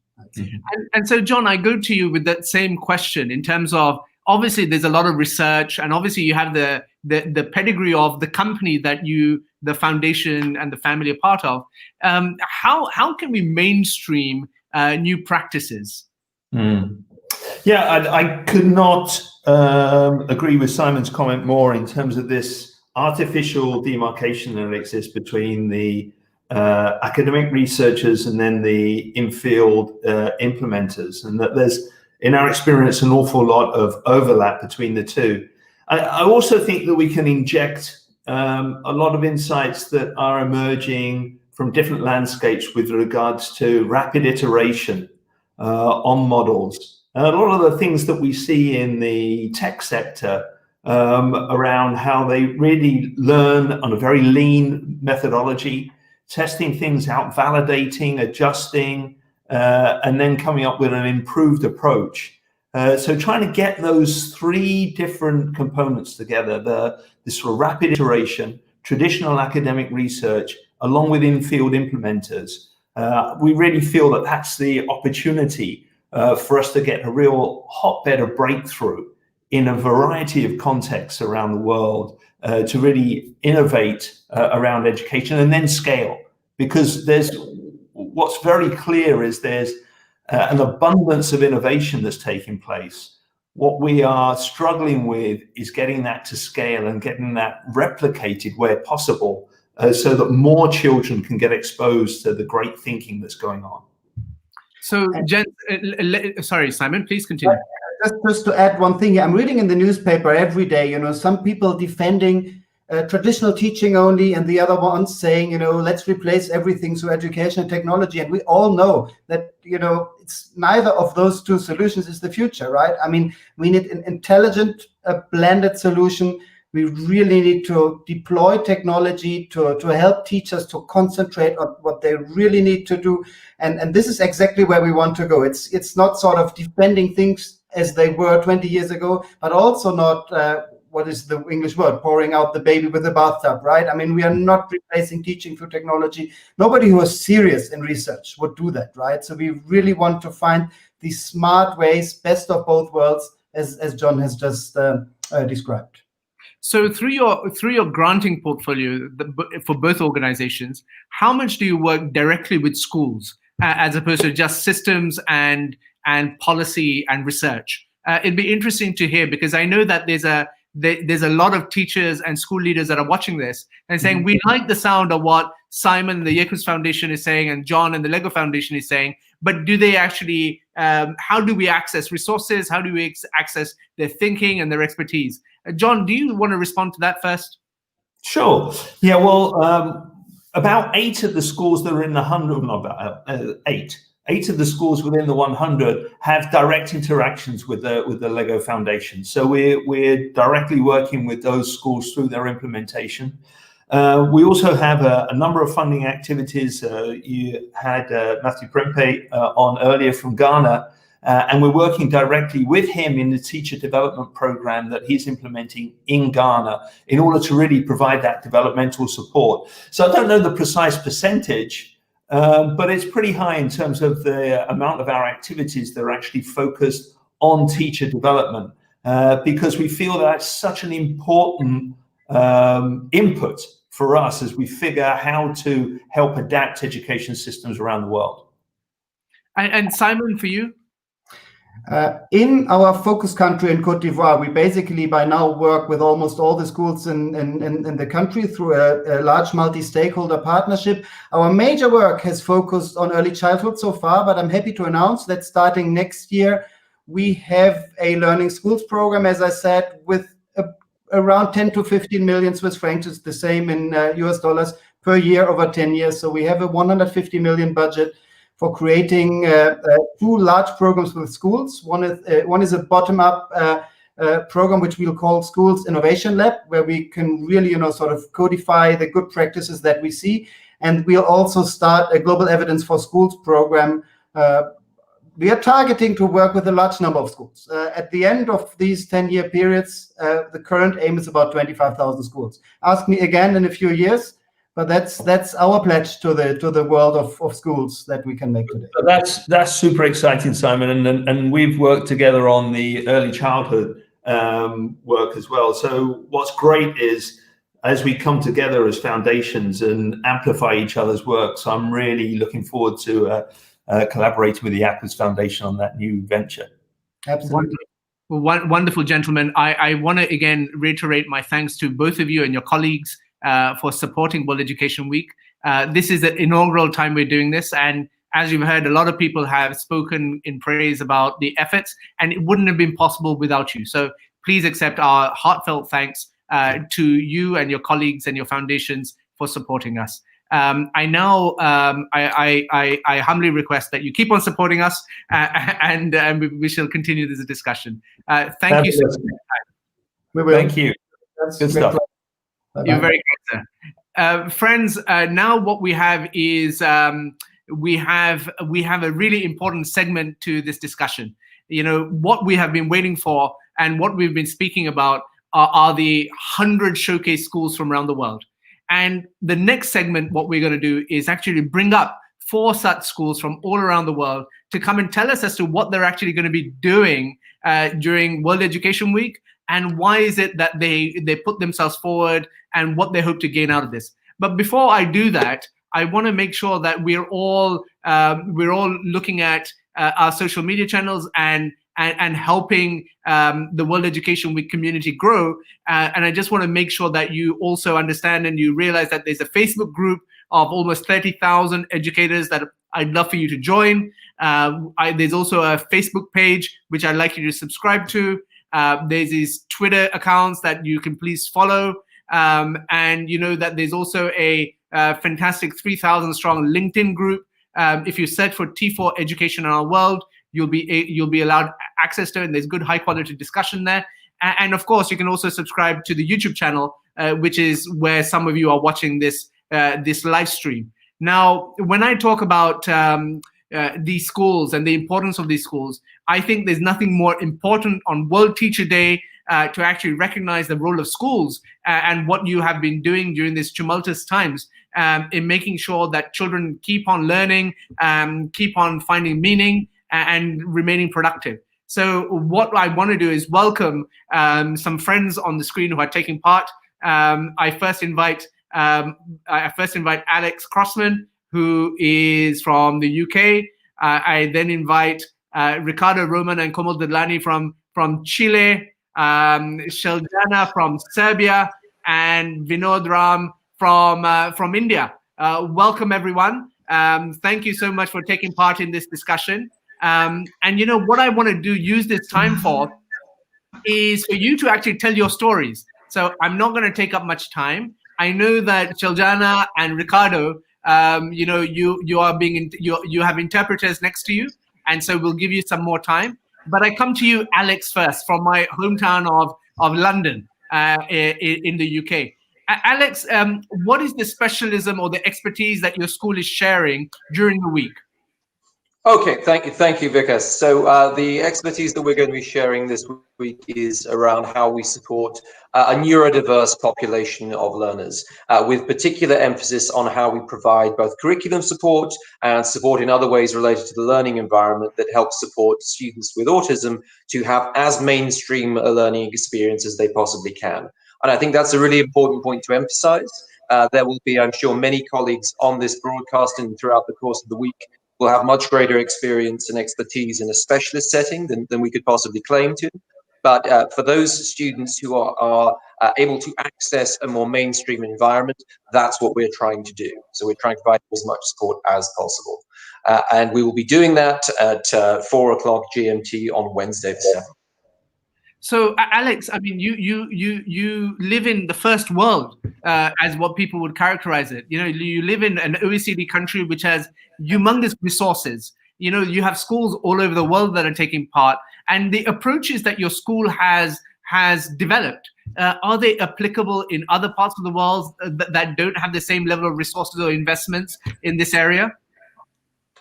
And so, John, I go to you with that same question in terms of, obviously, there's a lot of research, and obviously you have the pedigree of the company that the foundation and the family are part of. How can we mainstream new practices? Yeah, I could not agree with Simon's comment more in terms of this artificial demarcation that exists between the academic researchers and then the in-field implementers, and that there's, in our experience, an awful lot of overlap between the two. I also think that we can inject a lot of insights that are emerging from different landscapes with regards to rapid iteration on models. And a lot of the things that we see in the tech sector around how they really learn on a very lean methodology, testing things out, validating, adjusting, and then coming up with an improved approach. So trying to get those three different components together, this sort of rapid iteration, traditional academic research, along with in-field implementers, we really feel that that's the opportunity for us to get a real hotbed of breakthrough in a variety of contexts around the world to really innovate around education and then scale. Because what's very clear is there's an abundance of innovation that's taking place. What we are struggling with is getting that to scale and getting that replicated where possible, so that more children can get exposed to the great thinking that's going on. So, sorry, Simon, please continue. Just to add one thing, I'm reading in the newspaper every day, some people defending traditional teaching only, and the other ones saying, let's replace everything through education and technology. And we all know that, it's neither of those two solutions is the future, right? I mean, we need an intelligent, blended solution. We really need to deploy technology to help teachers to concentrate on what they really need to do. And this is exactly where we want to go. It's not sort of defending things as they were 20 years ago, but also not, what is the English word, pouring out the baby with the bathtub, right? I mean, we are not replacing teaching through technology. Nobody who is serious in research would do that, right? So we really want to find these smart ways, best of both worlds, as John has just described. So through your granting portfolio for both organizations, how much do you work directly with schools as opposed to just systems and policy and research? It'd be interesting to hear, because I know that there's a lot of teachers and school leaders that are watching this and saying, we like the sound of what Simon and the Jacobs Foundation is saying and John and the Lego Foundation is saying, but do they actually, how do we access resources? How do we access their thinking and their expertise? John, do you want to respond to that first? Sure. Yeah, well, about 8 of the schools that are in the 100, not about 8 of the schools within the 100 have direct interactions with the Lego Foundation. So we're directly working with those schools through their implementation. We also have a number of funding activities. You had Matthew Prempeh on earlier from Ghana, and we're working directly with him in the teacher development program that he's implementing in Ghana in order to really provide that developmental support. So I don't know the precise percentage, but it's pretty high in terms of the amount of our activities that are actually focused on teacher development, because we feel that's such an important input for us as we figure out how to help adapt education systems around the world. And Simon, for you? In our focus country in Côte d'Ivoire, we basically by now work with almost all the schools in the country through a large multi-stakeholder partnership. Our major work has focused on early childhood so far, but I'm happy to announce that starting next year, we have a learning schools program, as I said, with around 10 to 15 million Swiss francs. It's the same in US dollars per year over 10 years. So we have a 150 million budget for creating 2 large programs with schools. One is a bottom-up program which we'll call Schools Innovation Lab, where we can really, sort of codify the good practices that we see. And we'll also start a Global Evidence for Schools program. We are targeting to work with a large number of schools. At the end of these 10-year periods, the current aim is about 25,000 schools. Ask me again in a few years. But that's our pledge to the world of schools that we can make today. That's super exciting, Simon, and we've worked together on the early childhood work as well. So what's great is as we come together as foundations and amplify each other's work. So I'm really looking forward to collaborating with the Jacobs Foundation on that new venture. Absolutely. Wonderful, gentlemen. I want to again reiterate my thanks to both of you and your colleagues for supporting World Education Week. This is the inaugural time we're doing this, and as you've heard, a lot of people have spoken in praise about the efforts, and it wouldn't have been possible without you. So please accept our heartfelt thanks to you and your colleagues and your foundations for supporting us. I now I humbly request that you keep on supporting us, and we shall continue this discussion. Thank you so much. Thank you. Good stuff. You're very good, sir. Friends, now what we have is we have a really important segment to this discussion. What we have been waiting for and what we've been speaking about are the 100 showcase schools from around the world. And the next segment, what we're going to do is actually bring up 4 such schools from all around the world to come and tell us as to what they're actually going to be doing during World Education Week, and why is it that they put themselves forward and what they hope to gain out of this. But before I do that, I want to make sure that we're all looking at our social media channels and helping the World Education Week community grow. And I just want to make sure that you also understand and you realize that there's a Facebook group of almost 30,000 educators that I'd love for you to join. There's also a Facebook page, which I'd like you to subscribe to. There's these Twitter accounts that you can please follow. And you know that there's also a fantastic 3,000 strong LinkedIn group. If you search for T4 Education in Our World, you'll be allowed access to it, and there's good high quality discussion there. And of course, you can also subscribe to the YouTube channel, which is where some of you are watching this live stream. Now, when I talk about these schools and the importance of these schools, I think there's nothing more important on World Teacher Day to actually recognize the role of schools and what you have been doing during these tumultuous times in making sure that children keep on learning, keep on finding meaning, and remaining productive. So what I want to do is welcome some friends on the screen who are taking part. I first invite Alex Crossman, who is from the UK. I then invite Ricardo Roman and Komal Dadlani from Chile, Sheldana from Serbia, and Vinod Ram from India. Welcome, everyone. Thank you so much for taking part in this discussion. And what I want to use this time for is for you to actually tell your stories. So I'm not going to take up much time. I know that Sheldana and Ricardo, you have interpreters next to you, and so we'll give you some more time. But I come to you, Alex, first, from my hometown of London in the UK. Alex, what is the specialism or the expertise that your school is sharing during the week? Okay, thank you, Vikas. So the expertise that we're going to be sharing this week is around how we support a neurodiverse population of learners, with particular emphasis on how we provide both curriculum support and support in other ways related to the learning environment that helps support students with autism to have as mainstream a learning experience as they possibly can. And I think that's a really important point to emphasize. There will be, I'm sure, many colleagues on this broadcast and throughout the course of the week will have much greater experience and expertise in a specialist setting than we could possibly claim to. But for those students who are able to access a more mainstream environment, that's what we're trying to do. So we're trying to provide as much support as possible. And we will be doing that at 4 o'clock GMT on Wednesday the 7th. So, Alex, I mean, you live in the first world, as what people would characterize it. You live in an OECD country which has humongous resources. You have schools all over the world that are taking part, and the approaches that your school has developed, are they applicable in other parts of the world that don't have the same level of resources or investments in this area?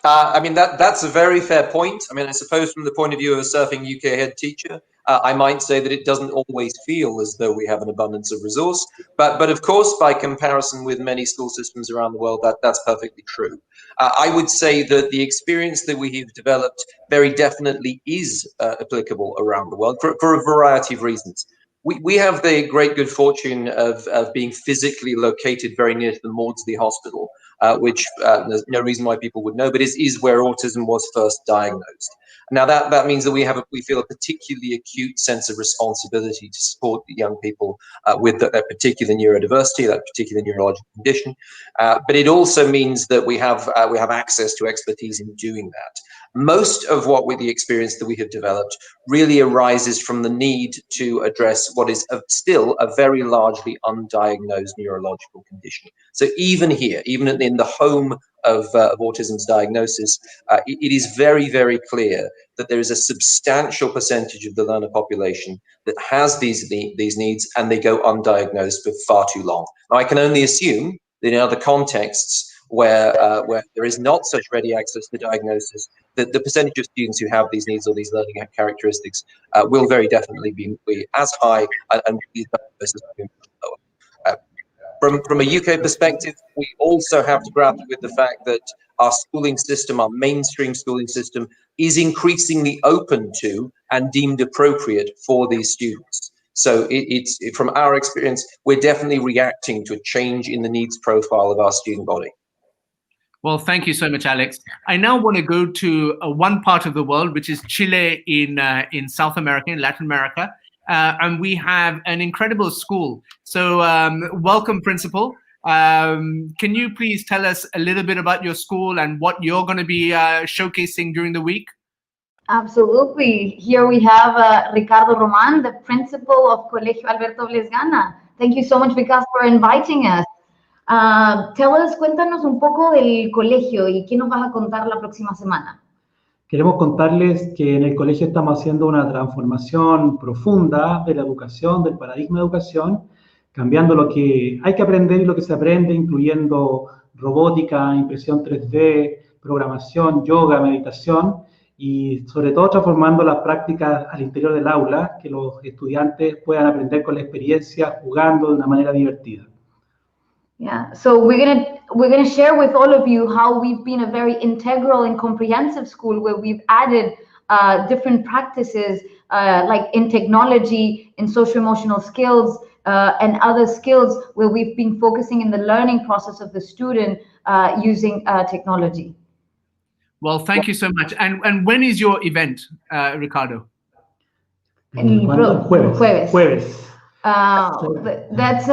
I mean, that's a very fair point. I mean, I suppose from the point of view of a surfing UK head teacher, I might say that it doesn't always feel as though we have an abundance of resource. But of course, by comparison with many school systems around the world, that's perfectly true. I would say that the experience that we have developed very definitely is applicable around the world for a variety of reasons. We have the great good fortune of being physically located very near to the Maudsley Hospital, which there's no reason why people would know, but is where autism was first diagnosed. Now that means that we feel a particularly acute sense of responsibility to support the young people with that particular neurodiversity, that particular neurological condition. But it also means that we have access to expertise in doing that. Most of the experience that we have developed really arises from the need to address what is still a very largely undiagnosed neurological condition. So even here, even in the home of autism's diagnosis, it is very, very clear that there is a substantial percentage of the learner population that has these needs, and they go undiagnosed for far too long. Now, I can only assume that in other contexts where there is not such ready access to diagnosis, that the percentage of students who have these needs or these learning characteristics will very definitely be as high, and these diagnoses will be much lower. From a UK perspective, we also have to grapple with the fact that our schooling system, our mainstream schooling system, is increasingly open to and deemed appropriate for these students. So it's from our experience, we're definitely reacting to a change in the needs profile of our student body. Well, thank you so much, Alex. I now want to go to one part of the world, which is Chile in South America, in Latin America. And we have an incredible school. So welcome, Principal. Can you please tell us a little bit about your school and what you're going to be showcasing during the week? Absolutely. Here we have Ricardo Roman, the principal of Colegio Alberto Blesgana. Thank you so much, Vikas, for inviting us. Cuéntanos un poco del colegio y qué nos vas a contar la próxima semana. Queremos contarles que en el colegio estamos haciendo una transformación profunda de la educación, del paradigma de educación, cambiando lo que hay que aprender y lo que se aprende, incluyendo robótica, impresión 3D, programación, yoga, meditación, y sobre todo transformando las prácticas al interior del aula, que los estudiantes puedan aprender con la experiencia, jugando de una manera divertida. Yeah, so we're gonna share with all of you how we've been a very integral and comprehensive school where we've added different practices like in technology, in social-emotional skills, and other skills where we've been focusing in the learning process of the student using technology. Well, thank you so much. And when is your event, Ricardo? Jueves. That's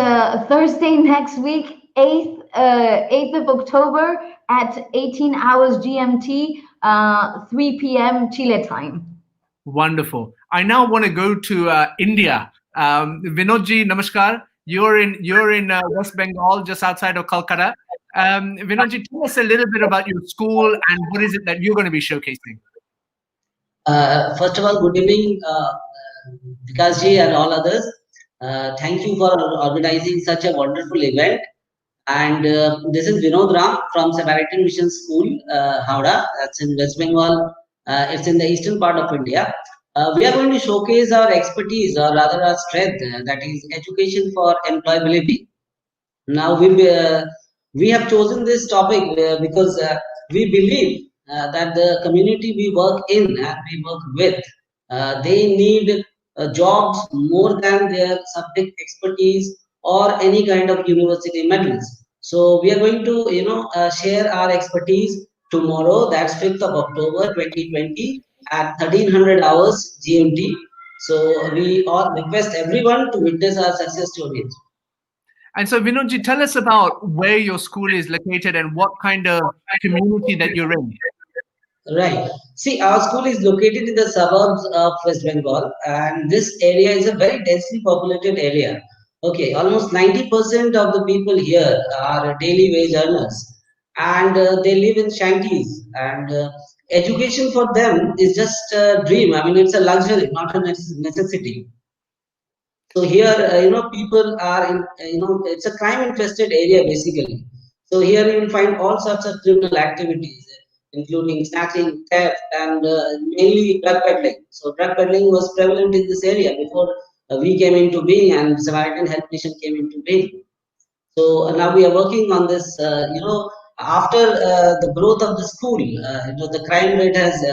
Thursday next week, 8th of October at 18 hours GMT, 3 p.m. Chile time. Wonderful. I now want to go to India. Vinodji, namaskar. You're in West Bengal, just outside of Calcutta. Vinodji, tell us a little bit about your school and what is it that you're going to be showcasing? First of all, good evening, Vikasji and all others. Thank you for organizing such a wonderful event. And this is Vinod Ram from Samaritan Mission School, Howrah. That's in West Bengal. It's in the eastern part of India. We are going to showcase our expertise, or rather our strength, that is education for employability. Now we have chosen this topic because we believe that the community we work in and we work with, they need jobs more than their subject expertise or any kind of university medals. So we are going to share our expertise tomorrow, that's 5th of October 2020 at 1300 hours GMT. So we all request everyone to witness our success stories. And so, Vinodji, tell us about where your school is located and what kind of community that you're in. Right. See, our school is located in the suburbs of West Bengal, and this area is a very densely populated area. Okay, almost 90% of the people here are daily wage earners, and they live in shanties. And education for them is just a dream. I mean, it's a luxury, not a necessity. So here, people are in, it's a crime-infested area basically. So here you will find all sorts of criminal activities, including snatching, theft, and mainly drug peddling. So drug peddling was prevalent in this area before we came into being and Samaritan Health Mission came into being. So now we are working on this. After the growth of the school, the crime rate has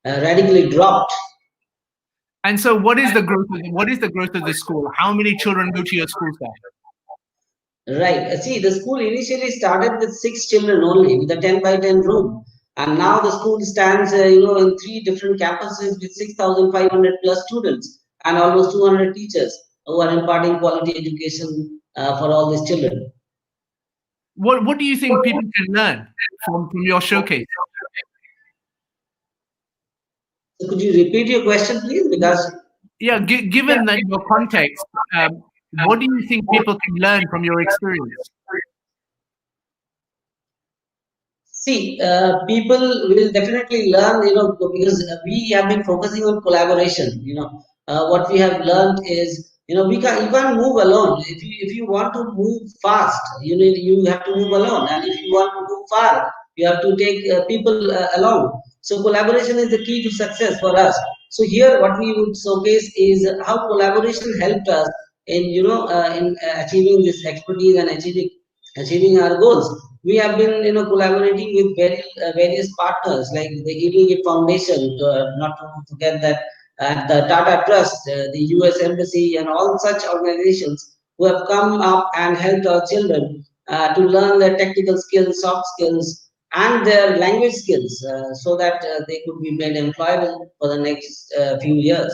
radically dropped. And so, what is the growth? What is the growth of the school? How many children go to your school there? Right. See, the school initially started with 6 children only, with a 10 by 10 room, and now the school stands, in 3 different campuses with 6,500 plus students and almost 200 teachers who are imparting quality education for all these children. What do you think people can learn from your showcase? So could you repeat your question, please? Because given that your context, what do you think people can learn from your experience? See, people will definitely learn, because we have been focusing on collaboration. What we have learned is, you can't move alone. If you want to move fast, you have to move alone, and if you want to move far, you have to take people along. So collaboration is the key to success for us. So here, what we would showcase is how collaboration helped us in in achieving this expertise and achieving our goals. We have been collaborating with various partners like the Eating Foundation, not to forget that the Tata Trust, the US Embassy, and all such organizations who have come up and helped our children to learn their technical skills, soft skills, and their language skills, so that they could be made employable for the next few years.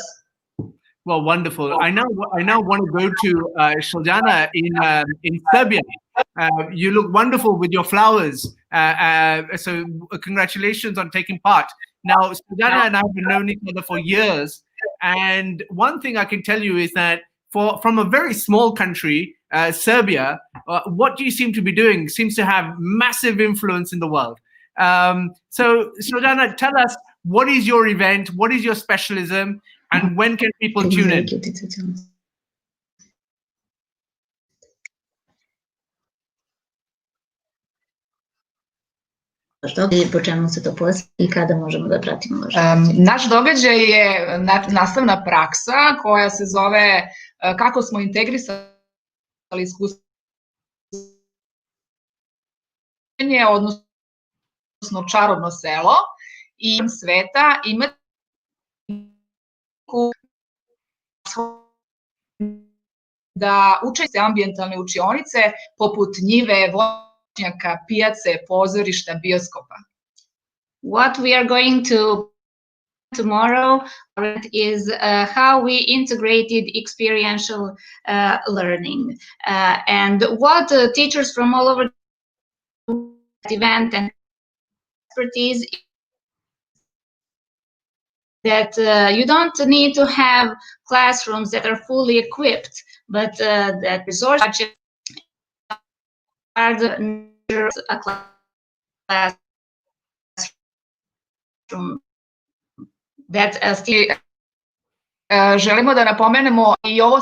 Well, wonderful. I now want to go to Sholjana in Serbia. You look wonderful with your flowers. So congratulations on taking part. Now, Sholjana and I have known each other for years, and one thing I can tell you is that from a very small country, Serbia, what you seem to be doing seems to have massive influence in the world. So, Sholjana, tell us, what is your event? What is your specialism? And when can people tune in? Po čemu se to postoji I kada možemo da pratimo? Naš događaj je nastavna praksa koja se zove kako smo integrisali iskustvo, odnosno čarobno selo I sveta imati da učenice ambijentalne učionice poput njive, voćnjaka, pijace, pozorišta, bioskopa. What we are going to tomorrow is how we integrated experiential learning and what teachers from all over the event and expertise that you don't need to have classrooms that are fully equipped, but that resources are the a classroom that želimo da napomenemo i ovo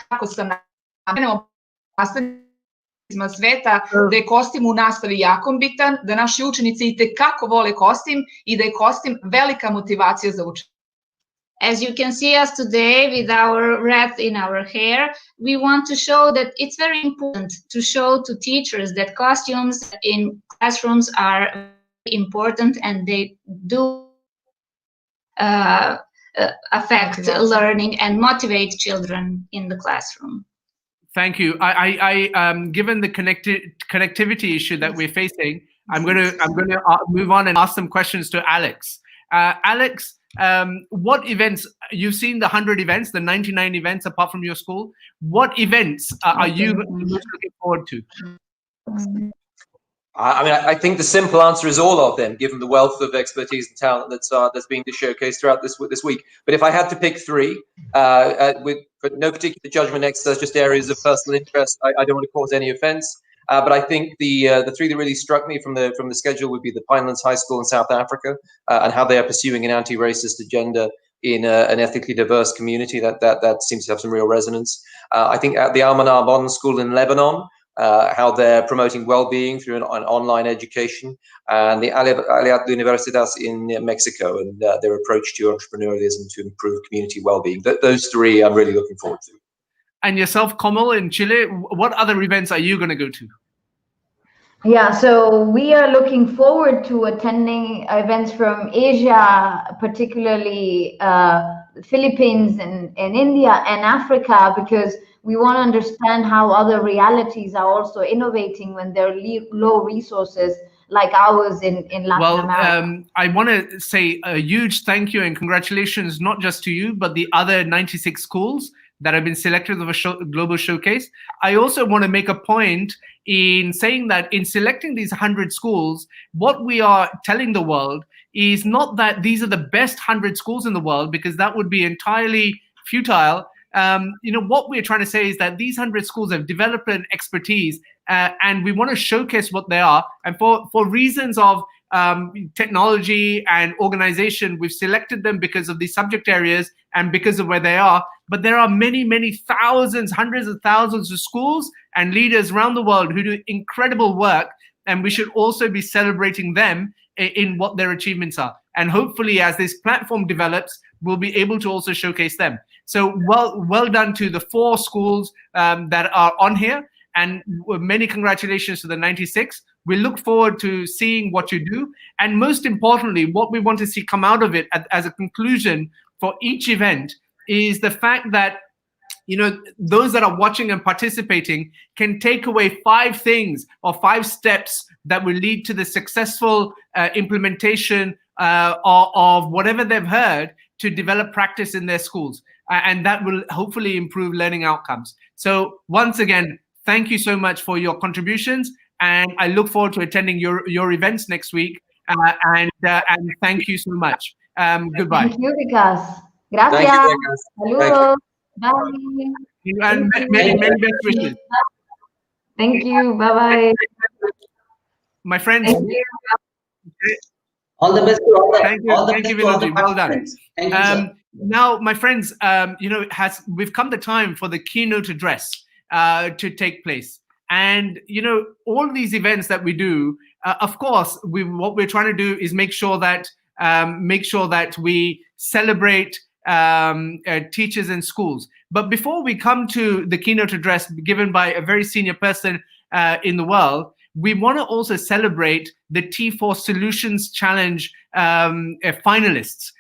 kako sam napomenemo nastavnicima sveta da je kostim u nastavi jako bitan, da naši učenici itekako vole kostim i da je kostim velika motivacija za učenje. As you can see us today with our wreath in our hair, we want to show that it's very important to show to teachers that costumes in classrooms are important and they do affect learning and motivate children in the classroom. Thank you. Given the connectivity issue that we're facing, I'm going to move on and ask some questions to Alex. Alex, what events, you've seen the 100 events, the 99 events apart from your school. What events are you most looking forward to? I mean, I think the simple answer is all of them, given the wealth of expertise and talent that's being showcased throughout this week. But if I had to pick three, with no particular judgment exercise, just areas of personal interest, I don't want to cause any offence. But I think the three that really struck me from the schedule would be the Pinelands High School in South Africa and how they are pursuing an anti-racist agenda in an ethnically diverse community. That seems to have some real resonance. I think at the Al-Manar Modern School in Lebanon, how they're promoting well-being through an online education, and the Aliat Universidades in Mexico and their approach to entrepreneurialism to improve community well-being. Those three I'm really looking forward to. And yourself, Komal, in Chile, what other events are you going to go to? Yeah, so we are looking forward to attending events from Asia, particularly the Philippines and India and Africa, because we want to understand how other realities are also innovating when there are low resources like ours in Latin America. I want to say a huge thank you and congratulations, not just to you, but the other 96 schools that have been selected for a global showcase. I also want to make a point in saying that in selecting these 100 schools, what we are telling the world is not that these are the best 100 schools in the world, because that would be entirely futile. What we're trying to say is that these 100 schools have developed an expertise and we want to showcase what they are. And for reasons of technology and organization, we've selected them because of the subject areas and because of where they are. But there are many, many thousands, hundreds of thousands of schools and leaders around the world who do incredible work. And we should also be celebrating them in what their achievements are. And hopefully, as this platform develops, we'll be able to also showcase them. So well done to the 4 schools that are on here. And many congratulations to the 96. We look forward to seeing what you do. And most importantly, what we want to see come out of it as a conclusion for each event is the fact that those that are watching and participating can take away 5 things or 5 steps that will lead to the successful implementation of whatever they've heard to develop practice in their schools. And that will hopefully improve learning outcomes. So once again, thank you so much for your contributions. And I look forward to attending your events next week. And thank you so much. Goodbye. Thank you, Vikas. Gracias. Thank you, Saludos. Bye. And many best wishes. Thank you. Bye-bye. My friends. All the best. Thank you, Viloji. Well done. Thank you, sir. Now, my friends, we've come the time for the keynote address to take place. And, all these events that we do, of course, what we're trying to do is make sure that we celebrate teachers and schools. But before we come to the keynote address given by a very senior person in the world, we want to also celebrate the T4 Solutions Challenge finalists.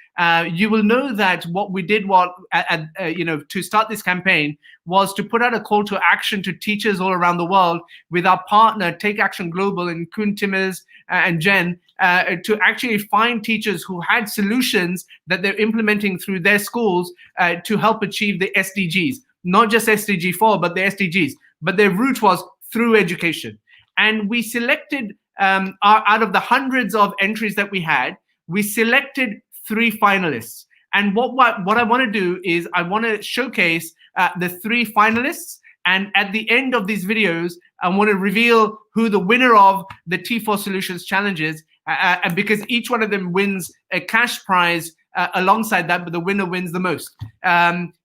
you will know that what we did to start this campaign was to put out a call to action to teachers all around the world with our partner Take Action Global and Kuhn Timmers and Jen to actually find teachers who had solutions that they're implementing through their schools to help achieve the SDGs, not just SDG 4, but the SDGs. But their route was through education. And we selected, out of the hundreds of entries that we had, we selected 3 finalists. And what I want to do is I want to showcase the 3 finalists. And at the end of these videos, I want to reveal who the winner of the T4 Solutions Challenge is, because each one of them wins a cash prize alongside that, but the winner wins the most.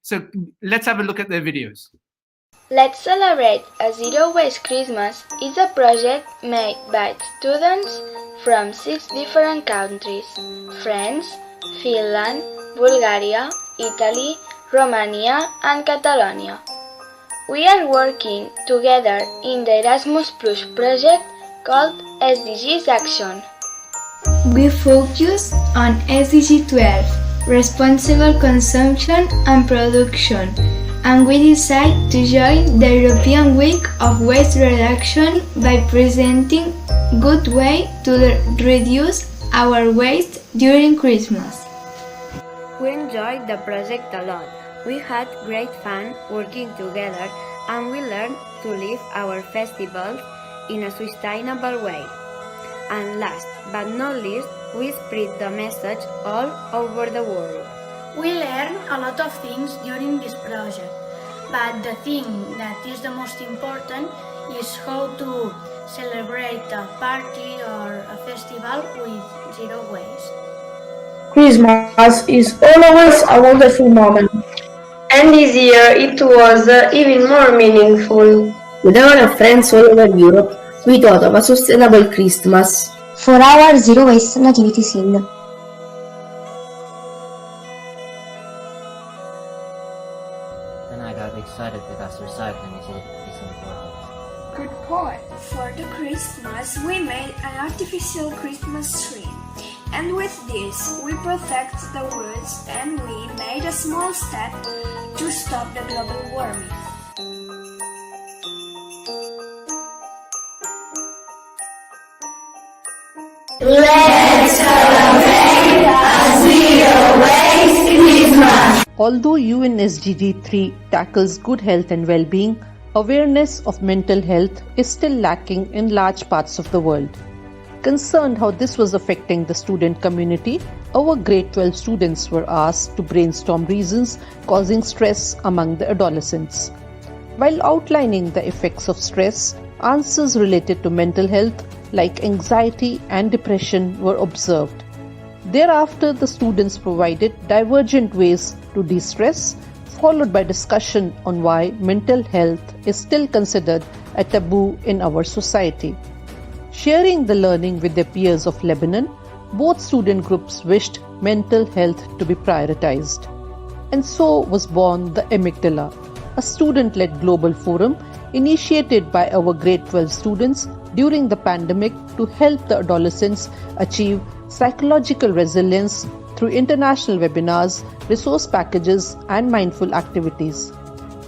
So let's have a look at their videos. Let's Celebrate a Zero Waste Christmas is a project made by students from 6 different countries: France, Finland, Bulgaria, Italy, Romania, and Catalonia. We are working together in the Erasmus Plus project called SDGs Action. We focus on SDG 12, responsible consumption and production, and we decide to join the European Week of Waste Reduction by presenting good way to reduce our waste during Christmas. We enjoyed the project a lot. We had great fun working together, and we learned to live our festivals in a sustainable way. And last but not least, we spread the message all over the world. We learned a lot of things during this project, but the thing that is the most important is how to celebrate a party or a festival with zero waste. Christmas is always a wonderful moment, and this year it was even more meaningful. With our friends all over Europe, we thought of a sustainable Christmas for our zero waste nativity scene. And I got excited because recycling is important. Good point. For the Christmas, we made an artificial Christmas tree. And with this, we protect the woods and we made a small step to stop the global warming. Let's celebrate a zero waste Christmas! Although UN SDG 3 tackles good health and well-being, awareness of mental health is still lacking in large parts of the world. Concerned how this was affecting the student community, our grade 12 students were asked to brainstorm reasons causing stress among the adolescents. While outlining the effects of stress, answers related to mental health like anxiety and depression were observed. Thereafter, the students provided divergent ways to de-stress, followed by discussion on why mental health is still considered a taboo in our society. Sharing the learning with their peers of Lebanon, both student groups wished mental health to be prioritized. And so was born the Amygdala, a student-led global forum initiated by our grade 12 students during the pandemic to help the adolescents achieve psychological resilience through international webinars, resource packages, and mindful activities.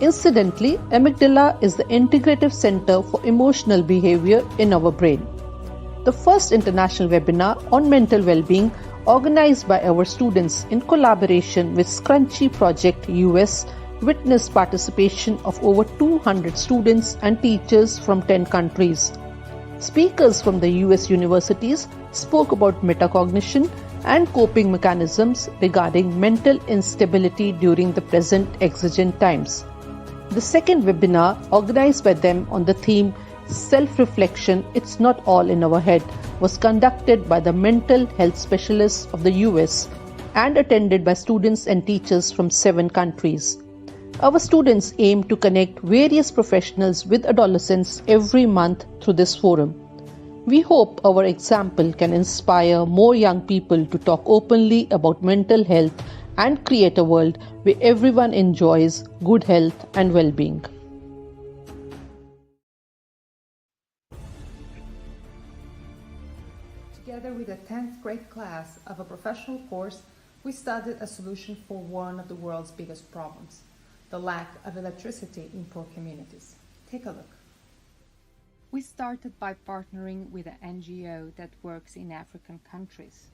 Incidentally, amygdala is the integrative center for emotional behavior in our brain. The first international webinar on mental well-being, organized by our students in collaboration with Scrunchy Project US, witnessed participation of over 200 students and teachers from 10 countries. Speakers from the US universities spoke about metacognition and coping mechanisms regarding mental instability during the present exigent times. The second webinar, organized by them on the theme Self-Reflection, It's Not All in Our Head, was conducted by the mental health specialists of the US and attended by students and teachers from 7 countries. Our students aim to connect various professionals with adolescents every month through this forum. We hope our example can inspire more young people to talk openly about mental health and create a world where everyone enjoys good health and well-being. Together with a 10th grade class of a professional course, we studied a solution for one of the world's biggest problems, the lack of electricity in poor communities. Take a look. We started by partnering with an NGO that works in African countries.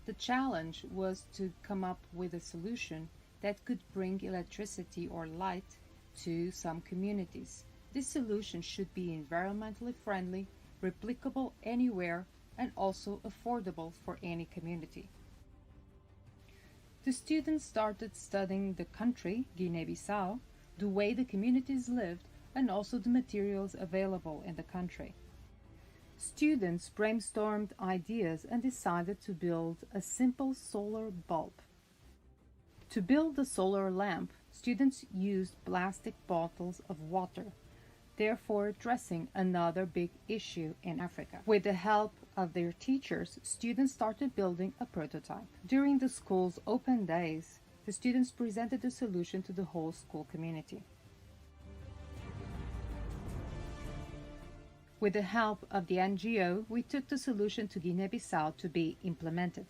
The challenge was to come up with a solution that could bring electricity or light to some communities. This solution should be environmentally friendly, replicable anywhere, and also affordable for any community. The students started studying the country, Guinea-Bissau, the way the communities lived, and also the materials available in the country. Students brainstormed ideas and decided to build a simple solar bulb. To build the solar lamp, students used plastic bottles of water, therefore addressing another big issue in Africa. With the help of their teachers, students started building a prototype. During the school's open days, the students presented the solution to the whole school community. With the help of the NGO, we took the solution to Guinea-Bissau to be implemented.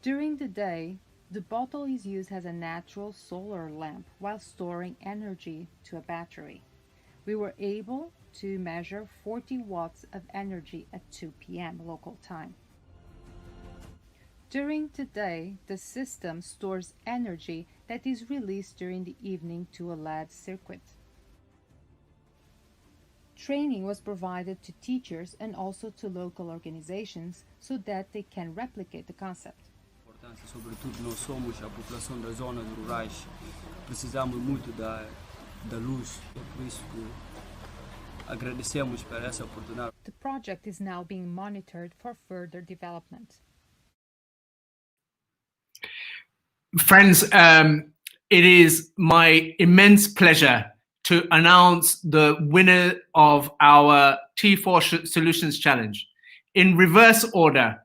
During the day, the bottle is used as a natural solar lamp while storing energy to a battery. We were able to measure 40 watts of energy at 2 p.m. local time. During the day, the system stores energy that is released during the evening to a LED circuit. Training was provided to teachers and also to local organizations so that they can replicate the concept. Sobretudo nós somos a população das zonas rurais, precisamos muito da luz, por isso que agradecemos por essa oportunidade. The project is now being monitored for further development. Friends, it is my immense pleasure to announce the winner of our T4 Solutions Challenge. In reverse order,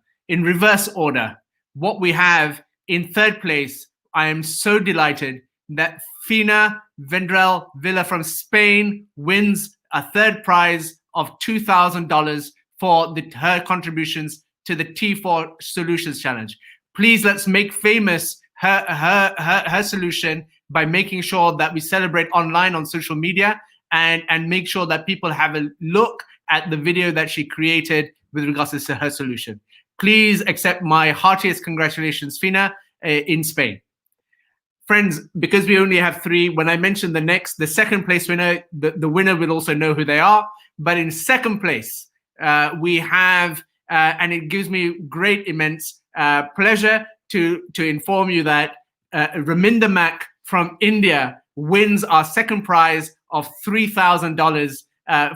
what we have in third place, I am so delighted that Fina Vendrell Villa from Spain wins a third prize of $2,000 for her contributions to the T4 Solutions Challenge. Please let's make famous her solution by making sure that we celebrate online on social media and make sure that people have a look at the video that she created with regards to her solution. Please accept my heartiest congratulations, Fina, in Spain. Friends, because we only have three, when I mention the second place winner, the winner will also know who they are. But in second place, we have, and it gives me great, immense pleasure to inform you that Raminda Mack from India wins our second prize of $3,000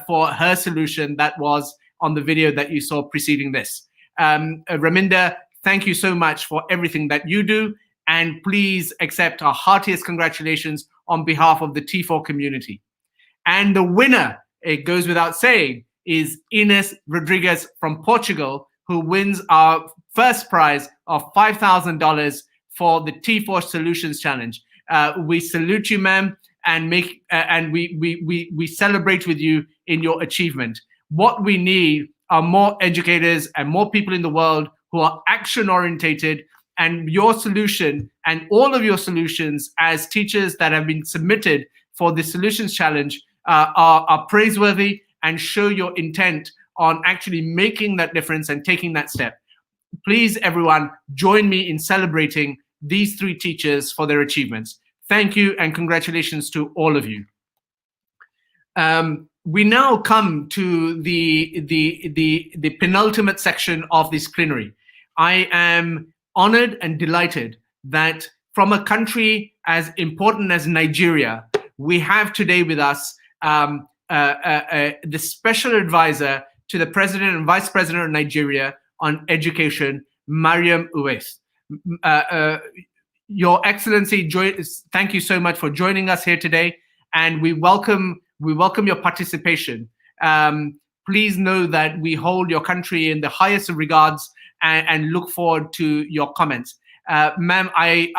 for her solution that was on the video that you saw preceding this. Raminda, thank you so much for everything that you do, and please accept our heartiest congratulations on behalf of the T4 community. And the winner, it goes without saying, is Ines Rodriguez from Portugal, who wins our first prize of $5,000 for the T4 Solutions Challenge. We salute you, ma'am, and we celebrate with you in your achievement. What we need are more educators and more people in the world who are action-orientated, and your solution and all of your solutions as teachers that have been submitted for the Solutions Challenge are praiseworthy and show your intent on actually making that difference and taking that step. Please, everyone, join me in celebrating these three teachers for their achievements. Thank you and congratulations to all of you. We now come to the penultimate section of this plenary. I am honored and delighted that from a country as important as Nigeria, we have today with us the special advisor to the President and Vice President of Nigeria on education, Mariam Uwais. Your Excellency, thank you so much for joining us here today, and we welcome your participation. Please know that we hold your country in the highest of regards and look forward to your comments. Ma'am, I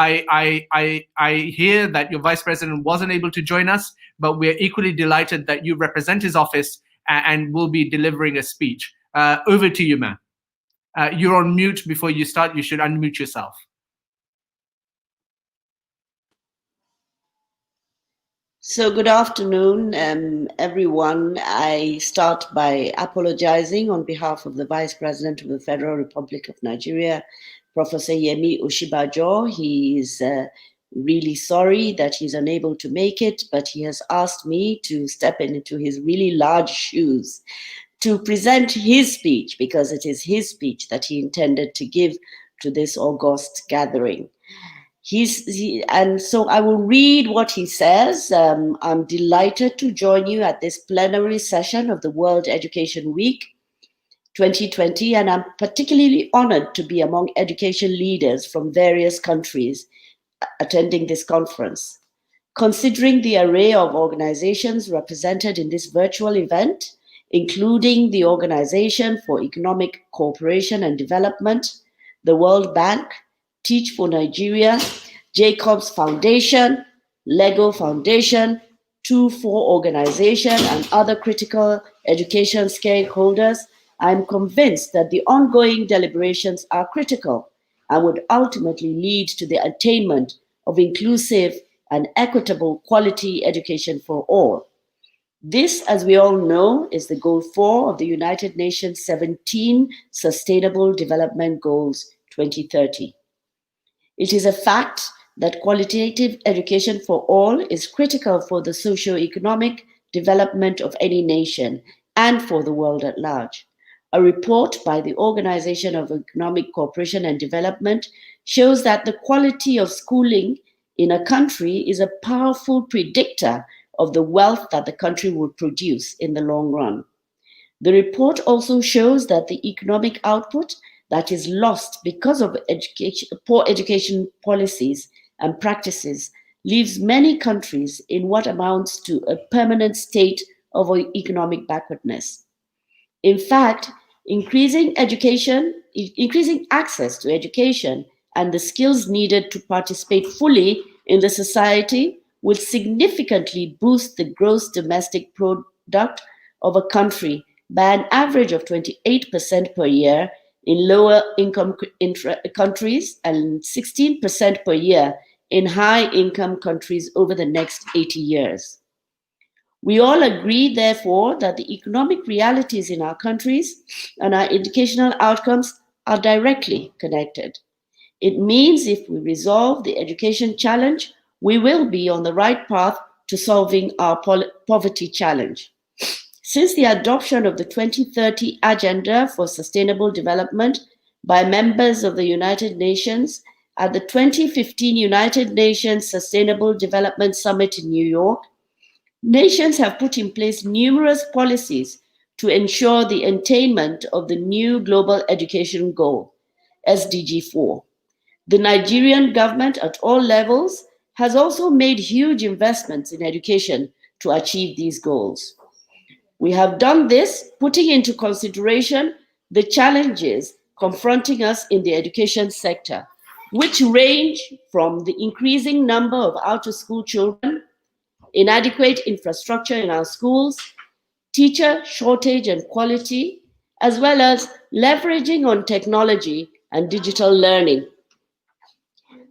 hear that your Vice President wasn't able to join us, but we're equally delighted that you represent his office and will be delivering a speech. Over to you, ma'am. You're on mute. Before you start, you should unmute yourself. So good afternoon, everyone. I start by apologizing on behalf of the Vice President of the Federal Republic of Nigeria, Professor Yemi Oshibajo. He is really sorry that he's unable to make it, but he has asked me to step into his really large shoes to present his speech, because it is his speech that he intended to give to this august gathering. And so I will read what he says. I'm delighted to join you at this plenary session of the World Education Week 2020, and I'm particularly honored to be among education leaders from various countries attending this conference. Considering the array of organizations represented in this virtual event, including the Organization for Economic Cooperation and Development, the World Bank, Teach for Nigeria, Jacobs Foundation, Lego Foundation, 2-4 Organization, and other critical education stakeholders, I'm convinced that the ongoing deliberations are critical and would ultimately lead to the attainment of inclusive and equitable quality education for all. This, as we all know, is the Goal 4 of the United Nations 17 Sustainable Development Goals 2030. It is a fact that qualitative education for all is critical for the socio-economic development of any nation and for the world at large. A report by the Organization of Economic Cooperation and Development shows that the quality of schooling in a country is a powerful predictor of the wealth that the country will produce in the long run. The report also shows that the economic output that is lost because of poor education policies and practices leaves many countries in what amounts to a permanent state of economic backwardness. In fact, increasing access to education and the skills needed to participate fully in the society will significantly boost the gross domestic product of a country by an average of 28% per year in lower income countries and 16% per year in high income countries over the next 80 years. We all agree, therefore, that the economic realities in our countries and our educational outcomes are directly connected. It means if we resolve the education challenge, we will be on the right path to solving our poverty challenge. Since the adoption of the 2030 Agenda for Sustainable Development by members of the United Nations at the 2015 United Nations Sustainable Development Summit in New York, nations have put in place numerous policies to ensure the attainment of the new Global Education Goal, SDG 4. The Nigerian government at all levels has also made huge investments in education to achieve these goals. We have done this putting into consideration the challenges confronting us in the education sector, which range from the increasing number of out-of-school children, inadequate infrastructure in our schools, teacher shortage and quality, as well as leveraging on technology and digital learning.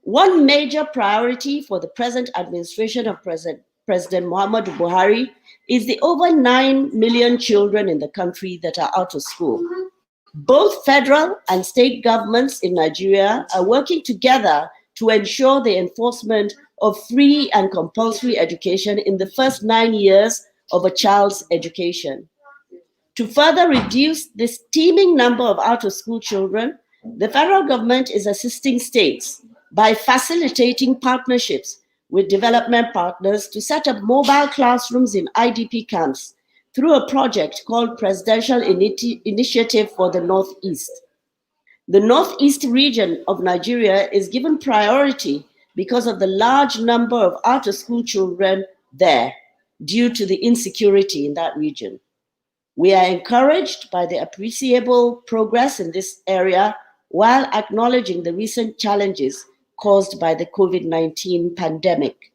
One major priority for the present administration of President Muhammadu Buhari is the over 9 million children in the country that are out of school. Both federal and state governments in Nigeria are working together to ensure the enforcement of free and compulsory education in the first 9 years of a child's education. To further reduce this teeming number of out-of-school children, the federal government is assisting states by facilitating partnerships with development partners to set up mobile classrooms in IDP camps through a project called Presidential Initiative for the Northeast. The Northeast region of Nigeria is given priority because of the large number of out-of-school children there due to the insecurity in that region. We are encouraged by the appreciable progress in this area while acknowledging the recent challenges caused by the COVID-19 pandemic.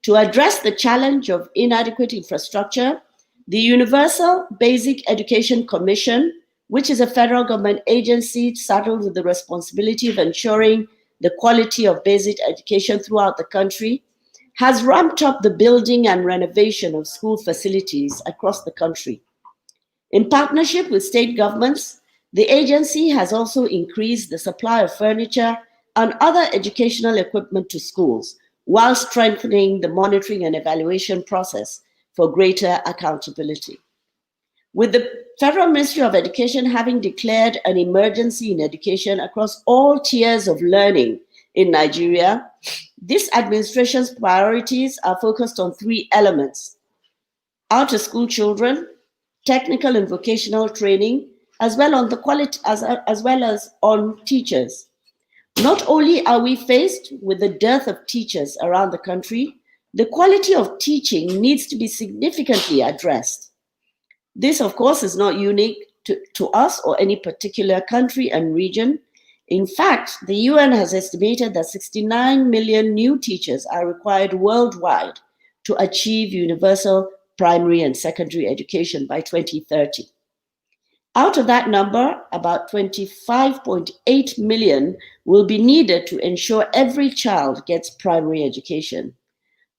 To address the challenge of inadequate infrastructure, the Universal Basic Education Commission, which is a federal government agency saddled with the responsibility of ensuring the quality of basic education throughout the country, has ramped up the building and renovation of school facilities across the country. In partnership with state governments, the agency has also increased the supply of furniture and other educational equipment to schools, while strengthening the monitoring and evaluation process for greater accountability. With the Federal Ministry of Education having declared an emergency in education across all tiers of learning in Nigeria, this administration's priorities are focused on three elements: out-of-school children, technical and vocational training, as well as on teachers. Not only are we faced with the dearth of teachers around the country, the quality of teaching needs to be significantly addressed. This, of course, is not unique to us or any particular country and region. In fact, the UN has estimated that 69 million new teachers are required worldwide to achieve universal primary and secondary education by 2030. Out of that number, about 25.8 million will be needed to ensure every child gets primary education.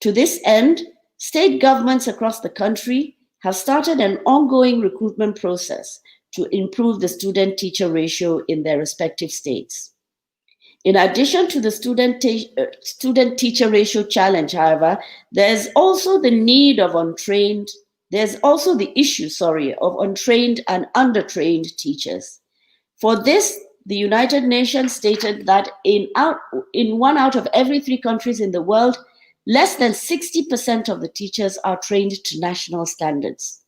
To this end, state governments across the country have started an ongoing recruitment process to improve the student-teacher ratio in their respective states. In addition to the student-teacher ratio challenge, however, there's also the issue of untrained and undertrained teachers. For this, the United Nations stated that in 1 out of every 3 countries in the world, less than 60% of the teachers are trained to national standards.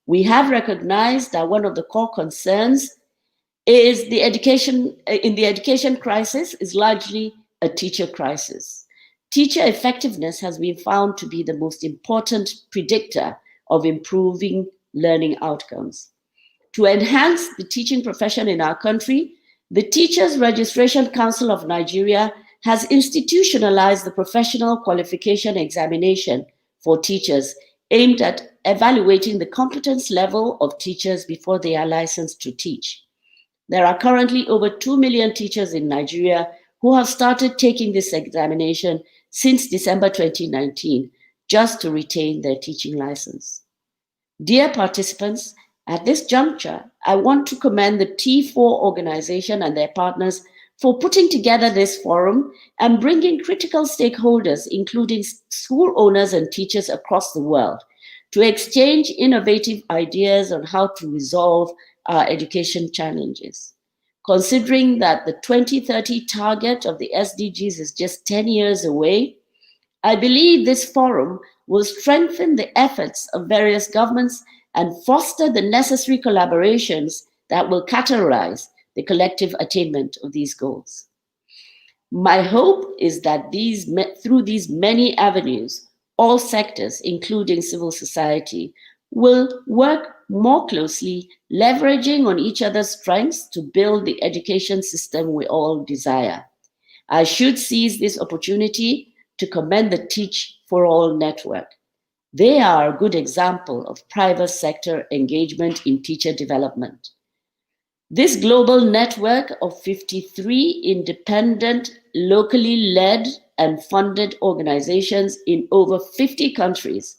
We have recognized that one of the core concerns is in the education crisis is largely a teacher crisis. Teacher effectiveness has been found to be the most important predictor of improving learning outcomes. To enhance the teaching profession in our country, the Teachers Registration Council of Nigeria has institutionalized the professional qualification examination for teachers aimed at evaluating the competence level of teachers before they are licensed to teach. There are currently over 2 million teachers in Nigeria who have started taking this examination since December 2019, just to retain their teaching license. Dear participants, at this juncture, I want to commend the T4 organization and their partners for putting together this forum and bringing critical stakeholders, including school owners and teachers across the world, to exchange innovative ideas on how to resolve our education challenges. Considering that the 2030 target of the SDGs is just 10 years away, I believe this forum will strengthen the efforts of various governments and foster the necessary collaborations that will catalyze the collective attainment of these goals. My hope is that through these many avenues, all sectors, including civil society, will work more closely, leveraging on each other's strengths to build the education system we all desire. I should seize this opportunity to commend the Teach for All network. They are a good example of private sector engagement in teacher development. This global network of 53 independent, locally led and funded organizations in over 50 countries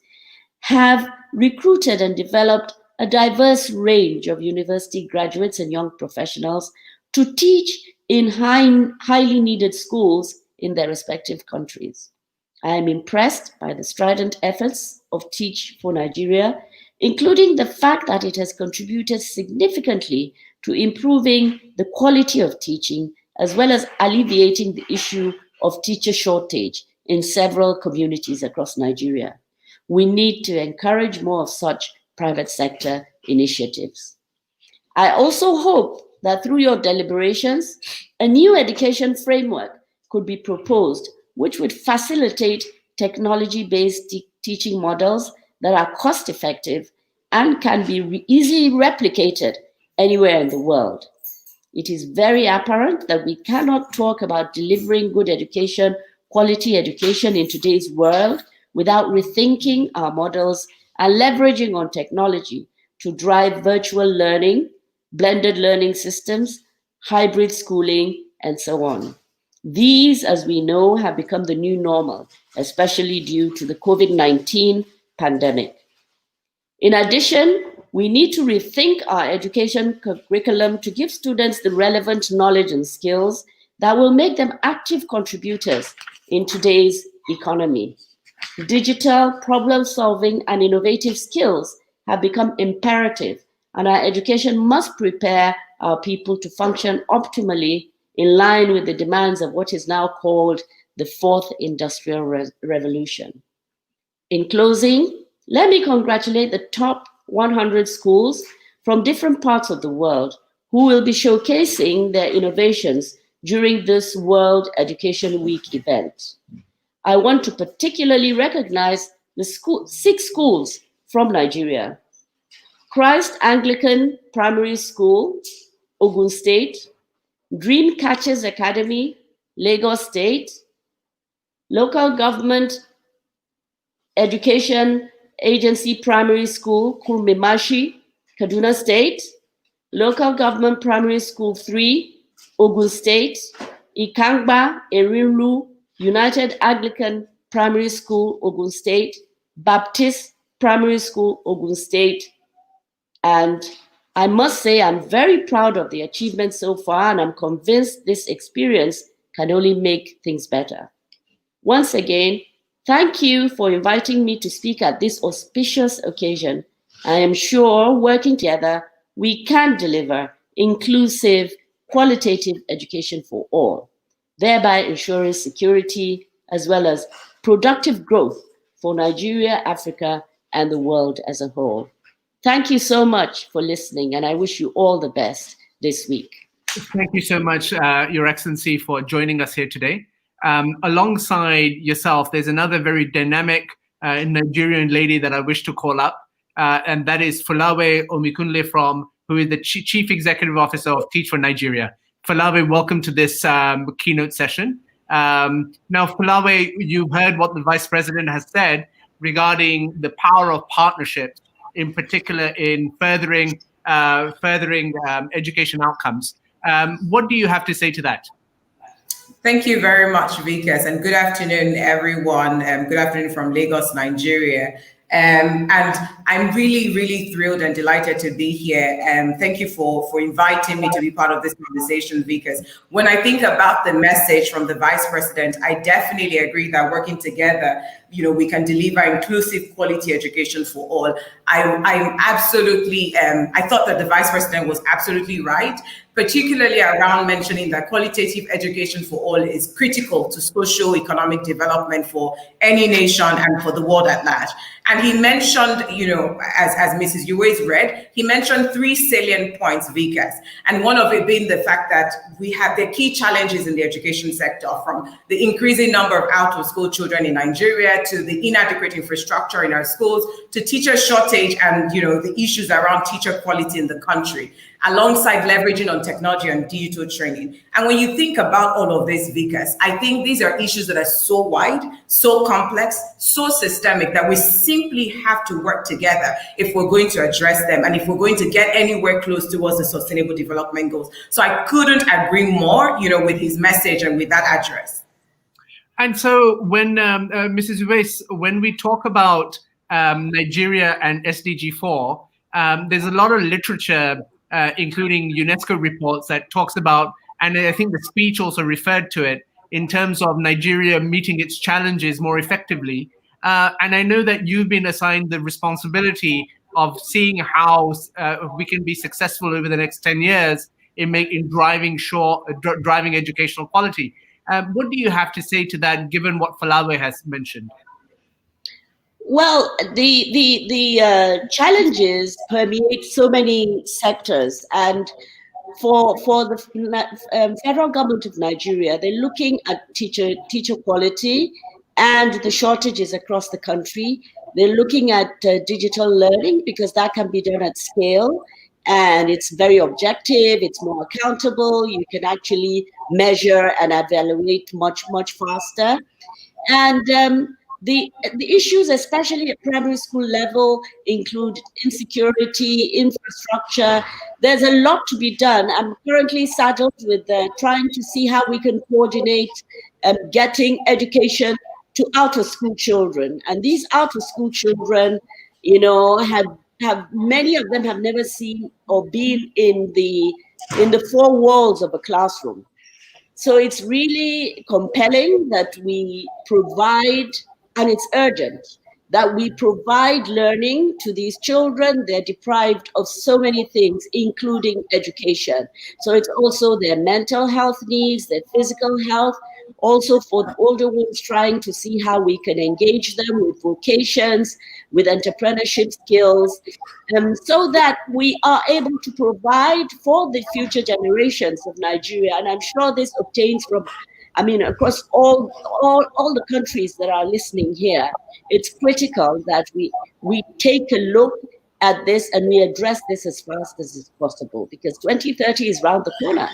have recruited and developed a diverse range of university graduates and young professionals to teach in highly needed schools in their respective countries. I am impressed by the strident efforts of Teach for Nigeria, including the fact that it has contributed significantly to improving the quality of teaching, as well as alleviating the issue of teacher shortage in several communities across Nigeria. We need to encourage more of such private sector initiatives. I also hope that through your deliberations, a new education framework could be proposed which would facilitate technology-based teaching models that are cost-effective and can be easily replicated anywhere in the world. It is very apparent that we cannot talk about delivering good education, quality education in today's world without rethinking our models and leveraging on technology to drive virtual learning, blended learning systems, hybrid schooling, and so on. These, as we know, have become the new normal, especially due to the COVID-19 pandemic. In addition, we need to rethink our education curriculum to give students the relevant knowledge and skills that will make them active contributors in today's economy. Digital problem-solving and innovative skills have become imperative, and our education must prepare our people to function optimally in line with the demands of what is now called the Fourth Industrial Revolution. In closing, let me congratulate the top 100 schools from different parts of the world who will be showcasing their innovations during this World Education Week event. I want to particularly recognize the 6 schools from Nigeria: Christ Anglican Primary School, Ogun State; Dream Catchers Academy, Lagos State; Local Government Education Agency Primary School, Kurmimashi, Kaduna State; Local Government Primary School 3, Ogun State; Ikangba Erinlu United Anglican Primary School, Ogun State; Baptist Primary School, Ogun State. And I must say I'm very proud of the achievements so far, and I'm convinced this experience can only make things better. Once again, thank you for inviting me to speak at this auspicious occasion. I am sure working together, we can deliver inclusive, qualitative education for all, thereby ensuring security as well as productive growth for Nigeria, Africa, and the world as a whole. Thank you so much for listening, and I wish you all the best this week. Thank you so much, Your Excellency, for joining us here today. Alongside yourself, there's another very dynamic Nigerian lady that I wish to call up, and that is Folawe Omikunle, who is the Chief Executive Officer of Teach for Nigeria. Folawe, welcome to this keynote session. Now, Folawe, you've heard what the Vice President has said regarding the power of partnerships, in particular in furthering education outcomes. What do you have to say to that? Thank you very much, Vikas, and good afternoon, everyone. Good afternoon from Lagos, Nigeria. And I'm really, really thrilled and delighted to be here. Thank you for inviting me to be part of this conversation, because when I think about the message from the Vice President, I definitely agree that working together, we can deliver inclusive quality education for all. I'm absolutely, I thought that the Vice President was absolutely right, particularly around mentioning that qualitative education for all is critical to socio-economic development for any nation and for the world at large. And he mentioned, as Mrs. Uwais read, he mentioned 3 salient points, Vikas, and one of it being the fact that we have the key challenges in the education sector, from the increasing number of out-of-school children in Nigeria to the inadequate infrastructure in our schools, to teacher shortage and the issues around teacher quality in the country, alongside leveraging on technology and digital training. And when you think about all of this, Vikas, I think these are issues that are so wide, so complex, so systemic that we simply have to work together if we're going to address them and if we're going to get anywhere close towards the Sustainable Development Goals. So I couldn't agree more, with his message and with that address. And so when, Mrs. Uwais, when we talk about Nigeria and SDG 4, there's a lot of literature, including UNESCO reports, that talks about, and I think the speech also referred to it, in terms of Nigeria meeting its challenges more effectively. And I know that you've been assigned the responsibility of seeing how we can be successful over the next 10 years in driving educational quality. What do you have to say to that, given what Folawe has mentioned? Well, the challenges permeate so many sectors, and for the federal government of Nigeria, they're looking at teacher quality and the shortages across the country. They're looking at digital learning, because that can be done at scale, and it's very objective, it's more accountable, you can actually measure and evaluate much faster. And The issues, especially at primary school level, include insecurity, infrastructure. There's a lot to be done. I'm currently saddled with trying to see how we can coordinate getting education to out-of-school children. And these out-of-school children, you know, have many of them have never seen or been in the four walls of a classroom. So it's really compelling that we provide, and it's urgent, that we provide learning to these children. They're deprived of so many things, including education. So it's also their mental health needs, their physical health, also for the older ones, trying to see how we can engage them with vocations, with entrepreneurship skills, so that we are able to provide for the future generations of Nigeria. And I'm sure this obtains from, I mean, across all the countries that are listening here. It's critical that we take a look at this and we address this as fast as is possible, because 2030 is round the corner.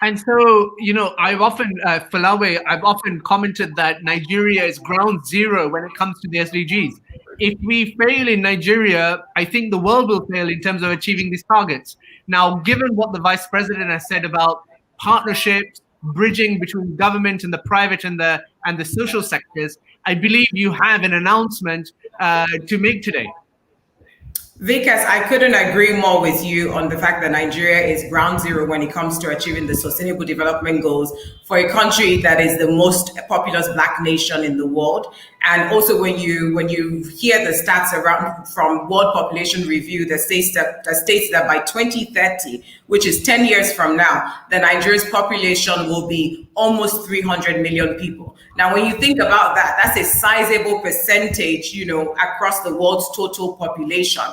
And so, you know, I've often, Folawe, I've often commented that Nigeria is ground zero when it comes to the SDGs. If we fail in Nigeria, I think the world will fail in terms of achieving these targets. Now, given what the Vice President has said about partnerships, bridging between government and the private and the social sectors, I believe you have an announcement to make today. Vikas, I couldn't agree more with you on the fact that Nigeria is ground zero when it comes to achieving the Sustainable Development Goals for a country that is the most populous Black nation in the world. And also when you hear the stats around from World Population Review that states that by 2030, which is 10 years from now, the Nigeria's population will be almost 300 million people. Now, when you think about that, that's a sizable percentage, you know, across the world's total population.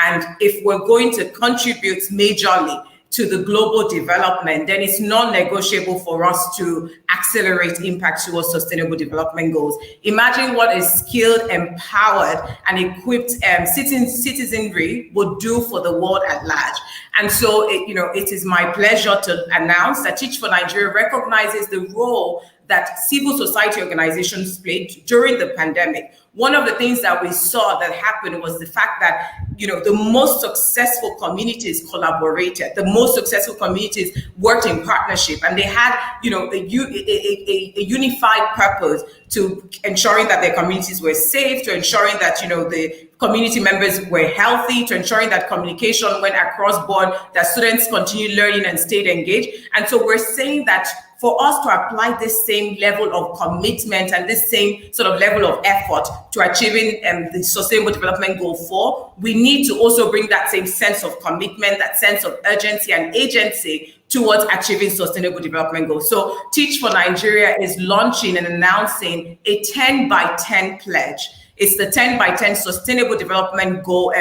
And if we're going to contribute majorly to the global development, then it's non-negotiable for us to accelerate impact towards Sustainable Development Goals. Imagine what a skilled, empowered, and equipped citizenry would do for the world at large. And so, it is my pleasure to announce that Teach for Nigeria recognizes the role that civil society organizations played during the pandemic. One of the things that we saw that happened was the fact that, the most successful communities collaborated, the most successful communities worked in partnership, and they had, a unified purpose to ensuring that their communities were safe, to ensuring that, the community members were healthy, to ensuring that communication went across board, that students continued learning and stayed engaged. And so we're saying that for us to apply this same level of commitment and this same sort of level of effort to achieving the Sustainable Development Goal 4, we need to also bring that same sense of commitment, that sense of urgency and agency towards achieving Sustainable Development Goals. So Teach for Nigeria is launching and announcing a 10 by 10 pledge. It's the 10 by 10 Sustainable Development Goal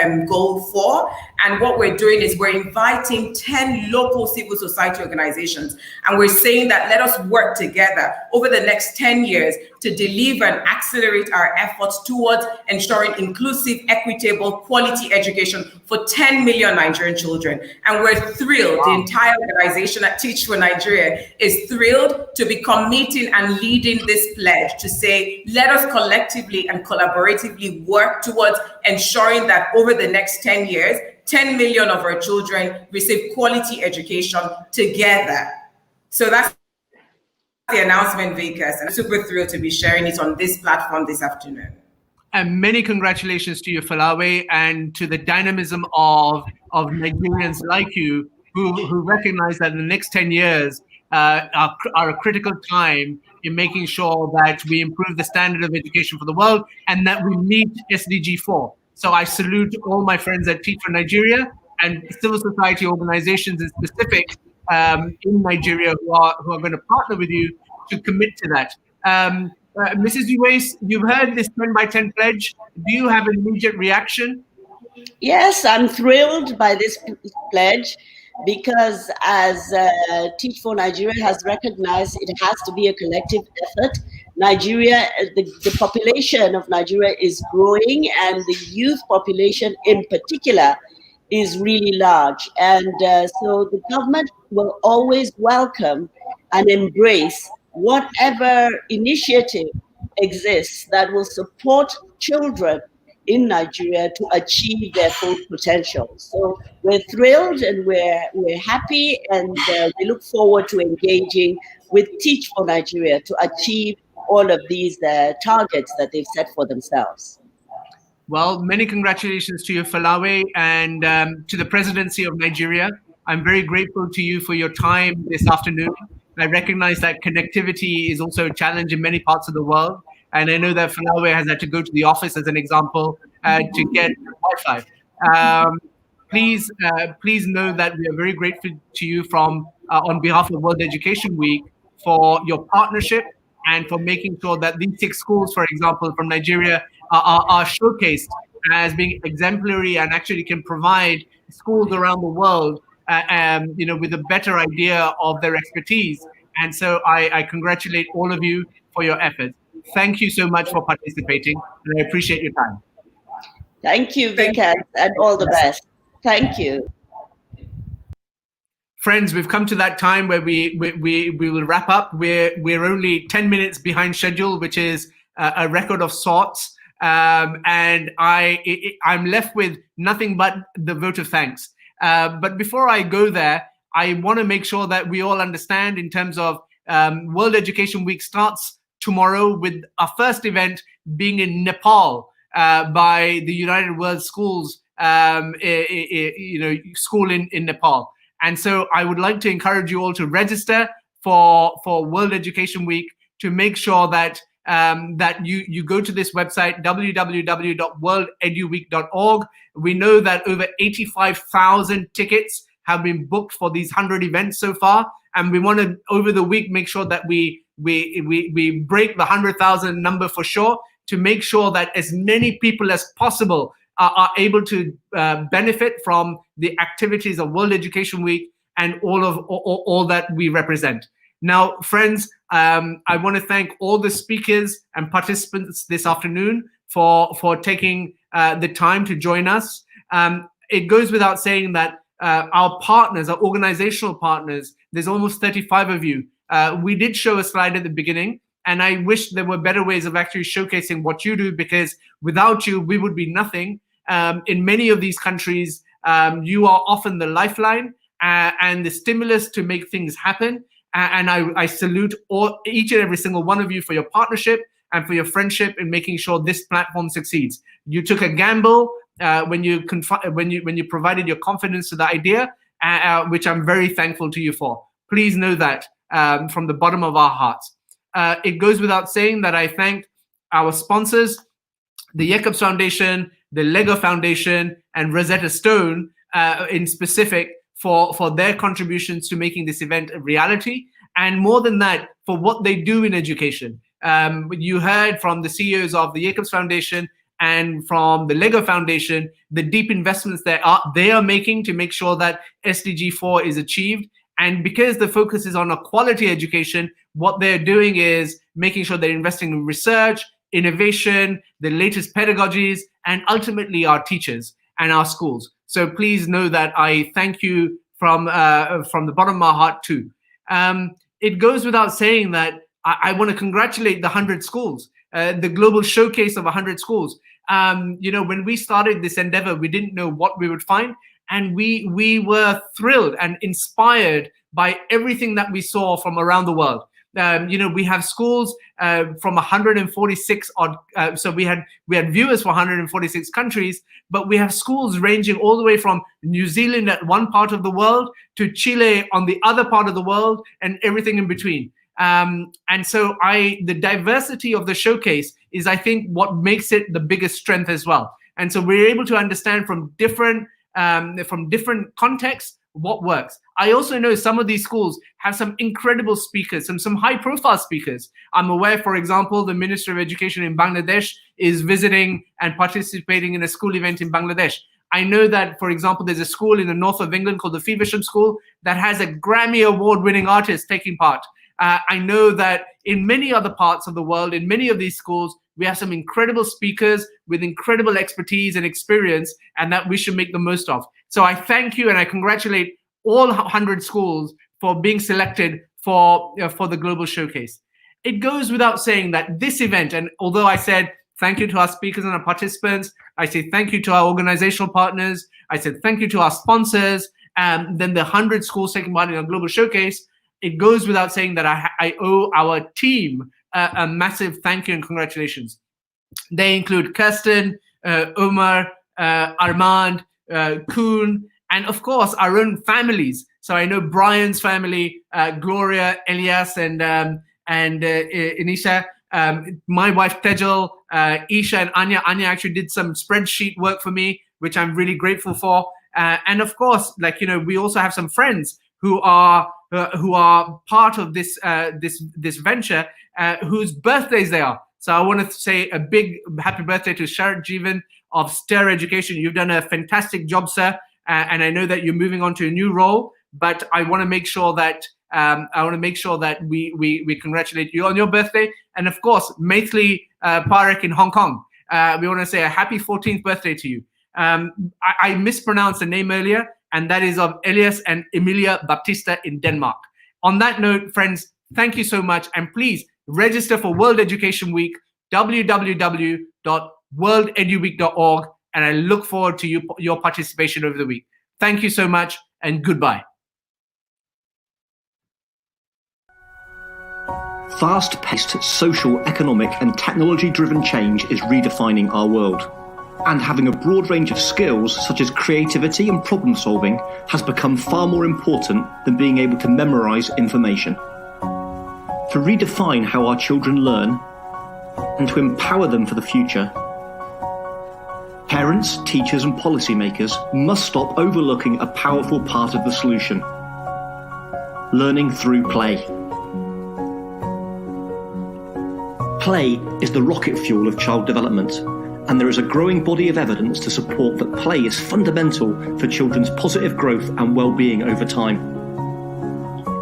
4. And what we're doing is we're inviting 10 local civil society organizations. And we're saying that let us work together over the next 10 years to deliver and accelerate our efforts towards ensuring inclusive, equitable, quality education for 10 million Nigerian children. And we're thrilled, the entire organization at Teach for Nigeria is thrilled to be committing and leading this pledge to say, let us collectively and collaboratively work towards ensuring that over the next 10 years, 10 million of our children receive quality education together. So that's the announcement, Vikas, and I'm super thrilled to be sharing it on this platform this afternoon. And many congratulations to you, Folawe, and to the dynamism of Nigerians like you who recognize that in the next 10 years are a critical time in making sure that we improve the standard of education for the world and that we meet SDG 4. So I salute all my friends at Teach for Nigeria and civil society organizations in specific in Nigeria who are going to partner with you to commit to that. Mrs. Uwais, you've heard this 10 by 10 pledge. Do you have an immediate reaction? Yes, I'm thrilled by this pledge because as Teach for Nigeria has recognized, it has to be a collective effort. Nigeria, the population of Nigeria is growing, and the youth population in particular is really large. And so the government will always welcome and embrace whatever initiative exists that will support children in Nigeria to achieve their full potential. So we're thrilled and we're happy, and we look forward to engaging with Teach for Nigeria to achieve all of these targets that they've set for themselves. Well, many congratulations to you, Folawe, and to the presidency of Nigeria. I'm very grateful to you for your time this afternoon. I recognize that connectivity is also a challenge in many parts of the world. And I know that Folawe has had to go to the office, as an example, to get Wi-Fi. Please know that we are very grateful to you on behalf of World Education Week for your partnership and for making sure that these 6 schools, for example, from Nigeria are showcased as being exemplary and actually can provide schools around the world with a better idea of their expertise. And so I congratulate all of you for your efforts. Thank you so much for participating, and I appreciate your time. Thank you, Vikas, and all the best. Thank you. Friends, we've come to that time where we will wrap up. We're only 10 minutes behind schedule, which is a record of sorts. And I'm left with nothing but the vote of thanks. But before I go there, I want to make sure that we all understand in terms of World Education Week starts tomorrow with our first event being in Nepal by the United World Schools, school in Nepal. And so I would like to encourage you all to register for World Education Week, to make sure that you go to this website, www.worldeduweek.org. We know that over 85,000 tickets have been booked for these 100 events so far, and we want to, over the week, make sure that we break the 100,000 number for sure, to make sure that as many people as possible are able to benefit from the activities of World Education Week and all that we represent. Now, friends, I want to thank all the speakers and participants this afternoon for taking the time to join us. It goes without saying that our partners, our organizational partners, there's almost 35 of you. We did show a slide at the beginning, and I wish there were better ways of actually showcasing what you do, because without you, we would be nothing. In many of these countries, you are often the lifeline and the stimulus to make things happen. And I salute each and every single one of you for your partnership and for your friendship in making sure this platform succeeds. You took a gamble when you provided your confidence to the idea, which I'm very thankful to you for. Please know that from the bottom of our hearts. It goes without saying that I thank our sponsors, the Jacobs Foundation, the Lego Foundation, and Rosetta Stone in specific for their contributions to making this event a reality. And more than that, for what they do in education. You heard from the CEOs of the Jacobs Foundation and from the Lego Foundation, the deep investments they are making to make sure that SDG 4 is achieved. And because the focus is on a quality education, what they're doing is making sure they're investing in research, innovation, the latest pedagogies, and ultimately our teachers and our schools. So please know that I thank you from the bottom of my heart too. It goes without saying that I want to congratulate the 100 schools, the global showcase of 100 schools. When we started this endeavor, we didn't know what we would find. And we were thrilled and inspired by everything that we saw from around the world. We have schools from 146 odd. So we had viewers for 146 countries, but we have schools ranging all the way from New Zealand at one part of the world to Chile on the other part of the world, and everything in between. And so the diversity of the showcase is, I think, what makes it the biggest strength as well. And so we're able to understand from different contexts what works. I also know some of these schools have some incredible speakers, some high-profile speakers. I'm aware, for example, the Minister of Education in Bangladesh is visiting and participating in a school event in Bangladesh. I know that, for example, there's a school in the north of England called the Feversham School that has a Grammy Award-winning artist taking part. I know that in many other parts of the world, in many of these schools, we have some incredible speakers with incredible expertise and experience, and that we should make the most of. So I thank you and I congratulate all 100 schools for being selected for the Global Showcase. it goes without saying that this event, and although I said thank you to our speakers and our participants, I say thank you to our organizational partners, I said thank you to our sponsors, and then the 100 schools taking part in our global showcase, it goes without saying that I owe our team a massive thank you and congratulations. They include Kirsten, Omar, Armand, Kuhn, and of course our own families. So I know Brian's family, Gloria, Elias, and Inisha, my wife Tejal, Isha, and Anya. Anya actually did some spreadsheet work for me, which I'm really grateful for. And of course, we also have some friends who are part of this this venture, whose birthdays they are. So I want to say a big happy birthday to Sharat Jeevan of STIR Education. You've done a fantastic job, sir, and I know that you're moving on to a new role. But I want to make sure that we congratulate you on your birthday, and of course, Maithili Parekh in Hong Kong. We want to say a happy 14th birthday to you. I mispronounced the name earlier, and that is of Elias and Emilia Baptista in Denmark. On that note, friends, thank you so much, and please register for World Education Week, www.worldeduweek.org, and I look forward to your participation over the week. Thank you so much, and goodbye. Fast-paced social, economic, and technology-driven change is redefining our world. And having a broad range of skills, such as creativity and problem-solving, has become far more important than being able to memorize information. To redefine how our children learn, and to empower them for the future, parents, teachers, and policymakers must stop overlooking a powerful part of the solution: learning through play. Play is the rocket fuel of child development, and there is a growing body of evidence to support that play is fundamental for children's positive growth and well-being over time.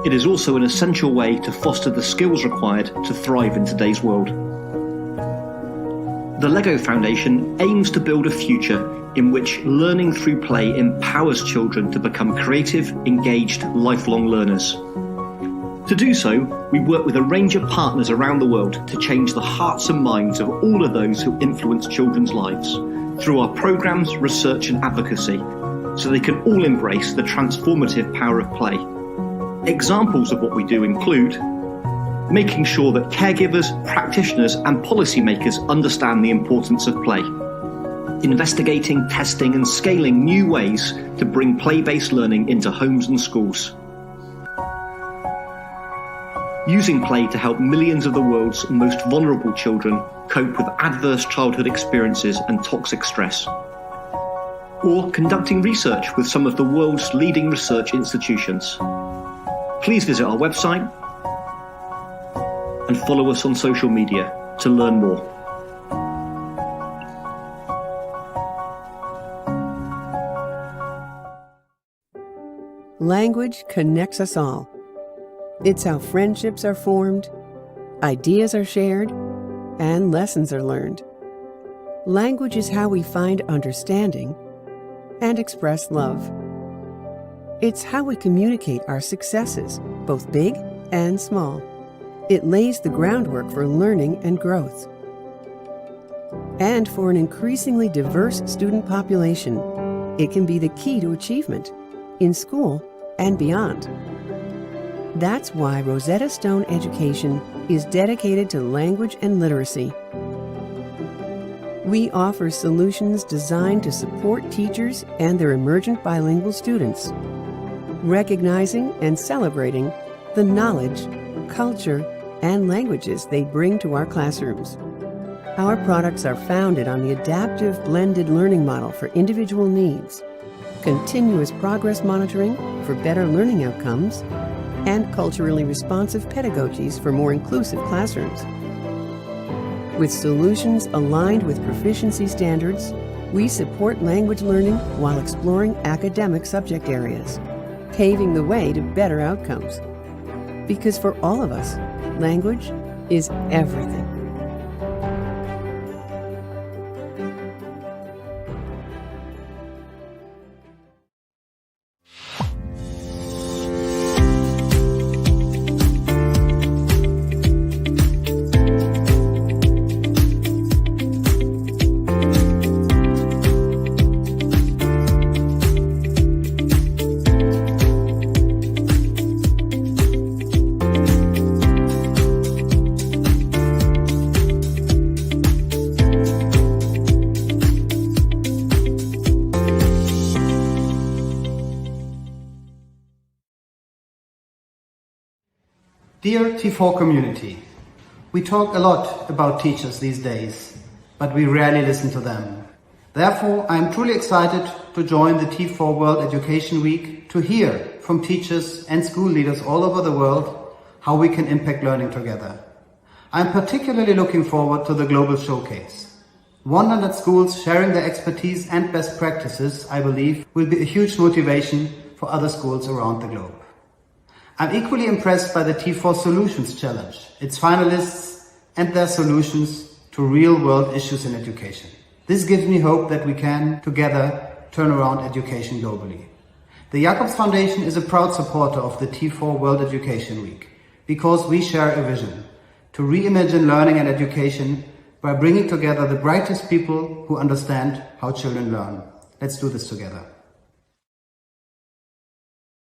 It is also an essential way to foster the skills required to thrive in today's world. The LEGO Foundation aims to build a future in which learning through play empowers children to become creative, engaged, lifelong learners. To do so, we work with a range of partners around the world to change the hearts and minds of all of those who influence children's lives through our programs, research, and advocacy, so they can all embrace the transformative power of play. Examples of what we do include making sure that caregivers, practitioners, and policymakers understand the importance of play, investigating, testing, and scaling new ways to bring play-based learning into homes and schools, using play to help millions of the world's most vulnerable children cope with adverse childhood experiences and toxic stress, or conducting research with some of the world's leading research institutions. Please visit our website and follow us on social media to learn more. Language connects us all. It's how friendships are formed, ideas are shared, and lessons are learned. Language is how we find understanding and express love. It's how we communicate our successes, both big and small. It lays the groundwork for learning and growth. And for an increasingly diverse student population, it can be the key to achievement in school and beyond. That's why Rosetta Stone Education is dedicated to language and literacy. We offer solutions designed to support teachers and their emergent bilingual students, recognizing and celebrating the knowledge, culture, and languages they bring to our classrooms. Our products are founded on the adaptive blended learning model for individual needs, continuous progress monitoring for better learning outcomes, and culturally responsive pedagogies for more inclusive classrooms. With solutions aligned with proficiency standards, we support language learning while exploring academic subject areas, paving the way to better outcomes. Because for all of us, language is everything. Dear T4 community, we talk a lot about teachers these days, but we rarely listen to them. Therefore, I am truly excited to join the T4 World Education Week to hear from teachers and school leaders all over the world how we can impact learning together. I am particularly looking forward to the global showcase. 100 schools sharing their expertise and best practices, I believe, will be a huge motivation for other schools around the globe. I'm equally impressed by the T4 Solutions Challenge, its finalists and their solutions to real-world issues in education. This gives me hope that we can, together, turn around education globally. The Jacobs Foundation is a proud supporter of the T4 World Education Week because we share a vision to reimagine learning and education by bringing together the brightest people who understand how children learn. Let's do this together.